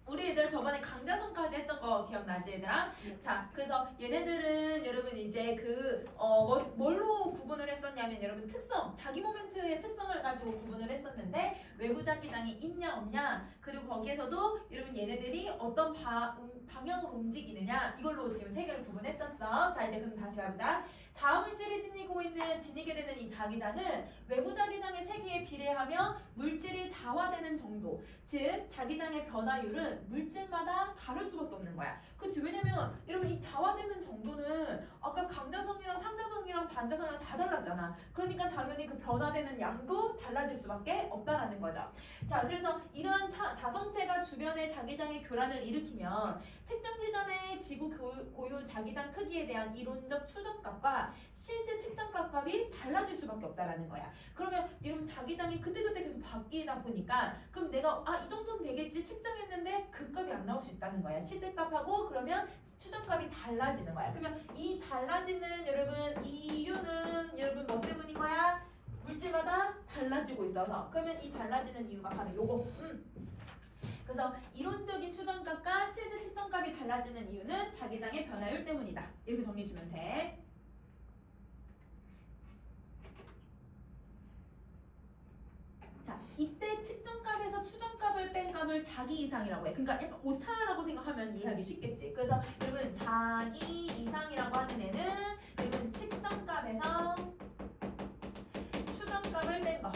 우리 애들 저번에 강자성까지 했던 거 기억나지 얘들아? 자, 그래서 얘네들은 여러분 이제 뭘로 구분을 했었냐면 여러분 특성, 자기 모멘트의 특성을 가지고 구분을 했었는데 외부 자기장이 있냐 없냐, 그리고 거기에서도 여러분 얘네들이 어떤 방향으로 움직이느냐, 이걸로 지금 세 개를 구분했었어. 자, 이제 그럼 다시 가보자. 자아물질이 지니게 되는 이 자기장은 외부 자기장의 세기에 비례하며 물질이 자화되는 정도, 즉 자기장의 변화율은 물질마다 다를 수밖에 없는 거야. 그치? 왜냐면 여러분 이 자화되는 정도는 아까 강자성이랑 상자성이랑 반자성이랑 다 달랐잖아. 그러니까 당연히 그 변화되는 양도 달라질 수밖에 없다라는 거죠. 자, 그래서 이러한 자성체가 주변의 자기장의 교란을 일으키면 특정 지점의 지구 고유 자기장 크기에 대한 이론적 추정값과 실제 측정값이 달라질 수밖에 없다라는 거야. 그러면 이러면 자기장이 그때그때 계속 바뀌다 보니까 그럼 내가 이 정도는 되겠지 측정했는데 그 값이 안 나올 수 있다는 거야. 실제 값하고 그러면 추정값이 달라지는 거야. 그러면 이 달라지는 여러분 이유는 여러분 뭐 때문인 거야? 물질마다 달라지고 있어서. 그러면 이 달라지는 이유가 바로 요거. 그래서 이론적인 추정값과 실제 측정값이 달라지는 이유는 자기장의 변화율 때문이다. 이렇게 정리해주면 돼. 자, 이때 측정값에서 추정값을 뺀 값을 자기 이상이라고 해. 그러니까 약간 오차라고 생각하면 이해하기 쉽겠지. 그래서 여러분 자기 이상이라고 하는 애는 여러분 측정값에서 추정값을 뺀 거.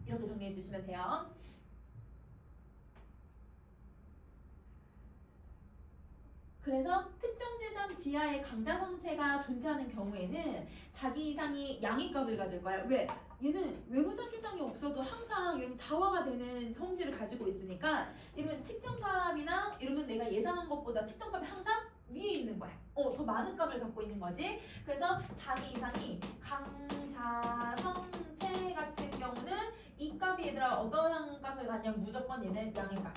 이렇게 정리해 주시면 돼요. 그래서 특정 지점 지하에 강자성체가 존재하는 경우에는 자기 이상이 양위값을 가질 거야. 왜? 얘는 외부 자기장이 없어도 항상 이런 자화가 되는 성질을 가지고 있으니까 이러면 측정값이나 이러면 내가 예상한 것보다 측정값이 항상 위에 있는 거야. 더 많은 값을 갖고 있는 거지. 그래서 자기 이상이 강자성체 같은 경우는 이 값이 얘들아 어떤 값을 갖냐? 무조건 얘는 양의 값.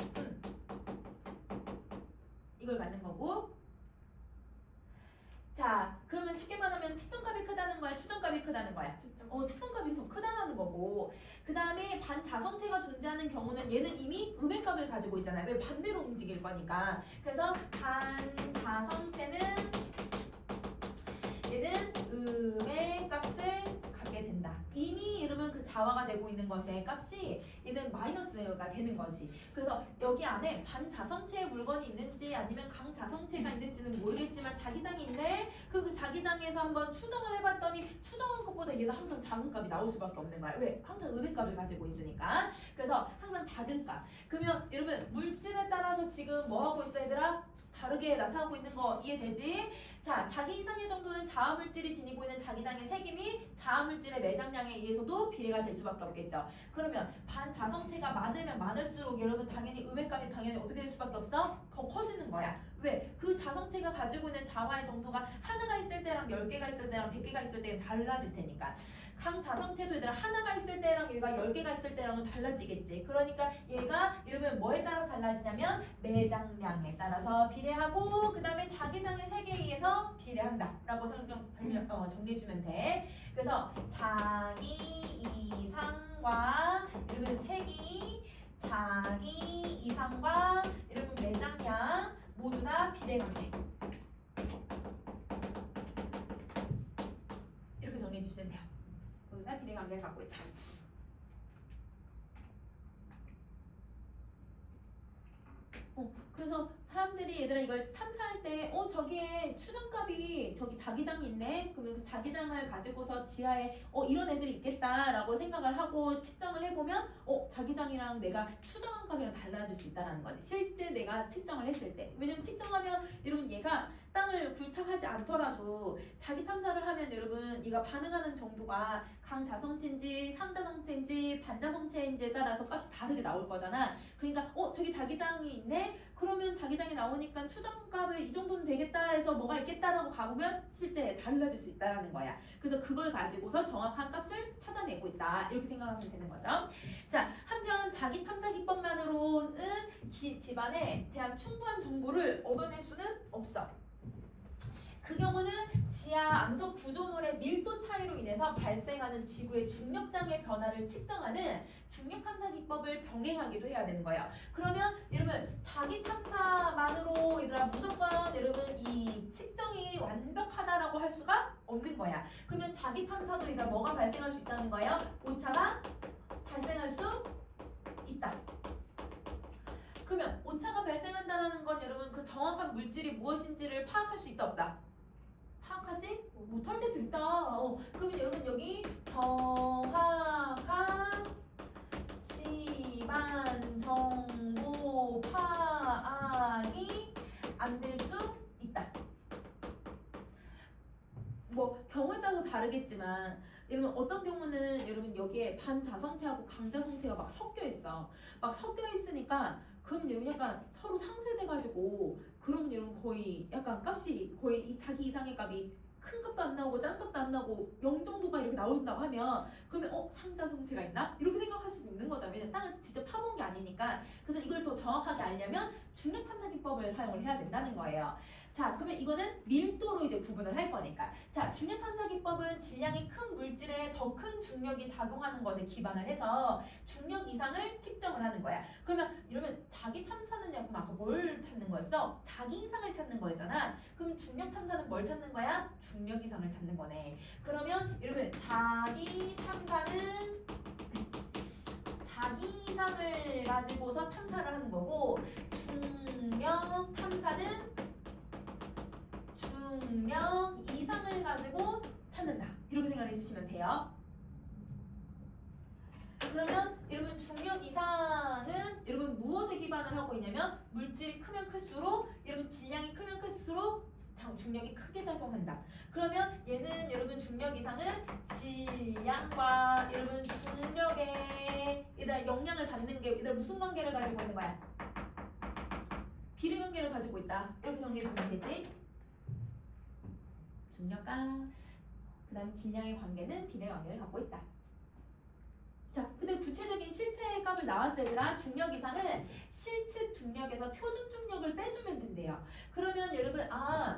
이걸 갖는 거고. 자, 그러면 쉽게 말하면 측정값이 크다는 거야, 추정값이 크다는 거야? 측정값이 더 크다라는 거고. 그 다음에 반자성체가 존재하는 경우는 얘는 이미 음의 값을 가지고 있잖아요. 왜? 반대로 움직일 거니까. 그래서 반자성체는 얘는 음의 값을 갖게 된다. 이미 이러면 그 자화가 되고 있는 것의 값이 얘는 마이너스가 되는 거지. 그래서 여기 안에 반자성체의 물건이 있는지 아니면 강자성체가 있는지는 모르겠지만 자기장이 있네. 그 자기장에서 한번 추정을 해봤더니 추정한 것보다 얘가 항상 작은 값이 나올 수밖에 없는 거야. 왜? 항상 음의 값을 가지고 있으니까. 그래서 항상 작은 값. 그러면 여러분 물질에 따라서 지금 뭐 하고 있어 얘들아? 다르게 나타나고 있는 거 이해되지? 자, 자기 이상의 정도는 자아물질이 지니고 있는 자기장의 세기 및 자아물질의 매장량에 의해서도 비례가 될 수밖에 없겠죠. 그러면 반자성체가 많으면 많을수록 여러분 당연히 음의 값이 당연히 어떻게 될 수밖에 없어? 더 커지는 거야. 왜? 그 자성체가 가지고 있는 자화의 정도가 하나가 있을 때랑 10개가 있을 때랑 100개가 있을 때는 달라질 테니까. 강자성체도 얘들아 하나가 있을 때랑 얘가 10개가 있을 때랑은 달라지겠지. 그러니까 얘가 여러분 뭐에 따라 달라지냐면 매장량에 따라서 비례하고 그 다음에 자기장의 세계에 의해서 비례한다 라고 정리해주면 돼. 그래서 자기 이상과 여러분 세기, 자기 이상과 여러분 매장량 모두 다 비례관계. 이렇게 정리해주시면 돼요. 모두 다 비례관계를 갖고 있다. 그래서 사람들이 얘들아 이걸 탐사할 때 저기에 추정값이 저기 자기장이 있네. 그러면 그 자기장을 가지고서 지하에 이런 애들이 있겠다라고 생각을 하고 측정을 해보면 자기장이랑 내가 추정한 값이랑 달라질 수 있다는 거지. 실제 내가 측정을 했을 때. 왜냐면 측정하면 여러분 얘가 땅을 굴착하지 않더라도 자기 탐사를 하면 여러분 얘가 반응하는 정도가 강자성체인지 상자성체인지 반자성체인지에 따라서 값이 다르게 나올 거잖아. 그러니까 저기 자기장이 있네? 그러면 자기장이 나오니까 추정값을 이 정도는 되겠다 해서 뭐가 있겠다라고 가보면 실제 달라질 수 있다는 거야. 그래서 그걸 가지고서 정확한 값을 찾아내고 있다. 이렇게 생각하면 되는 거죠. 자, 한편 자기 탐사 기법만으로는 집안에 대한 충분한 정보를 얻어낼 수는 없어. 그 경우는 지하 암석 구조물의 밀도 차이로 인해서 발생하는 지구의 중력장의 변화를 측정하는 중력 탐사 기법을 병행하기도 해야 되는 거예요. 그러면 여러분 자기 탐사만으로 얘들아 무조건 여러분 이 측정이 완벽하다라고 할 수가 없는 거야. 그러면 자기 탐사도 얘들아 뭐가 발생할 수 있다는 거예요? 오차가 발생할 수 있다. 그러면 오차가 발생한다는 건 여러분 그 정확한 물질이 무엇인지를 파악할 수 있다 없다? 파악하지 못할 때도 있다. 그러면 여러분 여기 정확한 지반 정보 파악이 안 될 수 있다. 뭐 경우에 따라서 다르겠지만 여러분 어떤 경우는 여러분 여기에 반자성체하고 강자성체가 막 섞여 있어. 막 섞여 있으니까 그럼 여러분 약간 서로 상쇄돼가지고 그러면 여러분 거의 약간 값이 거의 이 자기 이상의 값이 큰 값도 안 나오고 작은 값도 안 나오고 0 정도가 이렇게 나온다고 하면 그러면 상자성체가 있나? 이렇게 생각할 수도 있는 거죠. 왜냐면 땅을 직접 파본 게 아니니까. 그래서 이걸 더 정확하게 알려면 중력 탐사 기법을 사용을 해야 된다는 거예요. 자, 그러면 이거는 밀도로 이제 구분을 할 거니까. 자, 중력 탐사 기법은 질량이 큰 물질에 더 큰 중력이 작용하는 것에 기반을 해서 중력 이상을 측정을 하는 거야. 그러면 이러면 자기 탐사는 그럼 아까 뭘 찾는 거였어? 자기 이상을 찾는 거였잖아. 그럼 중력 탐사는 뭘 찾는 거야? 중력 이상을 찾는 거네. 그러면 여러분 자기 탐사는 자기 이상을 가지고서 탐사를 하는 거고 중력 탐사는 중력 이상을 가지고 찾는다. 이렇게 생각을 해주시면 돼요. 그러면 여러분 중력 이상은 여러분 무엇에 기반을 하고 있냐면 물질이 크면 클수록 여러분 질량이 크면 클수록 중력이 크게 작용한다. 그러면 얘는 여러분 중력 이상은 질량과 여러분 중력에 얘들아 영향을 받는 게 얘들아 무슨 관계를 가지고 있는 거야? 비례 관계를 가지고 있다. 이렇게 정리해주면 되지. 중력과 그 다음 질량의 관계는 비례 관계를 갖고 있다. 자, 근데 구체적인 실체 값을 나왔을 때랑 중력 이상은 실측 중력에서 표준 중력을 빼주면 된대요. 그러면 여러분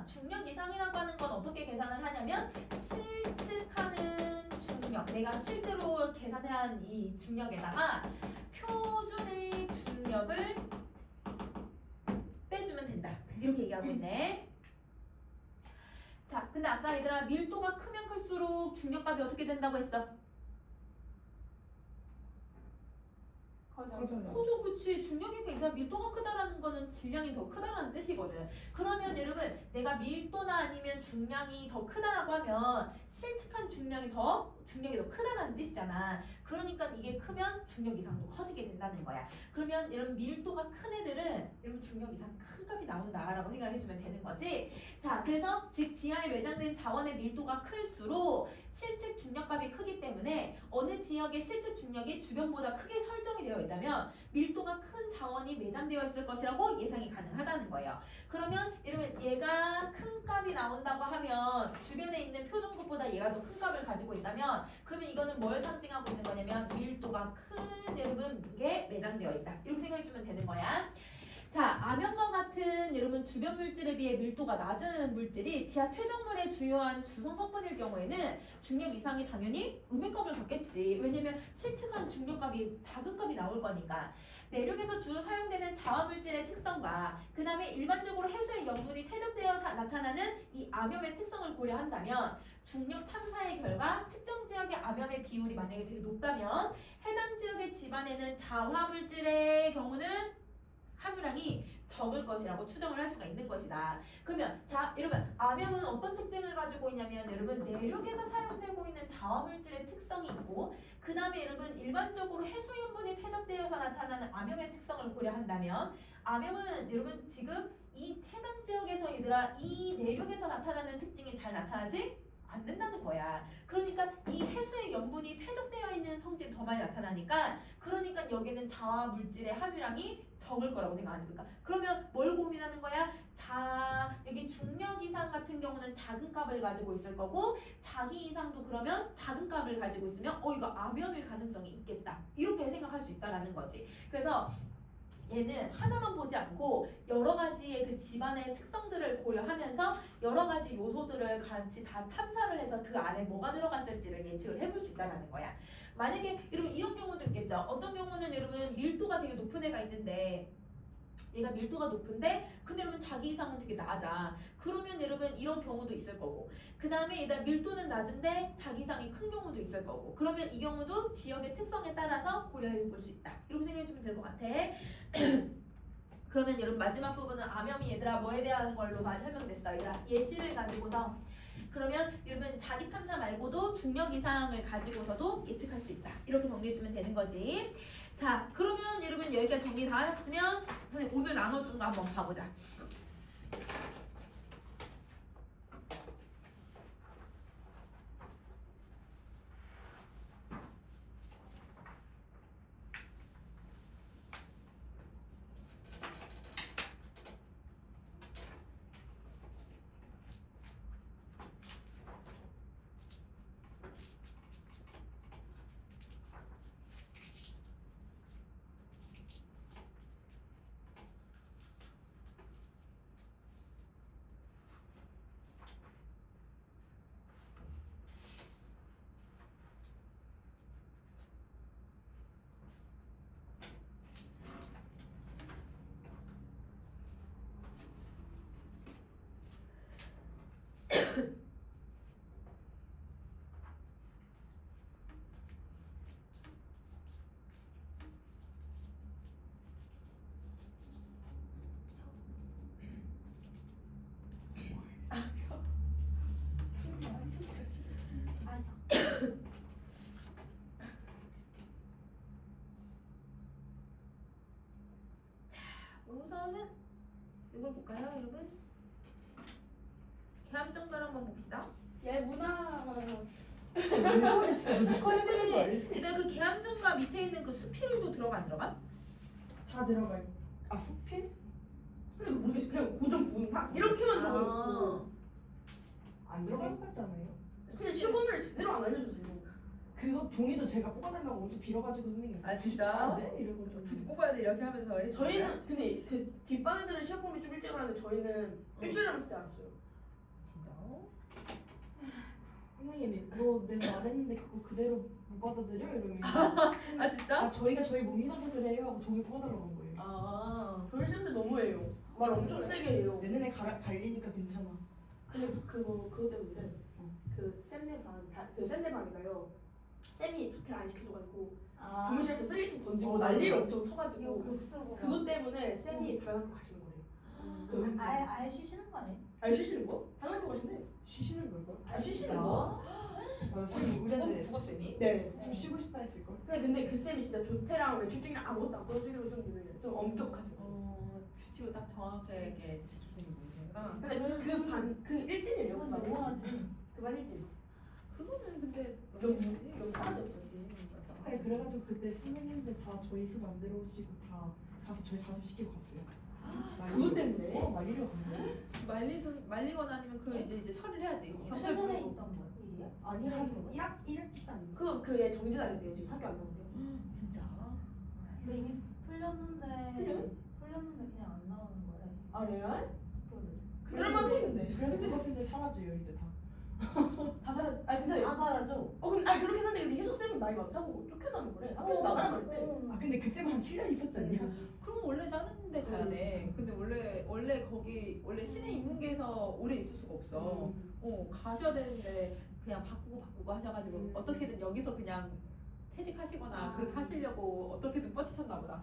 중력 이상이라고 하는 건 어떻게 계산을 하냐면 실측하는 중력 내가 실제로 계산한 이 중력에다가 표준의 중력을 빼주면 된다. 이렇게 얘기하고 있네. 자, 근데 아까 얘들아 밀도가 크면 클수록 중력값이 어떻게 된다고 했어? 커져. 그치. 중력이니까 일단 밀도가 크다라는 거는 질량이 더 크다라는 뜻이거든. 그러면 여러분 내가 밀도나 아니면 중량이 더 크다라고 하면 실측한 중력이 더 크다라는 뜻이잖아. 그러니까 이게 크면 중력 이상도 커지게 된다는 거야. 그러면 여러분 밀도가 큰 애들은 여러분 중력 이상 큰 값이 나온다라고 생각해주면 되는 거지. 자, 그래서 즉 지하에 매장된 자원의 밀도가 클수록 실측 중력값이 크기 때문에 어느 지역의 실측 중력이 주변보다 크게 설정이 되어 있다면 밀도가 큰 자원이 매장되어 있을 것이라고 예상이 가능하다는 거예요. 그러면 여러분 얘가 큰 값이 나온다고 하면 주변에 있는 표준값보다 얘가 더 큰 값을 가지고 있다면 그러면 이거는 뭘 상징하고 있는 거냐면 밀도가 큰 여러분 게 매장되어 있다. 이렇게 생각해주면 되는 거야. 자, 암연과 같은 여러분 주변 물질에 비해 밀도가 낮은 물질이 지하 퇴적물의 주요한 구성 성분일 경우에는 중력 이상이 당연히 음역값을 갖겠지. 왜냐면 실측한 중력값이 작은 값이 나올 거니까. 내륙에서 주로 사용되는 자화물질의 특성과 그 다음에 일반적으로 해수의 염분이 퇴적되어 나타나는 이 암염의 특성을 고려한다면 중력 탐사의 결과 특정 지역의 암염의 비율이 만약에 되게 높다면 해당 지역의 집안에는 자화물질의 경우는 함유량이 적을 것이라고 추정을 할 수가 있는 것이다. 그러면 자 여러분 암염은 어떤 특징을 가지고 있냐면 여러분 내륙에서 사용되고 있는 자화물질의 특성이 있고 그 다음에 여러분 일반적으로 해수염분이 퇴적되어서 나타나는 암염의 특성을 고려한다면 암염은 여러분 지금 이 해당 지역에서 얘들아 이 내륙에서 나타나는 특징이 잘 나타나지 않는다는 거야. 그러니까 이 해수의 염분이 퇴적되어 있는 성질이 더 많이 나타나니까 그러니까 여기는 자화 물질의 함유량이 적을 거라고 생각하는 거니까. 그러면 뭘 고민하는 거야? 여기 중력 이상 같은 경우는 작은 값을 가지고 있을 거고 자기 이상도 그러면 작은 값을 가지고 있으면 이거 암염일 가능성이 있겠다. 이렇게 생각할 수 있다라는 거지. 그래서 얘는 하나만 보지 않고 여러 가지의 그 집안의 특성들을 고려하면서 여러 가지 요소들을 같이 다 탐사를 해서 그 안에 뭐가 들어갔을지를 예측을 해볼 수 있다는 거야. 만약에 여러분 이런 경우도 있겠죠. 어떤 경우는 여러분 밀도가 되게 높은 애가 있는데 얘가 밀도가 높은데 근데 여러분 자기 이상은 되게 낮아. 그러면 여러분 이런 경우도 있을 거고 그 다음에 얘가 밀도는 낮은데 자기 이상이 큰 경우도 있을 거고 그러면 이 경우도 지역의 특성에 따라서 고려해 볼 수 있다. 이렇게 생각해 주면 될 것 같아. 그러면 여러분 마지막 부분은 암염이 얘들아 뭐에 대한 걸로 다 설명됐어. 얘들아 예시를 가지고서 그러면 여러분 자기 탐사 말고도 중력 이상을 가지고서도 예측할 수 있다. 이렇게 정리해 주면 되는 거지. 자, 그러면 여러분 여기까지 정리 다 하셨으면 선생님 오늘 나눠준 거 한번 봐보자. 우선은 이걸 볼까요, 여러분? 계암정가를 한번 봅시다. 문화 이거는 진짜 누가 해드는 거 알지? 일단 그 계암정가 밑에 있는 그 수필도 들어가 안 들어가? 다 들어가 있. 아 수필? 근데 모르겠어. 그냥 고정 문학 이렇게만 들어가 있고. 안 들어가 있잖아요. 근데 시험을 제대로 안 알려주세요. 그거 종이도 제가 뽑아달라고 엄청 빌어가지고 선생님. 아, 진짜? 네 이러고 좀. 뽑아야 돼 이렇게 하면서 해주는 거야? 저희는 근데 그 뒷반 애들은 시험 범위 좀 일찍 하는데 저희는 일주일에 한 번씩 때 알았어요. 진짜? 선생님이 너 내가 안 했는데 그거 그대로 못 받아들여 이러면. 아 진짜? 아 저희가 저희 못 믿어서 그래요 하고 종이 뽑아달라고 한 거예요. 아 저희 쌤들 너무해요. 말 엄청 세게 해요. 내년에 갈리니까 괜찮아. 근데 그거 때문에 그 쌤네 반이가요. 쌤이 조퇴를 안 시켜줘가지고 교무실에서 쓰레기통 던지고 난리를 엄청 쳐가지고 욕쓰고 그것 때문에 쌤이 다른 학교 가시는 거예요. 아예 쉬시는 거 아니에요? 알 쉬시는 거? 다른 학교 가신대. 쉬시는 걸걸? 알 쉬시는 거? 아 선생님 우리한테 국어쌤이? 네. 좀 쉬고 싶다 했을걸? 근데 그 쌤이 진짜 조퇴랑 외출 중이랑 아무것도 안 보여주기로 좀 엄격하세요. 수치고 딱 정확하게 지키시는 분이시구나. 근데 그 일진이에요. 그건 그 반 일진. 너무하지. 그 반 일진. 그거는 근데 너무 싸가지 없었지. 네 그래가지고 그때 선생님들 다 저희 수 만들어 오시고 다 가서 저희 자습시키고 갔어요. 그것 때문에? 말리려 간 거예요? 말리거나 아니면 그 이제 처리를 해야지. 경찰 최근에 부르고. 있던 거예요 이게? 아니 한 1학기 때 아닌가? 그얘 정지당했대요. 지금 학교 안 나오는데. 진짜. 근데 이미 풀렸는데 풀려요? 풀렸는데 그냥 안 나오는 거래. 아 레알? 그래. 그럴만 했는데. 그래서 그것인데 사라져요 이제 다. 다 사라. 아 진짜. 다 사라져. 근데 그렇긴 한데 근데 희수 쌤은 나이 많다고 쫓겨나는 거래. 학교에서 나가라 그랬대. 아 근데 그 쌤은 한 7년 있었지 않냐? 그럼 원래 다른 데 가야 돼. 근데 원래 거기 원래 시내 인문계에서 오래 있을 수가 없어. 가셔야 되는데 그냥 바꾸고 하셔가지고 어떻게든 여기서 그냥 퇴직하시거나 그렇게 하시려고 어떻게든 버티셨나 보다.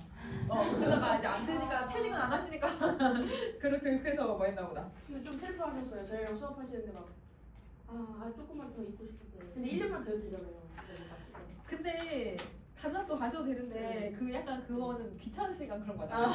그러다가 이제 안 되니까 퇴직은 안 하시니까 그렇게 해서 뭐 했나 보다. 근데 좀 슬퍼하셨어요. 저희랑 수업하시는데 막 조금만 더 있고 싶은데. 근데 1년만 더 해도 되잖아요. 근데 다른 학교 가셔도 되는데 그 약간 그거는 귀찮으시니까 그런 거잖아.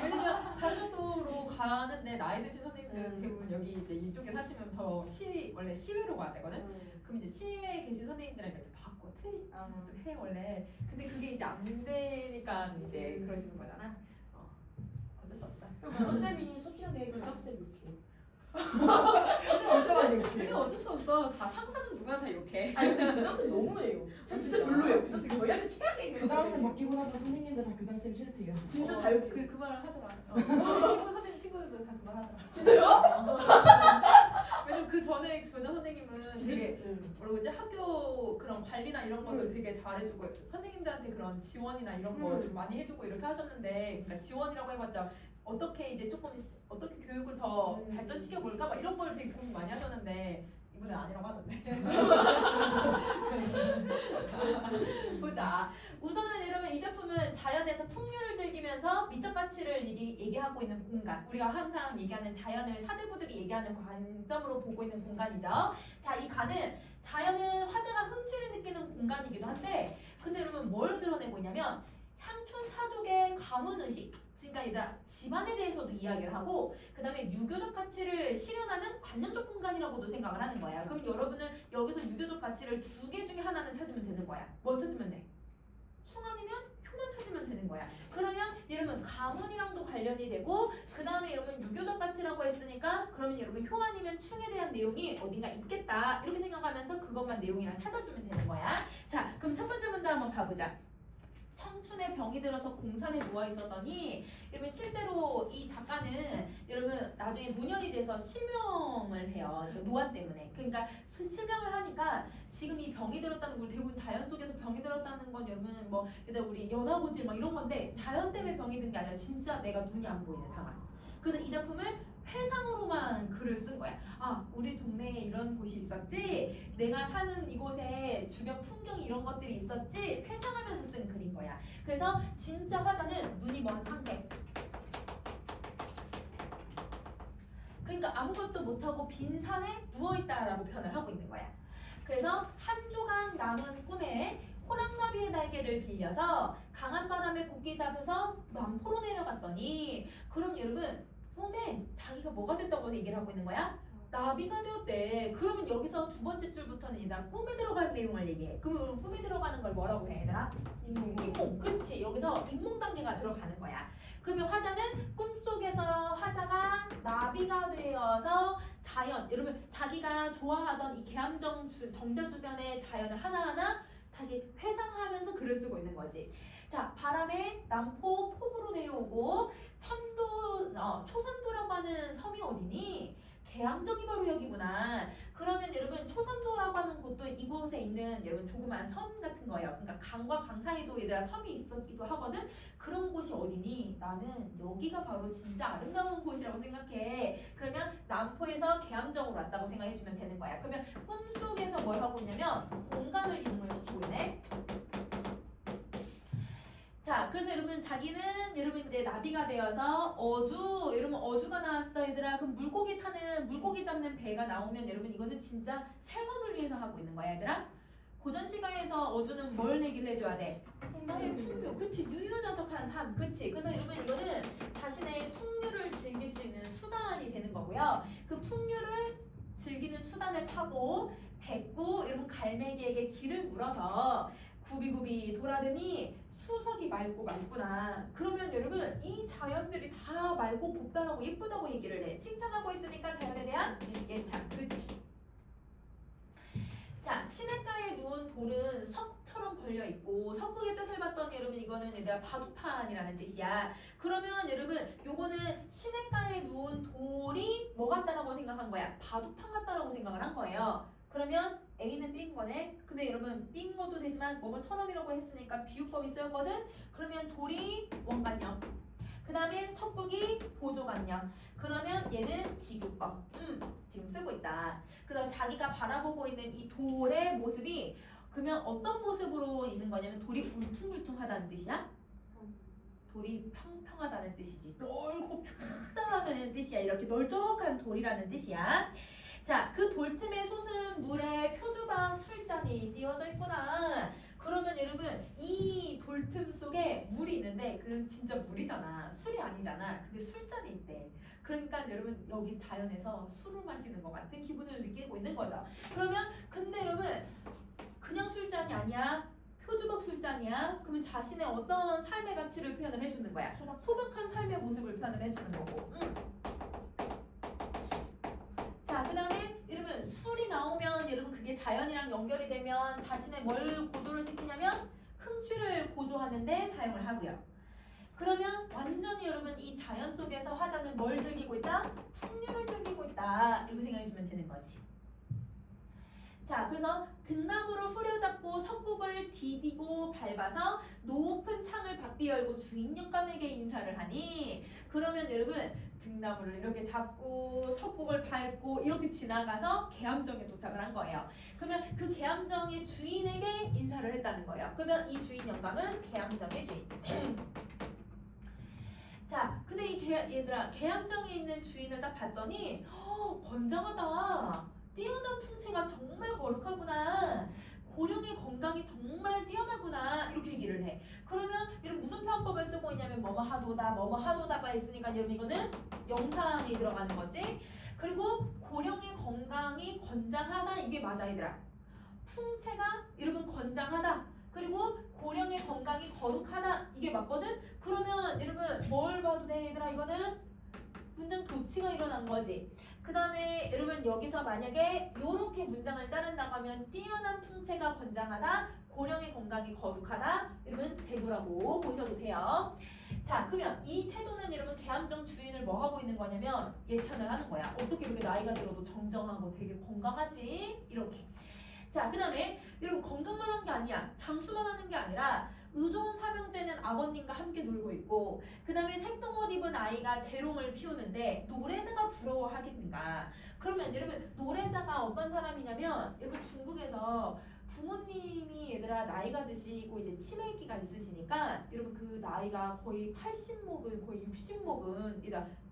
왜냐면 다른 학교로 가는데 나이 드신 선생님들은 대부분 여기 이제 이쪽에 사시면 더 원래 시외로 가야 되거든. 그럼 이제 시외에 계신 선생님들은 이렇게 받고 트레이닝도 해 원래. 근데 그게 이제 안 되니까 이제 그러시는 거잖아. 어쩔 수 없어. 그리고 쌤이 수업 시간에 교장 쌤 이렇게. 진짜 많이 근데 이렇게. 어쩔 수 없어. 다 상사는 누가 누가 다 이렇게. 아니 근데 교장쌤 너무해요. 진짜 별로예요. 교장쌤 저희한테 최악의 교장쌤 맡기고 나서 선생님들 다 교장쌤 싫대요. 진짜 다 욕해. 그 말을 하더라. 선생님 친구들도 다 그 말 하더라. 진짜요? 왜냐면 그 전에 교장 선생님은 되게 뭐라고 하지 학교 그런 관리나 이런 것들 되게 잘해주고 선생님들한테 그런 지원이나 이런 거 좀 많이 해주고 이렇게 하셨는데 그러니까 지원이라고 해봤자 어떻게 이제 조금 어떻게 교육을 더 발전시켜 볼까 막 이런 걸 되게 고민 많이 하셨는데 이번엔 아니라고 하던데. 보자. 우선은 여러분 이 작품은 자연에서 풍류를 즐기면서 미적 가치를 얘기하고 있는 공간. 우리가 항상 얘기하는 자연을 사대부들이 얘기하는 관점으로 보고 있는 공간이죠. 자, 이 간은 자연은 화자가 흥취를 느끼는 공간이기도 한데 근데 여러분 뭘 드러내고 있냐면 향촌 사족의 가문의식 그러니까 얘들아 집안에 대해서도 이야기를 하고 그 다음에 유교적 가치를 실현하는 관념적 공간이라고도 생각을 하는 거야. 그럼 여러분은 여기서 유교적 가치를 두 개 중에 하나는 찾으면 되는 거야. 뭐 찾으면 돼? 충 아니면 효만 찾으면 되는 거야. 그러면 여러분 가문이랑도 관련이 되고 그 다음에 여러분 유교적 가치라고 했으니까 그러면 여러분 효 아니면 충에 대한 내용이 어딘가 있겠다 이렇게 생각하면서 그것만 내용이랑 찾아주면 되는 거야. 자 그럼 첫 번째 문제 한번 봐보자. 청춘에 병이 들어서 공산에 누워 있었더니 여러분 실제로 이 작가는 여러분 나중에 노년이 돼서 실명을 해요. 노안 때문에. 그러니까 실명을 하니까 지금 이 병이 들었다는 우리 대부분 자연 속에서 병이 들었다는 건 여러분 뭐 일단 우리 연화고질 막 이런 건데 자연 때문에 병이 든 게 아니라 진짜 내가 눈이 안 보이는 상황. 그래서 이 작품을 회상으로만 글을 쓴 거야. 아, 우리 동네에 이런 곳이 있었지. 내가 사는 이곳에 주변 풍경 이런 것들이 있었지. 회상하면서 쓴 글인 거야. 그래서 진짜 화자는 눈이 먼 상태. 그러니까 아무것도 못하고 빈 산에 누워있다라고 표현을 하고 있는 거야. 그래서 한 조각 남은 꿈에 호랑나비의 날개를 빌려서 강한 바람에 곡기 잡혀서 남포로 내려갔더니 그럼 여러분 꿈에 자기가 뭐가 됐다고 얘기를 하고 있는 거야? 나비가 되었대. 그러면 여기서 두 번째 줄부터는 얘들아 꿈에 들어가는 내용을 얘기해. 그러면 꿈에 들어가는 걸 뭐라고 해 얘들아? 인몽. 그렇지. 여기서 인몽 단계가 들어가는 거야. 그러면 화자는 꿈속에서 화자가 나비가 되어서 자연 여러분 자기가 좋아하던 이 계암정 정자 주변의 자연을 하나하나 다시 회상하면서 글을 쓰고 있는 거지. 자, 바람에 남포 폭우로 내려오고 초선도라고 하는 섬이 어디니? 계암정이 바로 여기구나. 그러면 여러분 초선도라고 하는 곳도 이곳에 있는 여러분 조그만 섬 같은 거예요. 그러니까 강과 강 사이도 얘들아 섬이 있었기도 하거든. 그런 곳이 어디니? 나는 여기가 바로 진짜 아름다운 곳이라고 생각해. 그러면 남포에서 계암정으로 왔다고 생각해주면 되는 거야. 그러면 꿈속에서 뭘 하고 있냐면 공간을 이동을 시키고 있네. 자, 그래서 여러분 자기는 여러분 이제 나비가 되어서 여러분 어주가 나왔어 얘들아. 그럼 물고기 잡는 배가 나오면 여러분 이거는 진짜 생업을 위해서 하고 있는 거야 얘들아. 고전 시가에서 어주는 뭘 얘기를 해줘야 돼? 나의 풍류, 그치? 유유자적한 삶, 그치? 그래서 여러분 이거는 자신의 풍류를 즐길 수 있는 수단이 되는 거고요. 그 풍류를 즐기는 수단을 타고 백구 여러분 갈매기에게 길을 물어서 구비구비 돌아드니 수석이 맑구나. 그러면 여러분 이 자연들이 다 맑고 곱다라고 예쁘다고 얘기를 해. 칭찬하고 있으니까 자연에 대한 예찬. 그치? 자, 시냇가에 누운 돌은 석처럼 벌려있고 석국의 뜻을 봤더니 여러분 이거는 얘들아 바둑판이라는 뜻이야. 그러면 여러분 요거는 시냇가에 누운 돌이 뭐 같다라고 생각한 거야? 바둑판 같다라고 생각을 한 거예요. 그러면 A는 B인 거네. 근데 여러분 B인 것도 되지만 뭐뭐처럼이라고 했으니까 비유법이 쓰였거든. 그러면 돌이 원관념, 그 다음에 석국이 보조관념. 그러면 얘는 지구법. 지금 쓰고 있다. 그래서 자기가 바라보고 있는 이 돌의 모습이 그러면 어떤 모습으로 있는 거냐면 돌이 울퉁불퉁하다는 뜻이야. 돌이 평평하다는 뜻이지. 넓고 크다라는 뜻이야. 이렇게 널쩍한 돌이라는 뜻이야. 자, 그 돌틈의 솟은 물에 표주박 술잔이 띄워져 있구나. 그러면 여러분 이 돌틈 속에 물이 있는데 그건 진짜 물이잖아. 술이 아니잖아. 근데 술잔이 있대. 그러니까 여러분 여기 자연에서 술을 마시는 것 같은 기분을 느끼고 있는 거죠. 그러면 근데 여러분 그냥 술잔이 아니야. 표주박 술잔이야. 그러면 자신의 어떤 삶의 가치를 표현을 해주는 거야. 소박한 삶의 모습을 표현을 해주는 거고. 자, 그 다음에 여러분 술이 나오면 여러분 그게 자연이랑 연결이 되면 자신의 뭘 고조를 시키냐면 흥취를 고조하는데 사용을 하고요. 그러면 완전히 여러분 이 자연 속에서 화자는 뭘 즐기고 있다? 풍류를 즐기고 있다. 이렇게 생각해주면 되는 거지. 자, 그래서 등나무로 후려잡고 석국을 디비고 밟아서 높은 창을 바삐 열고 주인 영감에게 인사를 하니, 그러면 여러분 등나무를 이렇게 잡고 석국을 밟고 이렇게 지나가서 계암정에 도착을 한 거예요. 그러면 그 계암정의 주인에게 인사를 했다는 거예요. 그러면 이 주인 영감은 계암정의 주인. 자, 근데 얘들아 계암정에 있는 주인을 딱 봤더니 건장하다. 뛰어난 풍채가 정말 거룩하구나. 고령의 건강이 정말 뛰어나구나. 이렇게 얘기를 해. 그러면 여러분 무슨 표현법을 쓰고 있냐면 뭐뭐 하도다, 뭐뭐 하도다가 있으니까 여러분 이거는 영탄이 들어가는 거지. 그리고 고령의 건강이 건장하다. 이게 맞아 얘들아. 풍채가 여러분 건장하다. 그리고 고령의 건강이 거룩하다. 이게 맞거든. 그러면 여러분 뭘 봐도 돼 얘들아. 이거는 문장 도치가 일어난 거지. 그 다음에 여러분 여기서 만약에 이렇게 문장을 자른다고 하면 뛰어난 풍채가 건장하다, 고령의 건강이 거룩하다, 여러분 대구라고 보셔도 돼요. 자, 그러면 이 태도는 여러분 계암정 주인을 뭐 하고 있는 거냐면 예찬을 하는 거야. 어떻게 이렇게 나이가 들어도 정정하고 되게 건강하지? 이렇게. 자, 그 다음에 여러분 건강만 한 게 아니야. 장수만 하는 게 아니라 의좋은 사병 때는 아버님과 함께 놀고 있고, 그 다음에 색동옷 입은 아이가 재롱을 피우는데 노래자가 부러워하겠는가. 그러면 여러분 노래자가 어떤 사람이냐면 여러분 중국에서 부모님이 얘들아 나이가 드시고 이제 치매기가 있으시니까 여러분 그 나이가 거의 80먹은 거의 60먹은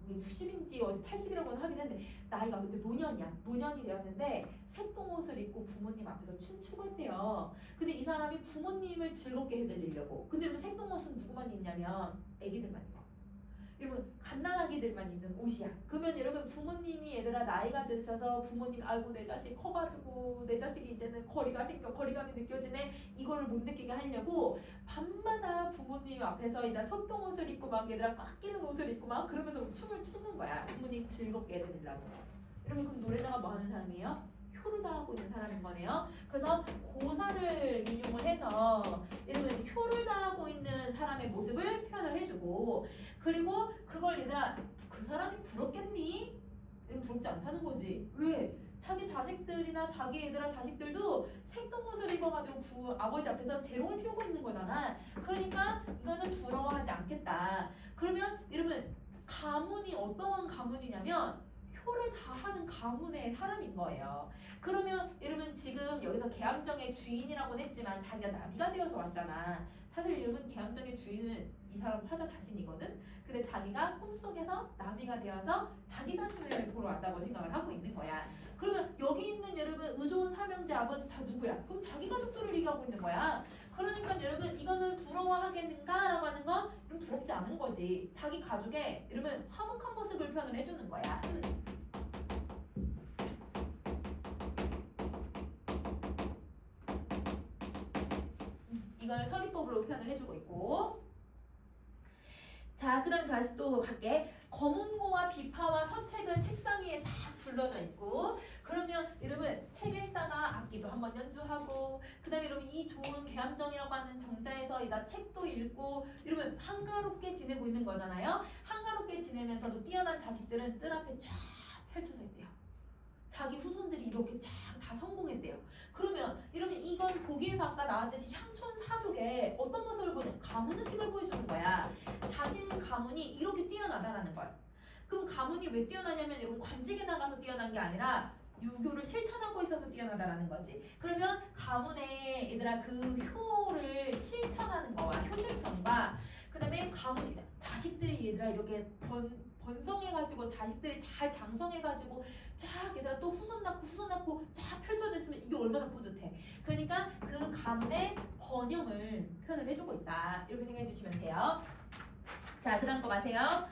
60인지 어디 80이라고는 하긴 했는데 나이가 그때 노년이야. 노년이 되었는데 색동옷을 입고 부모님 앞에서 춤추고 했대요. 근데 이 사람이 부모님을 즐겁게 해드리려고. 근데 여러분 색동옷은 누구만 입냐면 애기들만 입어. 여러분 갓난아기들만 입는 옷이야. 그러면 여러분 부모님이 얘들아 나이가 드셔서 부모님 아이고 내 자식 커가지고 내 자식이 이제는 거리감이 느껴지네. 이거를 못 느끼게 하려고 밤마다 부모님 앞에서 이제 속동옷을 입고 막 얘들아 꽉 끼는 옷을 입고 막 그러면서 춤을 추는 거야. 부모님 즐겁게 해드리려고. 여러분 그럼 노래자가 뭐 하는 사람이에요? 효를 다하고 있는 사람인 거네요. 그래서 고사를 인용을 해서 여러분 효를 다하고 있는 사람의 모습을 표현을 해주고, 그리고 그걸 얘들아 그 사람이 부럽겠니? 여러분 부럽지 않다는 거지. 왜? 자기 자식들이나 자기 애들아 자식들도 색동옷을 입어가지고 아버지 앞에서 재롱을 피우고 있는 거잖아. 그러니까 이거는 부러워하지 않겠다. 그러면 여러분 가문이 어떠한 가문이냐면 효를 다하는 가문의 사람인 거예요. 그러면 여러분 지금 여기서 계암정의 주인이라고는 했지만 자기가 나비가 되어서 왔잖아. 사실 여러분 계암정의 주인은 이 사람 화자 자신이거든. 근데 자기가 꿈속에서 나비가 되어서 자기 자신을 보러 왔다고 생각을 하고 있는 거야. 그러면 여기 있는 여러분 의좋은 사명제 아버지 다 누구야? 그럼 자기 가족들을 얘기하고 있는 거야. 그러니까 여러분 이거는 부러워하겠는가? 라고 하는 건 부럽지 않은 거지. 자기 가족의 여러분 화목한 모습을 표현을 해주는 거야. 이걸 서리법으로 표현을 해주고 있고, 자, 그 다음에 다시 또 갈게. 검은고와 비파와 서책은 책상 위에 다 둘러져 있고, 그러면 여러분 책 읽다가 악기도 한번 연주하고, 그 다음에 여러분 이 좋은 계암정이라고 하는 정자에서 이다 책도 읽고, 여러분 한가롭게 지내고 있는 거잖아요. 한가롭게 지내면서도 뛰어난 자식들은 뜰 앞에 쫙 펼쳐져 있대요. 자기 후손들이 이렇게 쫙 다 성공했대요. 그러면 여러분 이건 보기에서 아까 나왔듯이 향촌사족에 어떤 모습을 보냐? 가문의식을 보여주는 거야. 자신 가문이 이렇게 뛰어나다라는 거야. 그럼 가문이 왜 뛰어나냐면 여러분 관직에 나가서 뛰어난 게 아니라 유교를 실천하고 있어서 뛰어나다라는 거지. 그러면 가문의 얘들아 그 효를 실천하는 거와 효실천과, 그 다음에 가문 자식들이 얘들아 이렇게 번성해가지고 자식들이 잘 장성해가지고 쫙 얘들아 또 후손 낳고 쫙 펼쳐져 있으면 이게 얼마나 뿌듯해. 그러니까 그 가문의 번영을 표현을 해주고 있다. 이렇게 생각해 주시면 돼요. 자, 그 다음 거 가세요.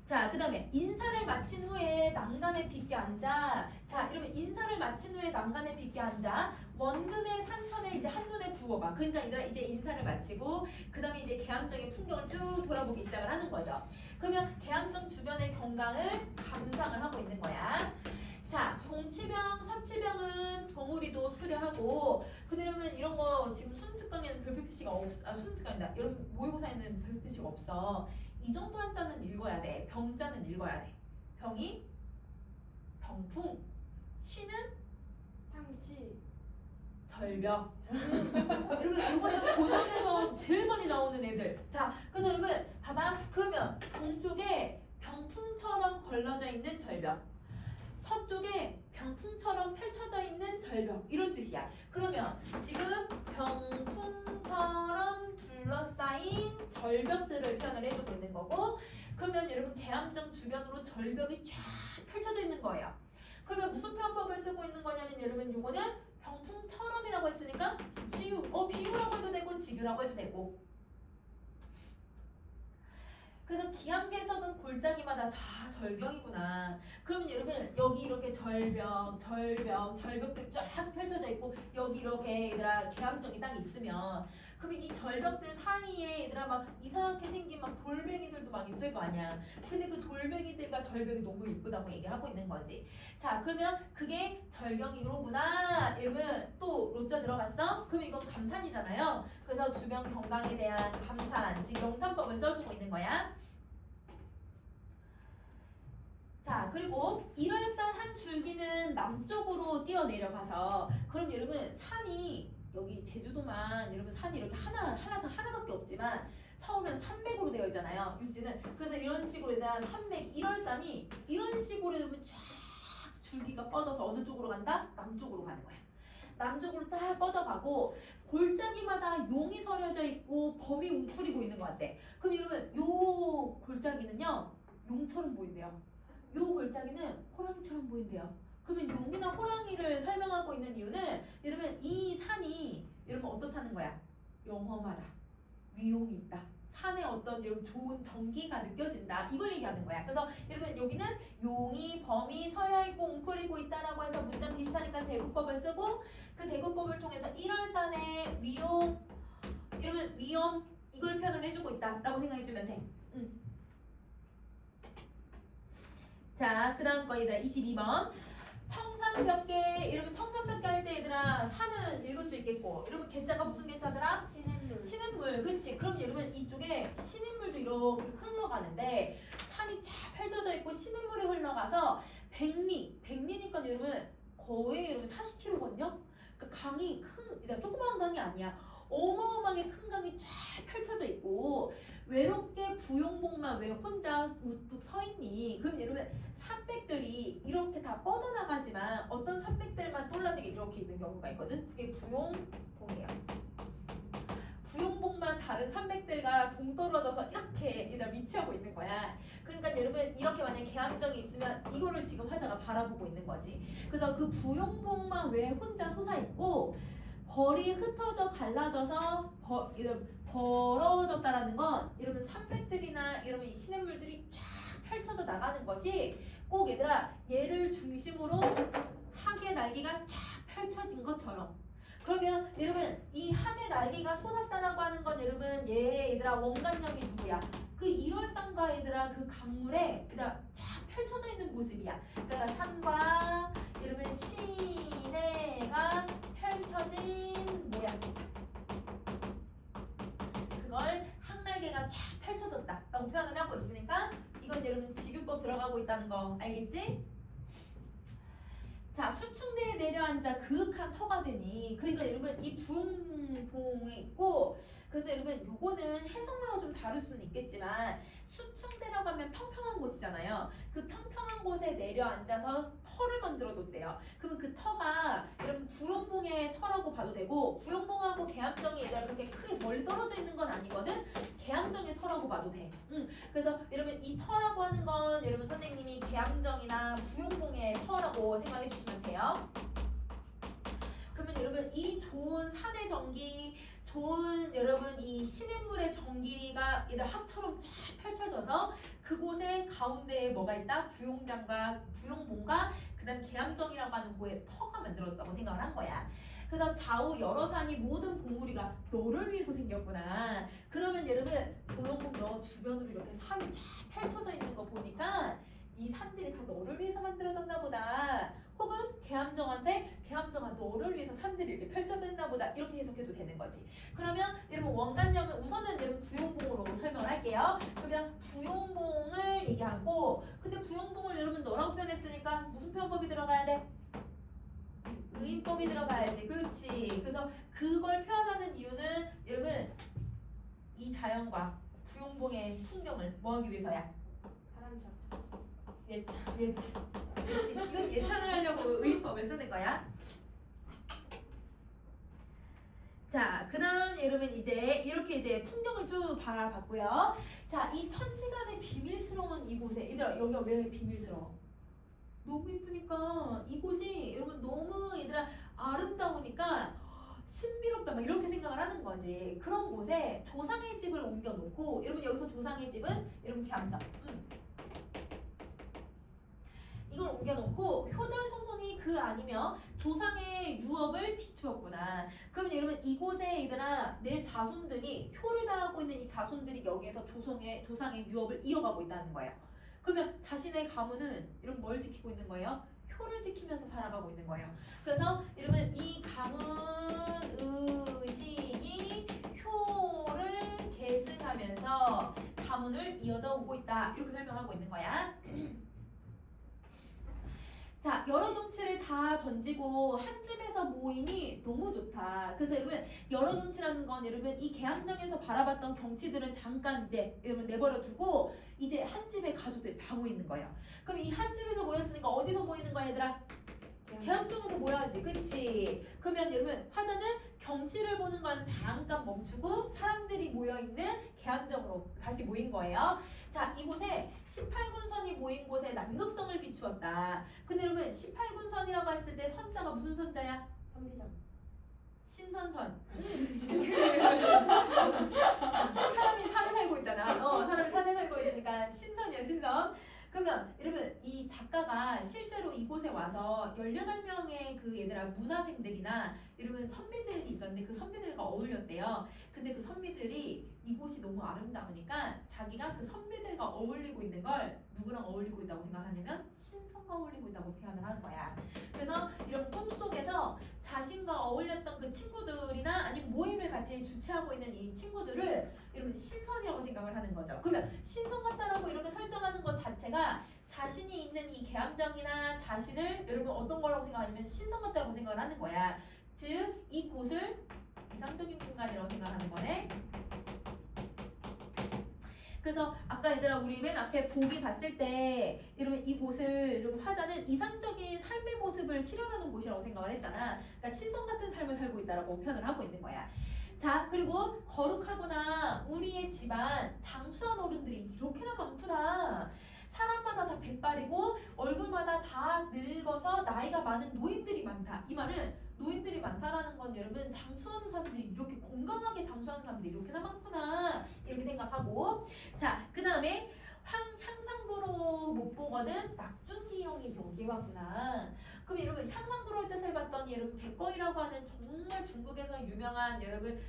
자, 그 다음에 인사를 마친 후에 난간에 빗게 앉아. 자, 이러면 인사를 마친 후에 난간에 빗게 앉아. 원근의 산천에 이제 한눈에 부어봐. 그러니까 얘들아 이제 인사를 마치고 그 다음에 이제 계암정의 풍경을 쭉 돌아보기 시작을 하는 거죠. 그러면 계암정 주변의 경강을 감상을 하고 있는 거야. 자, 동치병, 서치병은 덩어리도 수려하고 그러면 이런 거 지금 수능 특강에는 별표 표시가 수능 특강이다. 여러분 모의고사에는 별표 표시가 없어. 이 정도 한자는 읽어야 돼. 병자는 읽어야 돼. 병이 병풍, 치는 향치. 절벽. 여러분 이거는 고전에서 제일 많이 나오는 애들. 자, 그래서 여러분 봐봐. 그러면 동쪽에 병풍처럼 걸러져 있는 절벽, 서쪽에 병풍처럼 펼쳐져 있는 절벽, 이런 뜻이야. 그러면 지금 병풍처럼 둘러싸인 절벽들을 표현을 해주고 있는 거고, 그러면 여러분 계암정 주변으로 절벽이 쫙 펼쳐져 있는 거예요. 그러면 무슨 표현법을 쓰고 있는 거냐면 여러분 요거는 병풍처럼이라고 했으니까 지유, 비유라고 해도 되고 직유라고 해도 되고. 그래서 기암괴석은 골짜기마다 다 절벽이구나. 그러면 여러분 여기 이렇게 절벽들 쫙 펼쳐져 있고 여기 이렇게 얘들아 계암정이 딱 있으면 그러면 이 절벽들 사이에 얘들아 막 이상하게 생긴 막 돌멩이들도 막 있을 거 아니야. 근데 그 돌멩이들과 절벽이 너무 이쁘다고 얘기하고 있는 거지. 자, 그러면 그게 절경이로구나. 이러면 또 로자 들어갔어? 그럼 이건 감탄이잖아요. 그래서 주변 경강에 대한 감탄, 지금 영탄법을 써주고 있는 거야. 자, 그리고 일월산 한 줄기는 남쪽으로 뛰어내려가서, 그럼 여러분 산이 여기 제주도만 여러분 산이 이렇게 한라산 하나밖에 없지만 서울은 산맥으로 되어 있잖아요. 육지는. 그래서 이런 식으로 일단 산맥 일월산이 이런 식으로 여러분 쫙 줄기가 뻗어서 어느 쪽으로 간다? 남쪽으로 가는 거야. 남쪽으로 딱 뻗어가고 골짜기마다 용이 서려져 있고 범이 웅크리고 있는 것 같아. 그럼 여러분 요 골짜기는요 용처럼 보인대요. 요 골짜기는 호랑이처럼 보인대요. 그러면 용이나 호랑이를 설명하고 있는 이유는 여러분 이 산이 여러분 어떻다는 거야? 영험하다. 위용이 있다. 산에 어떤 여러분 좋은 정기가 느껴진다. 이걸 얘기하는 거야. 그래서 여러분 여기는 용이 범이 서려있고 웅크리고 있다라고 해서 문장 비슷하니까 대구법을 쓰고 그 대구법을 통해서 일월산의 위용 여러분 위험 이걸 표현을 해주고 있다라고 생각해주면 돼. 자, 그 다음 거 얘들아 22번 청산벽계. 여러분 청산벽계 할 때 얘들아 산은 읽을 수 있겠고 여러분 개자가 무슨 개자더라? 신앤물. 신은물. 그치. 그럼 여러분 이쪽에 신은물도 이렇게 흘러가는데 산이 쫙 펼쳐져 있고 신은물이 흘러가서 백리니까 여러분 거의 여러분 40km거든요. 그 강이 큰 조그마한 강이 아니야. 어마어마하게 큰 강이 쫙 펼쳐져 있고 외롭게 부용복만 왜 혼자 우뚝 서 있니? 그럼 여러분 산맥들이 이렇게 다 뻗어나가지만 어떤 산맥들만 떨어지게 이렇게 있는 경우가 있거든. 그게 부용봉이에요. 부용봉만 다른 산맥들과 동떨어져서 이렇게 얘가 위치하고 있는 거야. 그러니까 여러분 이렇게 만약에 계암정이 있으면 이거를 지금 화자가 바라보고 있는 거지. 그래서 그 부용봉만 왜 혼자 솟아있고 벌이 흩어져 갈라져서 벌어졌다라는 건 여러분 산맥들이나 여러분 이 시냇물들이 쫙 펼쳐져 나가는 것이 꼭 얘들아 얘를 중심으로 학의 날개가 쫙 펼쳐진 것처럼. 그러면 여러분 이 학의 날개가 솟았다라고 하는 건 여러분 얘들아 원관념이 누구야? 그 일월산과 얘들아 그 강물에 얘들아 쫙 펼쳐져 있는 모습이야. 그러니까 산과 여러분 시내가 펼쳐진 모양. 그걸 항날개가 쫙 펼쳐졌다라고 표현을 하고 있으니까 이건 여러분 직유법 들어가고 있다는 거 알겠지? 자, 수충대에 내려앉아 그윽한 터가 되니 그러니까 여러분 이 부용봉이 있고 그래서 여러분 요거는 해석마다 좀 다를 수는 있겠지만 수충대라고 하면 평평한 곳이잖아요. 그 평평한 곳에 내려앉아서 터를 만들어 뒀대요. 그러면 그 터가 여러분 부용봉의 터라고 봐도 되고 부용봉하고 계암정이 얘가 그렇게 크게 멀리 떨어져 있는 건 아니거든. 계암정의 터라고 봐도 돼. 그래서 여러분 이 터라고 하는 건 여러분 선생님이 계암정이나 부용봉의 터라고 생각해 주시면 돼요. 그러면 여러분 이 좋은 산의 전기 좋은 여러분 이 시냇물의 전기가 얘들 학처럼 쫙 펼쳐져서 그곳에 가운데에 뭐가 있다? 부용봉과 그다음 계암정이라고 하는 곳에 터가 만들어졌다고 생각을 한 거야. 그래서 좌우 여러 산이 모든 봉우리가 너를 위해서 생겼구나. 그러면 여러분 부용봉 너 주변으로 이렇게 산이 쫙 펼쳐져 있는 거 보니까 이 산들이 다 너를 위해서 만들어졌나 보다. 혹은 개함정한테 개함정한 너를 위해서 산들이 이렇게 펼쳐져 있나 보다. 이렇게 해석해도 되는 거지. 그러면 여러분 원관념은 우선은 여러분 부용봉으로 설명을 할게요. 그러면 부용봉을 얘기하고, 근데 부용봉을 여러분 너라고 표현했으니까 무슨 표현법이 들어가야 돼? 의인법이 들어가야지. 그렇지. 그래서 그걸 표현하는 이유는 여러분 이 자연과 부용봉의 풍경을 뭐 하기 위해서야? 사람 자체. 예찬. 그렇지. 이건 예찬을 하려고 의인법을 쓰는 거야. 자, 그다음 여러분 이제 이렇게 이제 풍경을 쭉 바라봤고요. 자, 이 천지간의 비밀스러운 이곳에 얘들아 여기가 왜 비밀스러워? 너무 이쁘니까 이곳이 여러분 너무 얘들아 아름다우니까 신비롭다 막 이렇게 생각을 하는 거지. 그런 곳에 조상의 집을 옮겨놓고 여러분 여기서 조상의 집은 여러분 개함정. 이걸 옮겨놓고 효자 조선이 그 아니면 조상의 유업을 비추었구나. 그러면 여러분 이곳에 얘들아 내 자손들이 효를 다하고 있는 이 자손들이 여기에서 조상의 유업을 이어가고 있다는 거예요. 그러면 자신의 가문은 여러분 뭘 지키고 있는 거예요? 효를 지키면서 살아가고 있는 거예요. 그래서 여러분 이 가문 의식이 효를 계승하면서 가문을 이어져 오고 있다. 이렇게 설명하고 있는 거야. 자, 여러 정치를 다 던지고 한 집에서 모임이 너무 좋다. 그래서 여러분 여러 정치라는 건 여러분 이 개함정에서 바라봤던 경치들은 잠깐 이제 여러분 내버려 두고 이제 한 집에 가족들이 다 모이는 거예요. 그럼 이 한 집에서 모였으니까 어디서 모이는 거야 얘들아? 개함정에서 모여야지. 그치? 그러면 여러분 화자는 경치를 보는 건 잠깐 멈추고 사람들이 모여있는 개함정으로 다시 모인 거예요. 자, 이곳에 18군선이 모인 곳에 남극성을 비추었다. 근데 여러분 18군선이라고 했을 때 선자가 무슨 선자야? 선비장. 신선선. 사람이 산에 살고 있잖아. 사람이 산에 살고 있으니까 신선이야, 신선. 그러면 여러분 이 작가가 실제로 이곳에 와서 18명의 그 얘들아 문화생들이나 여러분 선비들이 있었는데 그 선비들과 어울렸대요. 근데 그 선비들이 이곳이 너무 아름다우니까 자기가 그 선비들과 어울리고 있는 걸 누구랑 어울리고 있다고 생각하냐면 신선과 어울리고 있다고 표현을 하는 거야. 그래서 이런 꿈속에서 자신과 어울렸던 그 친구들이나 아니면 모임을 같이 주최하고 있는 이 친구들을 여러분 신선이라고 생각을 하는 거죠. 그러면 신선 같다라고 이렇게 설정하는 것 자체가 자신이 있는 이 개함정이나 자신을 여러분 어떤 거라고 생각하냐면 신선 같다라고 생각을 하는 거야. 즉 이곳을 이상적인 공간이라고 생각하는 거네. 그래서 아까 얘들아 우리 맨 앞에 보기 봤을 때 여러분 이곳을 여러분 화자는 이상적인 삶의 모습을 실현하는 곳이라고 생각을 했잖아. 그러니까 신선 같은 삶을 살고 있다라고 표현을 하고 있는 거야. 자, 그리고 거룩하거나 우리의 집안 장수한 어른들이 이렇게나 많구나. 사람마다 다 백발이고 얼굴마다 다 늙어서 나이가 많은 노인들이 많다. 이 말은 노인들이 많다라는 건 여러분 장수하는 사람들이 이렇게 건강하게 장수하는 사람들이 이렇게나 많구나 이렇게 생각하고, 자, 그 다음에 향상구로 못 보거든 낙중기형이 여기 왔구나. 그럼 여러분 향상구로의 뜻을 봤더니 여러분 백거이라고 하는 정말 중국에서 유명한 여러분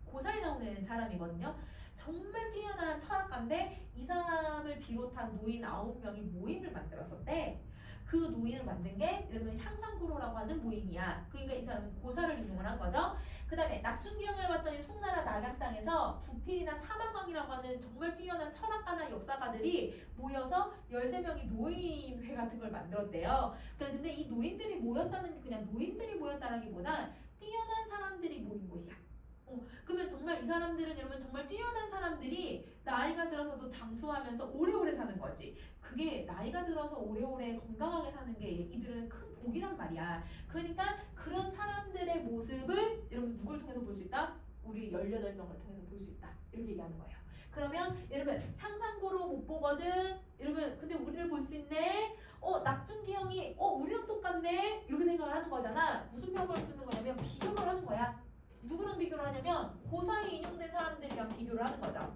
고사에 나오는 사람이거든요. 정말 뛰어난 철학가인데 이 사람을 비롯한 노인 9명이 모임을 만들었었대. 그 노인을 만든 게 여러분 향상구로라고 하는 모임이야. 그러니까 이 사람은 고사를 인용을 한 거죠. 그 다음에 낙중기형을 봤더니 송나라 낙양 땅에서 부필이나 사마광이라고 하는 정말 뛰어난 철학가나 역사가들이 모여서 13명이 노인회 같은 걸 만들었대요. 근데 이 노인들이 모였다는 게 그냥 노인들이 모였다라기보다 뛰어난 사람들이 모인 곳이야. 그러면 정말 이 사람들은 여러분 정말 뛰어난 사람들이 나이가 들어서도 장수하면서 오래오래 사는 거지. 그게 나이가 들어서 오래오래 건강하게 사는 게 이들은 큰 복이란 말이야. 그러니까 그런 사람들의 모습을 여러분 누굴 통해서 볼 수 있다? 우리 18명을 통해서 볼 수 있다. 이렇게 얘기하는 거예요. 그러면 여러분 향상구로 못 보거든. 여러분 근데 우리를 볼 수 있네. 낙중기형이 우리랑 똑같네. 이렇게 생각을 하는 거잖아. 무슨 표현을 쓰는 거냐면 비교를 하는 거야. 누구랑 비교를 하냐면 고사에 인용된 사람들이랑 비교를 하는 거죠.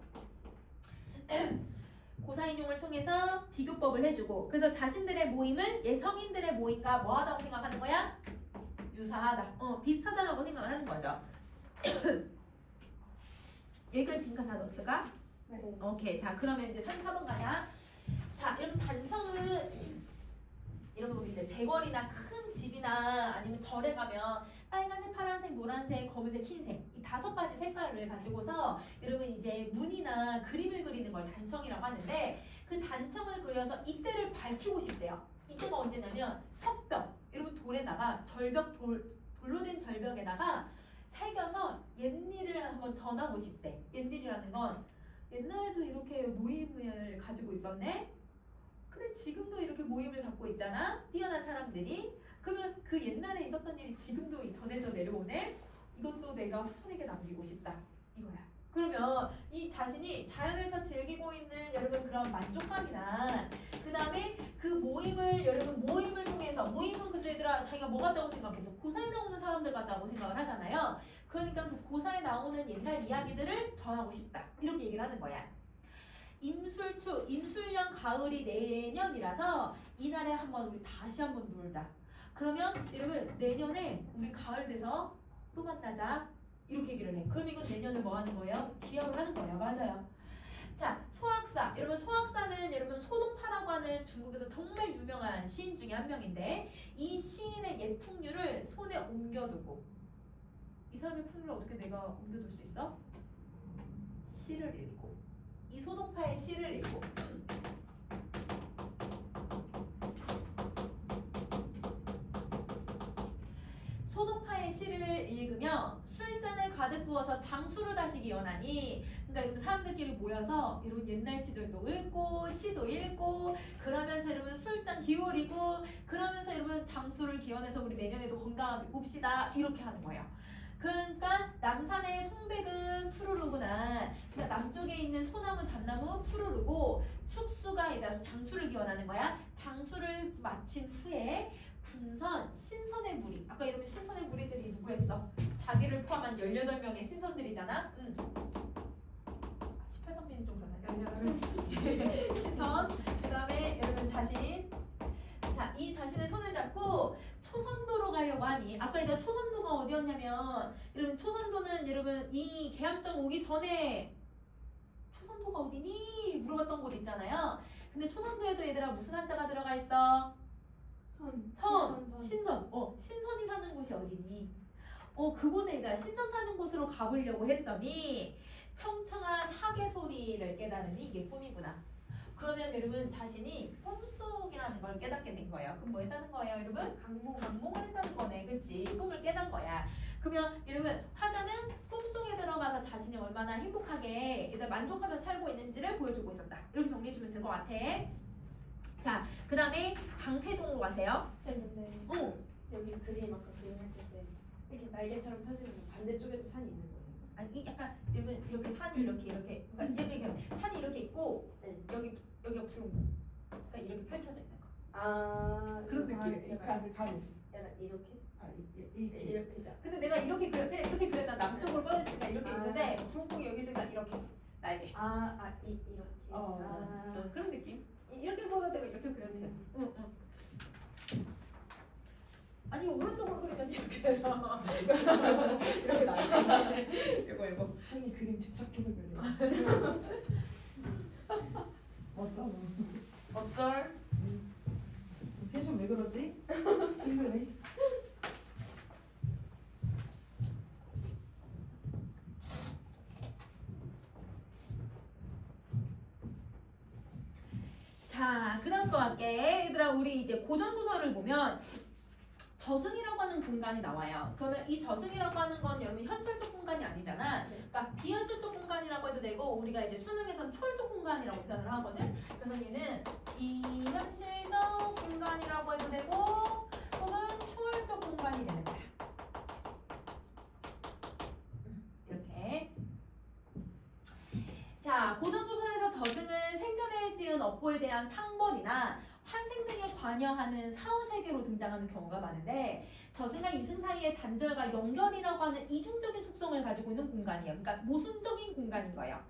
고사 인용을 통해서 비교법을 해주고, 그래서 자신들의 모임을 성인들의 모임과 뭐하다고 생각하는 거야? 유사하다, 비슷하다라고 생각을 하는 거죠. 여기까지 빈칸 다 넣었을까? 네. 오케이. 자, 그러면 이제 34번 가자. 자, 여러분 단청은 여러분 우리 이제 대궐이나 큰 집이나 아니면 절에 가면 빨간색, 파란색, 노란색, 검은색, 흰색 이 5가지 색깔을 가지고서 여러분 이제 문이나 그림을 그리는 걸 단청이라고 하는데 그 단청을 그려서 이때를 밝히고 싶대요. 이때가 언제냐면 석벽, 여러분 돌에다가 돌로 된 절벽에다가 새겨서 옛일을 한번 전하고 싶대. 옛일이라는 건 옛날에도 이렇게 모임을 가지고 있었네. 근데 지금도 이렇게 모임을 갖고 있잖아. 뛰어난 사람들이. 그러면 그 옛날에 있었던 일이 지금도 전해져 내려오네. 이것도 내가 후손에게 남기고 싶다. 이거야. 그러면 이 자신이 자연에서 즐기고 있는 여러분 그런 만족감이나 그 다음에 그 모임을 여러분 모임을 통해서 모임은 근데 얘들아 자기가 뭐 같다고 생각해서 고사에 나오는 사람들 같다고 생각을 하잖아요. 그러니까 그 고사에 나오는 옛날 이야기들을 전하고 싶다. 이렇게 얘기를 하는 거야. 임술추, 임술년 가을이 내년이라서 이날에 한번 우리 다시 한번 놀자. 그러면 여러분 내년에 우리 가을 돼서 또 만나자. 이렇게 얘기를 해. 그럼 이건 내년에 뭐 하는 거예요? 기약을 하는 거예요. 맞아요. 자, 소학사. 여러분 소학사는 여러분 소동파라고 하는 중국에서 정말 유명한 시인 중에 한 명인데 이 시인의 옛 풍류를 손에 옮겨두고 이 사람의 풍류를 어떻게 내가 옮겨둘 수 있어? 시를 읽고 이 소동파의 시를 읽고 소동파의 시를 읽으며 술잔에 가득 부어서 장수를 다시기 원하니 그러니까 여러분 사람들끼리 모여서 여러분 옛날 시들도 읽고 시도 읽고 그러면서 여러분 술잔 기울이고 그러면서 여러분 장수를 기원해서 우리 내년에도 건강하게 봅시다 이렇게 하는 거예요. 그러니까 남산의 송백은 푸르르구나. 그러니까 남쪽에 있는 소나무, 잣나무 푸르르고 축수가 아니라 장수를 기원하는 거야. 장수를 마친 후에 군선, 신선의 무리. 아까 여러분 신선의 무리들이 누구였어? 자기를 포함한 18명의 신선들이잖아. 18선비는 좀 그러나 18명 신선. 그 다음에 여러분 자신. 자, 이 자신의 손을 잡고 초선도로 가려고 하니 아까 이제 초선도가 어디였냐면 여러분 초선도는 여러분 이 계암장 오기 전에 초선도가 어디니? 물어봤던 곳 있잖아요. 근데 초선도에도 얘들아 무슨 한자가 들어가 있어? 신선. 신선이 사는 곳이 어디니? 그곳에 얘들아 신선 사는 곳으로 가보려고 했더니 청청한 하계 소리를 깨달으니 이게 꿈이구나. 그러면 여러분 자신이 꿈속이라는 걸 깨닫게 된 거예요. 그럼 뭐 했다는 거예요, 여러분? 강몽을 했다는 거네, 그치? 꿈을 깨닫는 거야. 그러면 여러분 화자는 꿈속에 들어가서 자신이 얼마나 행복하게 일단 만족하면서 살고 있는지를 보여주고 있었다. 이렇게 정리해주면 될 것 같아. 자, 그 다음에 강태종으로 가세요. 근데 여기 그림 아까 그림했을 때 이렇게 날개처럼 펴지면 반대쪽에도 산이 있는 거예요. 아니 약간 여러분 이렇게 산이 이렇게 그러니까 이렇게 산이 이렇게 있고 여기가 푸른 그러니까 이렇게 펼쳐져 있는 거. 아 그런 느낌. 약간 가르스. 약간 이렇게? 이렇게. 근데 내가 이렇게 그렸잖아. 남쪽으로 뻗으니까 이렇게 있는데 중국이 여기 있으니까 이렇게 날개. 이렇게. 그런 느낌. 이렇게 보여도 되고 이렇게 그려도 돼. 응. 아니 오른쪽으로 그리면 이렇게 해서 이렇게 날개. 이거. 한이 그림 집착해서 그래요. 어쩌나. 어쩔? 텐션 왜 그러지? 힘드네. 자, 그 다음 거 할게. 얘들아, 우리 이제 고전소설을 보면 저승이라고 하는 공간이 나와요. 그러면 이 저승이라고 하는 건 여러분 현실적 공간이 아니잖아. 그러니까 비현실적 공간이라고 해도 되고 우리가 이제 수능에서는 초월적 공간이라고 표현을 하거든. 그래서 얘는 비현실적 공간이라고 해도 되고 혹은 초월적 공간이 되는 거야. 이렇게. 자, 고전소설에서 저승은 생전에 지은 업보에 대한 상벌이나 환생 등에 관여하는 사후세계로 등장하는 경우가 많은데 저승과 이승 사이의 단절과 연결이라고 하는 이중적인 속성을 가지고 있는 공간이에요. 그러니까 모순적인 공간인 거예요.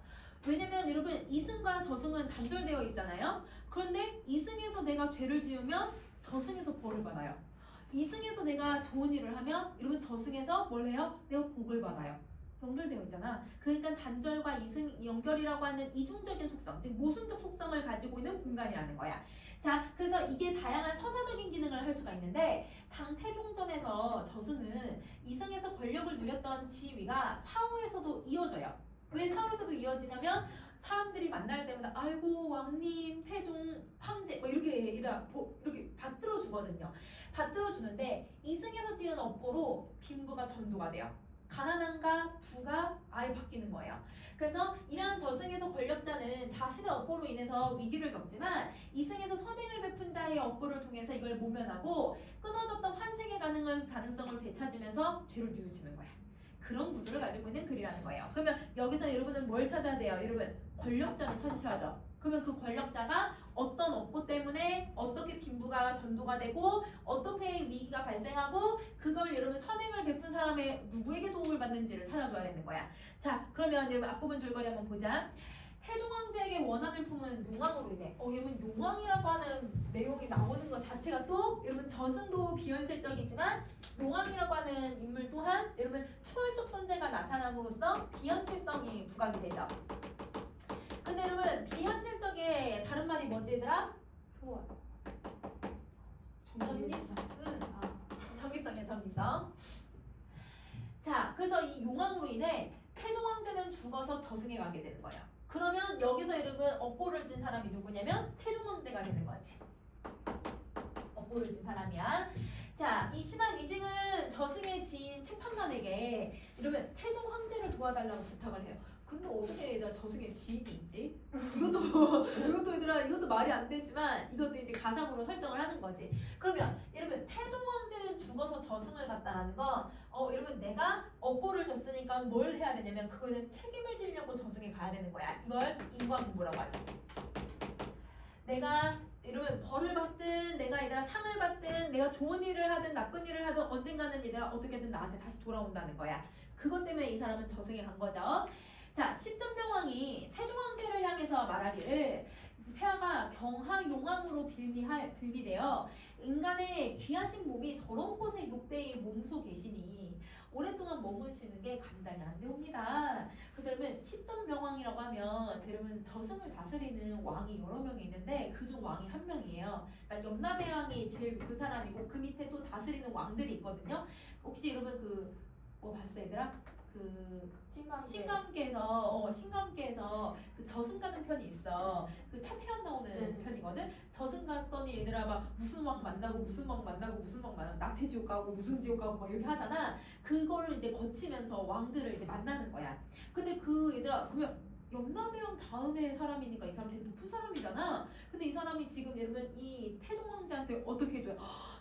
왜냐면 여러분 이승과 저승은 단절되어 있잖아요. 그런데 이승에서 내가 죄를 지으면 저승에서 벌을 받아요. 이승에서 내가 좋은 일을 하면 여러분 저승에서 뭘 해요? 내가 복을 받아요. 연결되어 있잖아. 그러니까 단절과 이승 연결이라고 하는 이중적인 속성, 즉 모순적 속성을 가지고 있는 공간이라는 거야. 자, 그래서 이게 다양한 서사적인 기능을 할 수가 있는데 당태종전에서 저승은 이승에서 권력을 누렸던 지위가 사후에서도 이어져요. 왜 사후에서도 이어지냐면 사람들이 만날 때마다 아이고 왕님, 태종, 황제 뭐 이렇게 얘들아 이렇게 받들어 주거든요. 받들어 주는데 이승에서 지은 업보로 빈부가 전도가 돼요. 가난함과 부가 아예 바뀌는 거예요. 그래서 이러한 저승에서 권력자는 자신의 업보로 인해서 위기를 겪지만 이승에서 선행을 베푼 자의 업보를 통해서 이걸 모면하고 끊어졌던 환생의 가능성을 되찾으면서 죄를 뉘우치는 거야. 그런 구조를 가지고 있는 글이라는 거예요. 그러면 여기서 여러분은 뭘 찾아야 돼요? 여러분 권력자를 찾으셔야죠. 그러면 그 권력자가 어떤 업보 때문에 어떻게 빈부가 전도가 되고 어떻게 위기가 발생하고 그걸 여러분 선행을 베푼 사람의 누구에게 도움을 받는지를 찾아줘야 되는 거야. 자, 그러면 여러분 앞부분 줄거리 한번 보자. 태종 황제에게 원한을 품은 용왕으로 인해 여러분 용왕이라고 하는 내용이 나오는 것 자체가 또 여러분 저승도 비현실적이지만 용왕이라고 하는 인물 또한 여러분 초월적 존재가 나타남으로써 비현실성이 부각이 되죠. 근데 여러분 비현실적의 다른 말이 뭐지 얘들아? 좋아. 전기성. 전기성이야 전기성. 자, 그래서 이 용왕으로 인해 태종 황제는 죽어서 저승에 가게 되는 거예요. 그러면 여기서 여러분 업보를 진 사람이 누구냐면 태종 황제가 되는 거지. 업보를 진 사람이야. 자, 이 신하 위증은 저승의 지인 책판관에게 여러분 태종 황제를 도와달라고 부탁을 해요. 근데 어떻게 얘들아 저승에 지인이 있지? 이것도 얘들아 이것도 말이 안 되지만 이것도 이제 가상으로 설정을 하는 거지. 그러면 여러분 태종 황제는 죽어서 저승을 갔다라는 건 여러분 내가 업보를 줬으니까 뭘 해야 되냐면 그거에 책임을 지려고 저승에 가야 되는 거야. 이걸 인과응보라고 하죠. 내가 여러분 벌을 받든 내가 얘들아 상을 받든 내가 좋은 일을 하든 나쁜 일을 하든 언젠가는 얘들아 어떻게든 나한테 다시 돌아온다는 거야. 그것 때문에 이 사람은 저승에 간 거죠. 자, 십전명왕이 태종황제를 향해서 말하기를 폐하가 경하용왕으로 빌미되어 인간의 귀하신 몸이 더러운 곳에 녹대의 몸소 계시니 오랫동안 머무시는 게 감당이 안 되옵니다. 그러면 십전명왕이라고 하면 여러분 저승을 다스리는 왕이 여러 명이 있는데 그중 왕이 한 명이에요. 그러니까 염라대왕이 제일 그 사람이고 그 밑에 또 다스리는 왕들이 있거든요. 혹시 여러분 뭐 봤어요 얘들아? 신감계에서 그 저승 가는 편이 있어. 그 차태현 나오는 편이거든. 저승 갔더니 얘들아 막 무슨 왕 만나고 무슨 왕 만나고 무슨 왕 만나고 나태지옥 가고 무슨 지옥 가고 막 이렇게 하잖아. 그거를 이제 거치면서 왕들을 이제 만나는 거야. 근데 그 얘들아 그러면 염라대왕 다음에 사람이니까 이 사람이 되게 높은 사람이잖아. 근데 이 사람이 지금 여러분 이 태종 황제한테 어떻게 해줘요?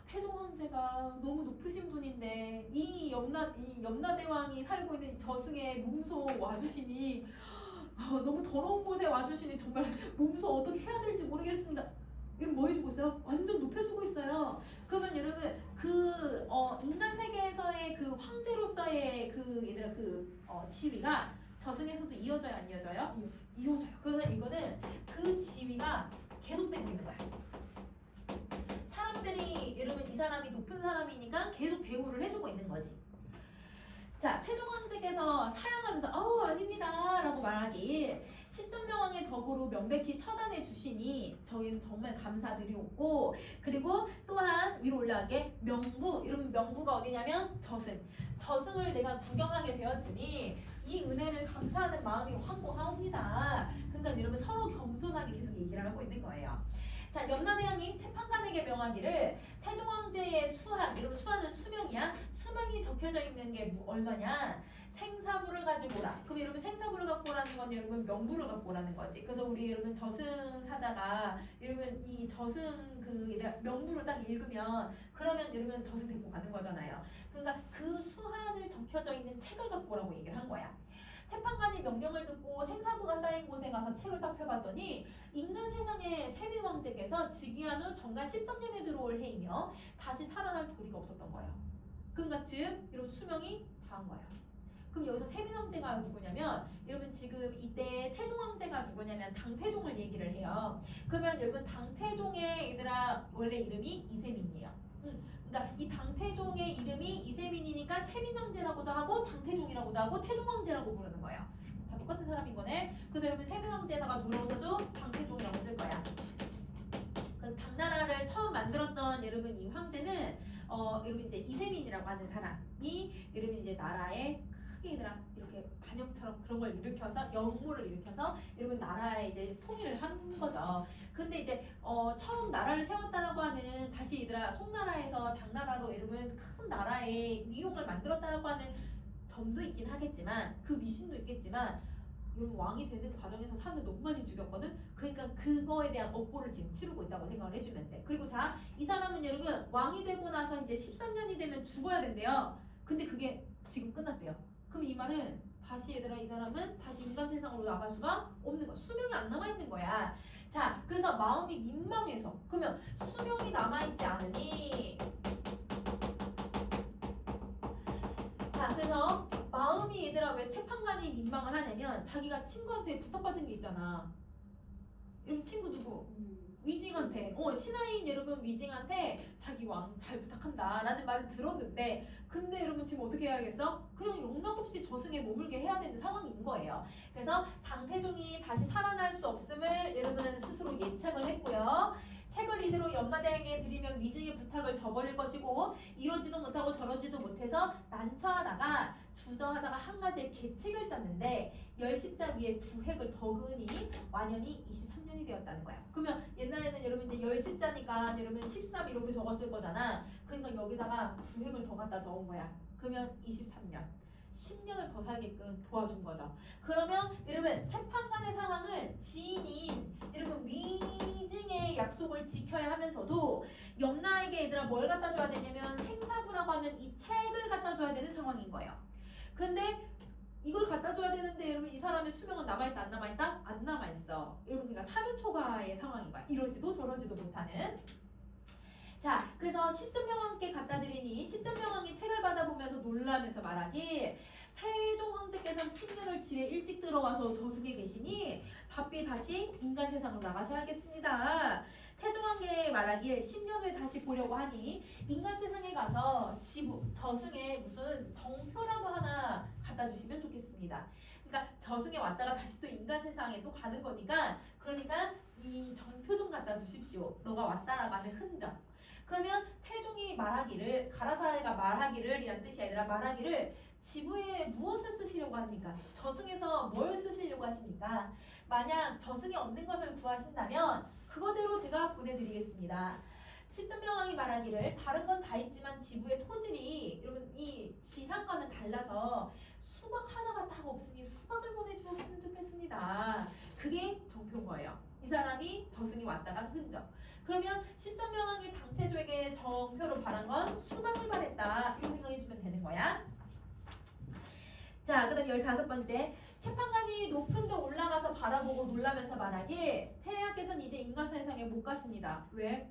태종 황제가 너무 높으신 분인데 이 염라대왕이 살고 있는 저승에 몸소 와주시니 너무 더러운 곳에 와주시니 정말 몸소 어떻게 해야 될지 모르겠습니다. 이건 뭐 해주고 있어요? 완전 높여주고 있어요. 그러면 여러분 인간 세계에서의 그 황제로서의 얘들아 지위가 저승에서도 이어져요 안 이어져요? 이어져요. 그래서 이거는 그 지위가 계속되고 있는 거야. 사람들이 여러분 이 사람이 높은 사람이니까 계속 대우를 해주고 있는 거지. 자, 태종 황제께서 사양하면서 아닙니다 라고 말하기 십전명왕의 덕으로 명백히 처단해 주시니 저희는 정말 감사드리옵고 그리고 또한 위로 올라가게 명부 여러분 명부가 어디냐면 저승을 내가 구경하게 되었으니 이 은혜를 감사하는 마음이 황고하옵니다. 그러니까 여러분 서로 겸손하게 계속 얘기를 하고 있는 거예요. 자, 염라대왕이 재판관에게 명하기를 태종 황제의 수한, 여러분 수한은 수명이야. 수명이 적혀져 있는 게 얼마냐? 생사부를 가지고 오라. 그럼 여러분 생사부를 갖고 오라는 건 여러분 명부를 갖고 오라는 거지. 그래서 우리 여러분 저승사자가 여러분 이 저승 명부를 딱 읽으면 그러면 여러분 저승 데리고 가는 거잖아요. 그러니까 그 수한을 적혀져 있는 책을 갖고 오라고 얘기를 한 거야. 재판관이 명령을 듣고 생사부가 쌓인 곳에 가서 책을 딱 펴봤더니 인간 세상에 세빈 황제께서 즉위한 후 정간 13년에 들어올 해이며 다시 살아날 도리가 없었던 거예요. 그러니까 즉 여러분 수명이 다한 거예요. 그럼 여기서 세빈 황제가 누구냐면 여러분 지금 이때 태종 황제가 누구냐면 당태종을 얘기를 해요. 그러면 여러분 당태종의 얘들아 원래 이름이 이세민이에요. 그러니까 이 당태종의 이름이 이세민이니까 세민왕제라고도 하고 당태종이라고도 하고 태종왕제라고 부르는 거예요. 다 똑같은 사람인 거네. 그래서 여러분 세민왕제에다가 눌러서도 당태종이라고 쓸 거야. 그래서 당나라를 처음 만들었던 여러분 이 황제는 여러분 이제 이세민이라고 하는 사람이 여러분 이제 나라에 크게 이렇게 반역처럼 그런 걸 일으켜서 영모를 일으켜서 여러분 나라에 이제 통일을 한 거죠. 근데 이제 처음 나라를 세웠다라고 하는 다시 얘들아 송나라에서 당나라로 여러분 큰 나라의 위용을 만들었다라고 하는 점도 있긴 하겠지만 그 위신도 있겠지만 여러분 왕이 되는 과정에서 사람들 너무 많이 죽였거든. 그러니까 그거에 대한 업보를 지금 치르고 있다고 생각을 해주면 돼. 그리고 자, 이 사람은 여러분 왕이 되고 나서 이제 13년이 되면 죽어야 된대요. 근데 그게 지금 끝났대요. 그럼 이 말은 다시 얘들아 이 사람은 다시 인간 세상으로 나갈 수가 없는 거야. 수명이 안 남아있는 거야. 자, 그래서 마음이 민망해서 그러면 수명이 남아있지 않으니 자, 그래서 마음이 얘들아 왜 재판관이 민망을 하냐면 자기가 친구한테 부탁받은 게 있잖아. 여러분 친구 누구? 위징한테 신하인 여러분 위징한테 자기 왕 잘 부탁한다 라는 말을 들었는데 근데 여러분 지금 어떻게 해야겠어? 그냥 용납없이 저승에 머물게 해야 되는 상황인 거예요. 그래서 당태종이 다시 살아날 수 없음을 여러분 스스로 예측을 했고요. 책을 이대로 연마대에게 드리면 위증의 부탁을 저버릴 것이고 이러지도 못하고 저러지도 못해서 난처하다가 주저하다가 한 가지의 계책을 짰는데 열십자 위에 두 획을 더 그으니 완연히 23년이 되었다는 거야. 그러면 옛날에는 여러분 이제 열십자니까 여러분 13 이렇게 적었을 거잖아. 그러니까 여기다가 두 획을 더 갖다 넣은 거야. 그러면 23년. 10년을 더 살게끔 도와준 거죠. 그러면 여러분 재판관의 상황은 지인인 여러분 위증의 약속을 지켜야 하면서도 염라에게 얘들아 뭘 갖다 줘야 되냐면 생사부라고 하는 이 책을 갖다 줘야 되는 상황인 거예요. 근데 이걸 갖다 줘야 되는데 여러분 이 사람의 수명은 남아있다 안 남아있다? 안 남아있어. 여러분 그러니까 사면초가의 상황인 거야. 이러지도 저러지도 못하는. 자, 그래서 십전명왕께 갖다 드리니 십전명왕이 책을 받아보면서 놀라면서 말하기 태종 황제께서 10년을 지레 일찍 들어와서 저승에 계시니 바삐 다시 인간 세상으로 나가셔야겠습니다. 태종 황제의 말하기에 10년 후에 다시 보려고 하니 인간 세상에 가서 지부, 저승에 무슨 정표라도 하나 갖다 주시면 좋겠습니다. 그러니까 저승에 왔다가 다시 또 인간 세상에 또 가는 거니까 그러니까 이 정표 좀 갖다 주십시오. 너가 왔다라고 하는 흔적. 그러면 태종이 말하기를 가라사가 말하기를 이란 뜻이 아니라 말하기를 지부에 무엇을 쓰시려고 합니까? 저승에서 뭘 쓰시려고 하십니까? 만약 저승에 없는 것을 구하신다면 그거대로 제가 보내드리겠습니다. 십전명왕이 말하기를 다른 건 다 있지만 지부의 토질이 여러분 이 지상과는 달라서 수박 하나가 딱 없으니 수박을 보내주셨으면 좋겠습니다. 그게 정표인 거예요. 이 사람이 저승이 왔다간 흔적. 그러면 십전명왕이 당태조에게 정표로 바란 건 수박을 바랬다. 이렇게 생각해주면 되는 거야. 자, 그 다음 15번째. 재판관이 높은 데 올라가서 바라보고 놀라면서 말하길 태하께서는 이제 인간 세상에 못 가십니다. 왜?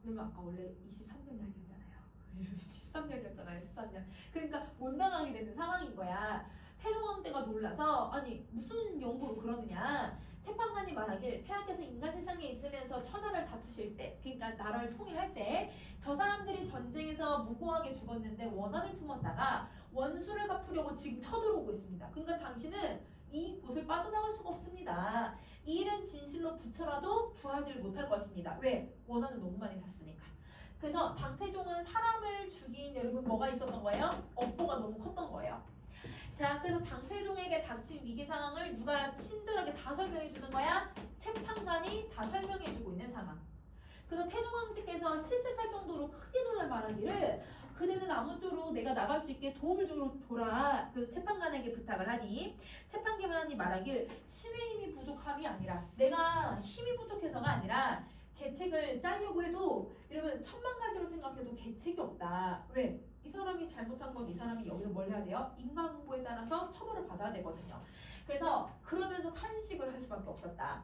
왜냐면 아까 원래 23년이었잖아요. 13년이었잖아요. 13년. 그러니까 못 나가게 되는 상황인 거야. 태종 황제가 놀라서 아니 무슨 연구로 그러느냐. 재판관이 말하길 폐하께서 인간 세상에 있으면서 천하를 다투실 때 그러니까 나라를 통일할 때 저 사람들이 전쟁에서 무고하게 죽었는데 원한을 품었다가 원수를 갚으려고 지금 쳐들어오고 있습니다. 그러니까 당신은 이 곳을 빠져나갈 수가 없습니다. 이 일은 진실로 부처라도 구하지를 못할 것입니다. 왜? 원한을 너무 많이 샀으니까. 그래서 당태종은 사람을 죽인 여러분 뭐가 있었던 거예요? 업보가 너무 컸던 거예요. 자, 그래서 당태종에게 닥친 위기 상황을 누가 친절하게 다 설명해 주는 거야? 재판관이 다 설명해 주고 있는 상황. 그래서 태종 황제께서 실색할 정도로 크게 놀라 말하기를 그대는 아무쪼록 내가 나갈 수 있게 도움을 줘라. 그래서 재판관에게 부탁을 하니 재판관이 말하길 신의 힘이 부족함이 아니라 내가 힘이 부족해서가 아니라 계책을 짜려고 해도 여러분 천만 가지로 생각해도 계책이 없다. 왜? 이 사람이 잘못한 건 이 사람이 여기서 뭘 해야 돼요? 인간보에 따라서 처벌을 받아야 되거든요. 그래서 그러면서 탄식을 할 수밖에 없었다.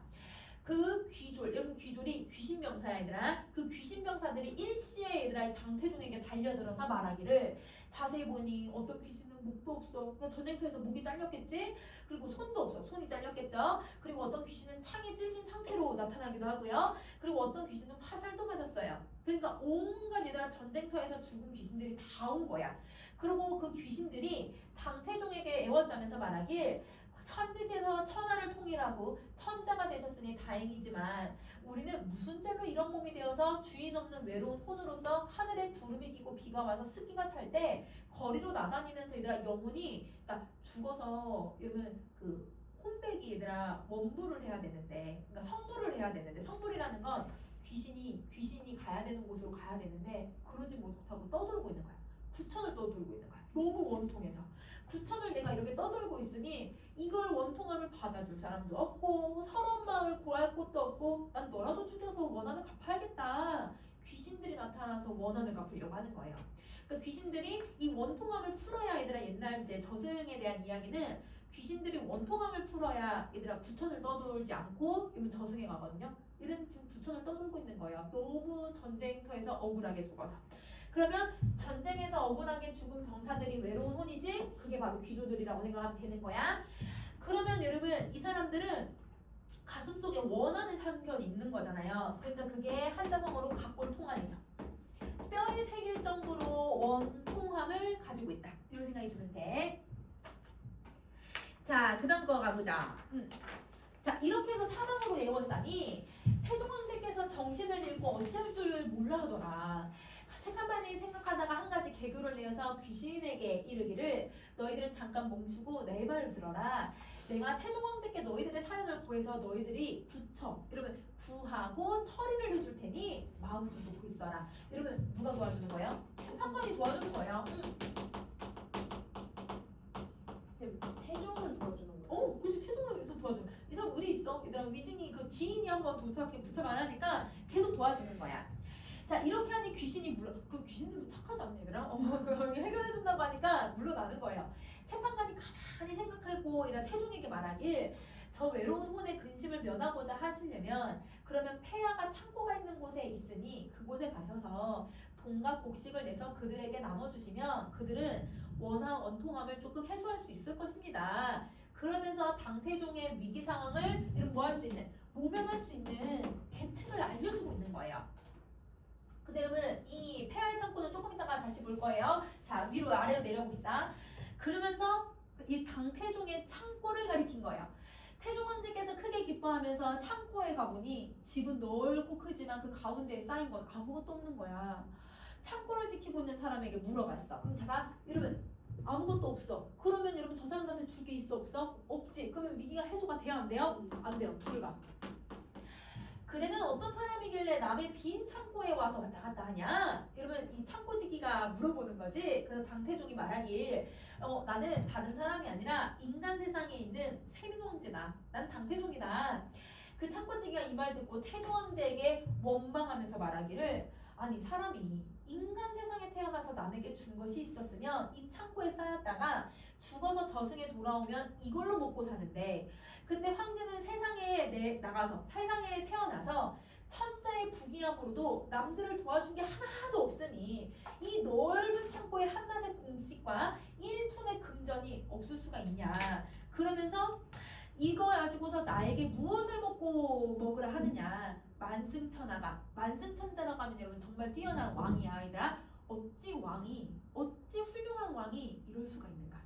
그 귀졸, 여러분 귀졸이 귀신병사야 얘들아. 그 귀신병사들이 일시에 얘들아 당태종에게 달려들어서 말하기를 자세히 보니 어떤 귀신은 목도 없어. 그냥 전쟁터에서 목이 잘렸겠지. 그리고 손도 없어. 손이 잘렸겠죠. 그리고 어떤 귀신은 창에 찔린 상태로 폐로 나타나기도 하고요. 그리고 어떤 귀신은 화살도 맞았어요. 그러니까 온갖 얘들아 전쟁터에서 죽은 귀신들이 다 온 거야. 그리고 그 귀신들이 당태종에게 애워싸면서 말하길 천지에서 천하를 통일하고 천자가 되셨으니 다행이지만 우리는 무슨 죄로 이런 몸이 되어서 주인 없는 외로운 혼으로서 하늘에 구름이 끼고 비가 와서 습기가 찰 때 거리로 나다니면서 얘들아 영혼이 그러니까 죽어서 이러면 그 혼백이 얘들아 원부를 해야 되는데 그러니까 성불을 해야 되는데 성불이라는 건 귀신이 가야 되는 곳으로 가야 되는데 그러지 못하고 떠돌고 있는 거야. 구천을 떠돌고 있는 거야. 너무 원통해서 구천을 내가 이렇게 떠돌고 있으니 이걸 원통함을 받아줄 사람도 없고 서러운 마음을 고할 곳도 없고 난 너라도 죽여서 원한을 갚아야겠다. 귀신들이 나타나서 원한을 갚으려고 하는 거예요. 그러니까 귀신들이 이 원통함을 풀어야 얘들아 옛날 이제 저승에 대한 이야기는 귀신들이 원통함을 풀어야 얘들아 구천을 떠돌지 않고 이러면 저승에 가거든요. 얘들은 지금 구천을 떠돌고 있는 거예요. 너무 전쟁터에서 억울하게 죽어서. 그러면 전쟁에서 억울하게 죽은 병사들이 외로운 혼이지 그게 바로 귀조들이라고 생각하면 되는 거야. 그러면 여러분 이 사람들은 가슴속에 원한을 삼겨 있는 거잖아요. 그러니까 그게 한자성어로 각골통안이죠. 뼈에 새길 정도로 원통함을 가지고 있다. 이런 생각이 드면 돼. 자, 그 다음 거 가보자. 자, 이렇게 해서 사망으로 애워싸니 태종황제께서 정신을 잃고 어찌할 줄 몰라 하더라. 잠깐만히 생각하다가 한 가지 개교를 내어서 귀신에게 이르기를 너희들은 잠깐 멈추고 내 말을 들어라. 내가 태종황제께 너희들의 사연을 구해서 너희들이 구처 이러면 구하고 처리를 해줄 테니 마음을 좀 놓고 있어라. 여러분 누가 도와주는 거예요? 재판관이 도와주는 거예요. 태종을 도와주는 거야. 그렇지. 태종을 계속 도와주는 거야. 이 사람 의리 있어. 얘들아 위진이 그 지인이 한번 부탁 안 하니까 계속 도와주는 거야. 자 이렇게 하니 귀신이 그 귀신들도 착하지 않냐 얘들아? 해결해준다고 하니까 물러나는 거예요. 재판관이 가만히 생각하고 일단 태종에게 말하길 저 외로운 혼의 근심을 면하고자 하시려면 그러면 폐하가 창고가 있는 곳에 있으니 그곳에 가셔서 동각 곡식을 내서 그들에게 나눠주시면 그들은 원통함을 조금 해소할 수 있을 것입니다. 그러면서 당태종의 위기 상황을 뭐 할 수 있는 모면할 수 있는 계책을 알려주고 있는 거예요. 근데 여러분 이 폐하의 창고는 조금 이따가 다시 볼 거예요. 자 위로 아래로 내려봅시다. 그러면서 이 당태종의 창고를 가리킨 거예요. 태종황제께서 크게 기뻐하면서 창고에 가보니 집은 넓고 크지만 그 가운데에 쌓인 건 아무것도 없는 거야. 창고를 지키고 있는 사람에게 물어봤어. 그럼 봐봐 여러분 아무것도 없어. 그러면 여러분 저 사람들한테 줄 게 있어 없어? 없지. 그러면 위기가 해소가 돼야 안 돼요? 안 돼요. 불가. 그대는 어떤 사람이길래 남의 빈 창고에 와서 왔다 갔다 하냐? 여러분 이 창고지기가 물어보는 거지. 그래서 당태종이 말하길 나는 다른 사람이 아니라 인간 세상에 있는 세민왕제다. 난 당태종이다. 그 창고지기가 이 말 듣고 태종왕제에게 원망하면서 말하기를 아니 사람이 인간 세상에 태어나서 남에게 준 것이 있었으면 이 창고에 쌓였다가 죽어서 저승에 돌아오면 이걸로 먹고 사는데 근데 황제는 세상에 나가서 세상에 태어나서 천자의 부귀함으로도 남들을 도와준 게 하나도 없으니 이 넓은 창고에 한낮의 공식과 1푼의 금전이 없을 수가 있냐. 그러면서 이걸 가지고서 나에게 무엇을 먹으라 하느냐. 만승천자라고 하면 여러분 정말 뛰어난 왕이야 아이들아. 어찌 훌륭한 왕이 이럴 수가 있는가.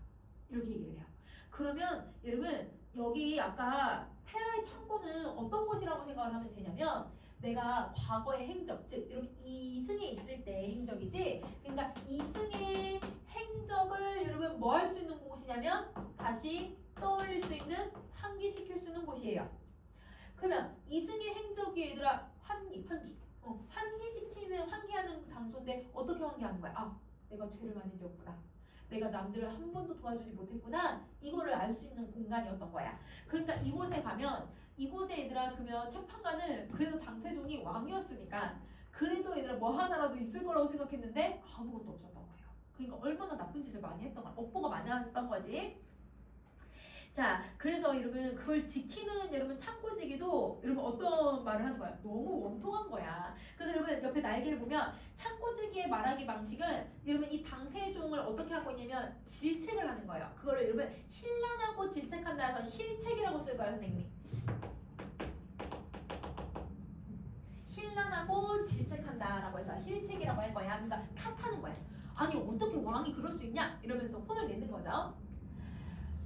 이렇게 얘기를 해요. 그러면 여러분 여기 아까 폐하의 창고는 어떤 곳이라고 생각을 하면 되냐면 내가 과거의 행적, 즉 여러분 이승에 있을 때의 행적이지. 그러니까 이승의 행적을 여러분 뭐 할 수 있는 곳이냐면 다시 떠올릴 수 있는 환기시킬 수 있는 곳이에요. 그러면 이승의 행적이 얘들아 환기하는 장소인데 어떻게 환기하는 거야? 내가 죄를 많이 지었구나. 내가 남들을 한 번도 도와주지 못했구나. 이거를 알 수 있는 공간이었던 거야. 그러니까 이곳에 가면 이곳에 얘들아 그러면 재판관은 그래도 당태종이 왕이었으니까 그래도 얘들아 뭐 하나라도 있을 거라고 생각했는데 아무것도 없었던 거예요. 그러니까 얼마나 나쁜 짓을 많이 했던 거야. 업보가 많았던 거지. 자, 그래서 여러분 그걸 지키는 여러분 창고지기도 여러분 어떤 말을 하는 거야? 너무 원통한 거야. 그래서 여러분 옆에 날개를 보면 창고지기의 말하기 방식은 여러분 이 당태종을 어떻게 하고 있냐면 질책을 하는 거예요. 그거를 여러분 힐난하고 질책한다 해서 힐책이라고 쓸 거예요, 선생님이. 찬란하고 질책한다라고 해서 힐책이라고 할 거야. 그러니까 탓하는 거야. 아니 어떻게 왕이 그럴 수 있냐? 이러면서 혼을 내는 거죠.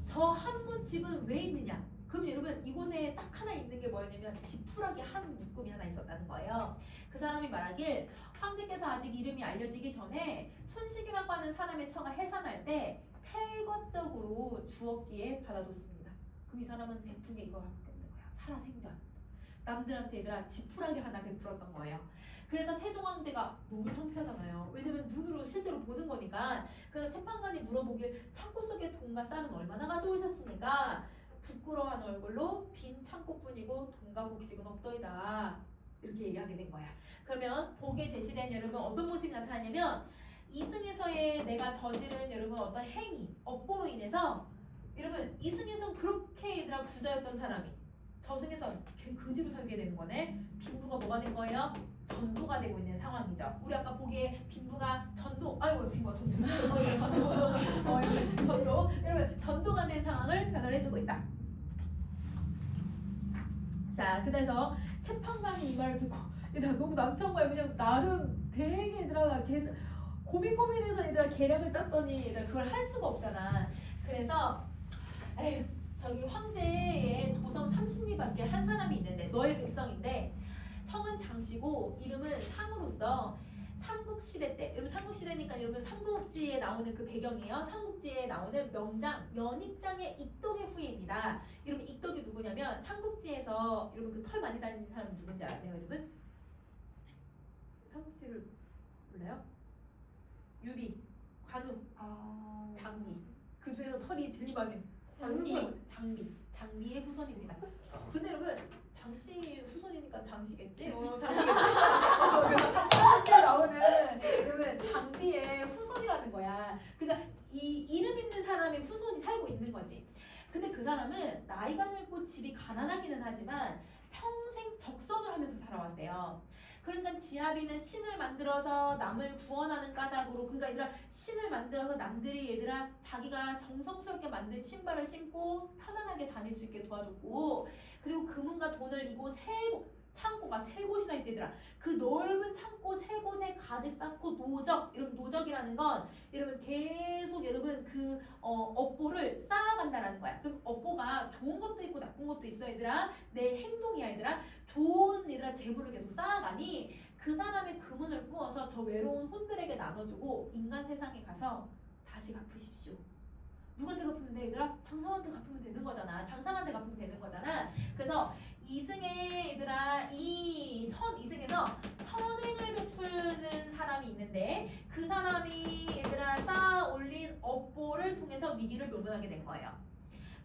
저 한문집은 왜 있느냐? 그럼 여러분 이곳에 딱 하나 있는 게 뭐였냐면 지푸라기 한 묶음이 하나 있었다는 거예요. 그 사람이 말하길 황제께서 아직 이름이 알려지기 전에 손식이라고 하는 사람의 처가 해산할 때 태거적으로 주었기에 받아뒀습니다. 그럼 이 사람은 베푼 게 이거밖에 없는 거야. 살아생전. 남들한테 얘들아 지푸라기 하나 베풀었던 거예요. 그래서 태종 황제가 너무 창피하잖아요. 왜냐면 눈으로 실제로 보는 거니까. 그래서 재판관이 물어보길 창고 속에 돈과 쌀은 얼마나 가져오셨습니까? 부끄러워한 얼굴로 빈 창고뿐이고 돈과 곡식은 없더이다. 이렇게 얘기하게 된 거야. 그러면 복에 제시된 여러분 어떤 모습이 나타나냐면 이승에서의 내가 저지른 여러분 어떤 행위, 업보로 인해서 여러분 이승에선 그렇게 얘들아 부자였던 사람이 저승에서 그지로 살게 되는 거네. 빈부가 뭐가 된 거예요? 전도가 되고 있는 상황이죠. 우리 아까 보기에 빈부가 전도, 아이고 빈부가 전도, 전도, 여러분 전도가 된 상황을 변화해주고 있다. 자, 그래서 재판관이 이 말을 듣고 얘들아 너무 난처한 거야. 왜냐면 나름 되게 얘들아 고민해서 얘들아 계략을 짰더니 얘들아 그걸 할 수가 없잖아. 그래서 에휴 저기 황제의 도성 30리밖에 한 사람이 있는데 너의 백성인데 성은 장씨고 이름은 상으로서 삼국시대 때 여러분 삼국시대니까 여러분 삼국지에 나오는 그 배경이에요. 삼국지에 나오는 명장 연익장의 익덕의 후예입니다. 여러분 익덕이 누구냐면 삼국지에서 여러분 그 털 많이 다니는 사람 누군지 아세요 여러분? 삼국지를 몰라요? 유비, 관우, 장비 그 중에서 털이 제일 많은 장비의 후손입니다. 근데 여러분 장씨 후손이니까 장씨겠지? 장씨에 나오는 여러분 장비의 후손이라는 거야. 그러니까 이 이름 있는 사람의 후손이 살고 있는 거지. 근데 그 사람은 나이가 들고 집이 가난하기는 하지만 평생 적선을 하면서 살아왔대요. 그러니까 지아비는 신을 만들어서 남을 구원하는 까닭으로 그러니까 얘들아 신을 만들어서 남들이 얘들아 자기가 정성스럽게 만든 신발을 신고 편안하게 다닐 수 있게 도와줬고 그리고 금은과 돈을 이곳 창고가 세 곳이나 있대더라. 그 넓은 창고 세 곳에 가득 쌓고 여러분 노적이라는 건 여러분 계속 여러분 그 업보를 쌓아간다라는 거야. 그 업보가 좋은 것도 있고 나쁜 것도 있어 얘들아. 내 행동이야 얘들아. 좋은 얘들아 재물을 계속 쌓아가니 그 사람의 금은을 구워서 저 외로운 혼들에게 나눠주고 인간 세상에 가서 다시 갚으십시오. 누구한테 갚으면 돼 얘들아? 장상한테 갚으면 되는 거잖아. 장상한테 갚으면 되는 거잖아. 그래서 이승에 얘들아 이승에서 선행을 베푸는 사람이 있는데 그 사람이 얘들아 쌓아 올린 업보를 통해서 위기를 묘면하게 된 거예요.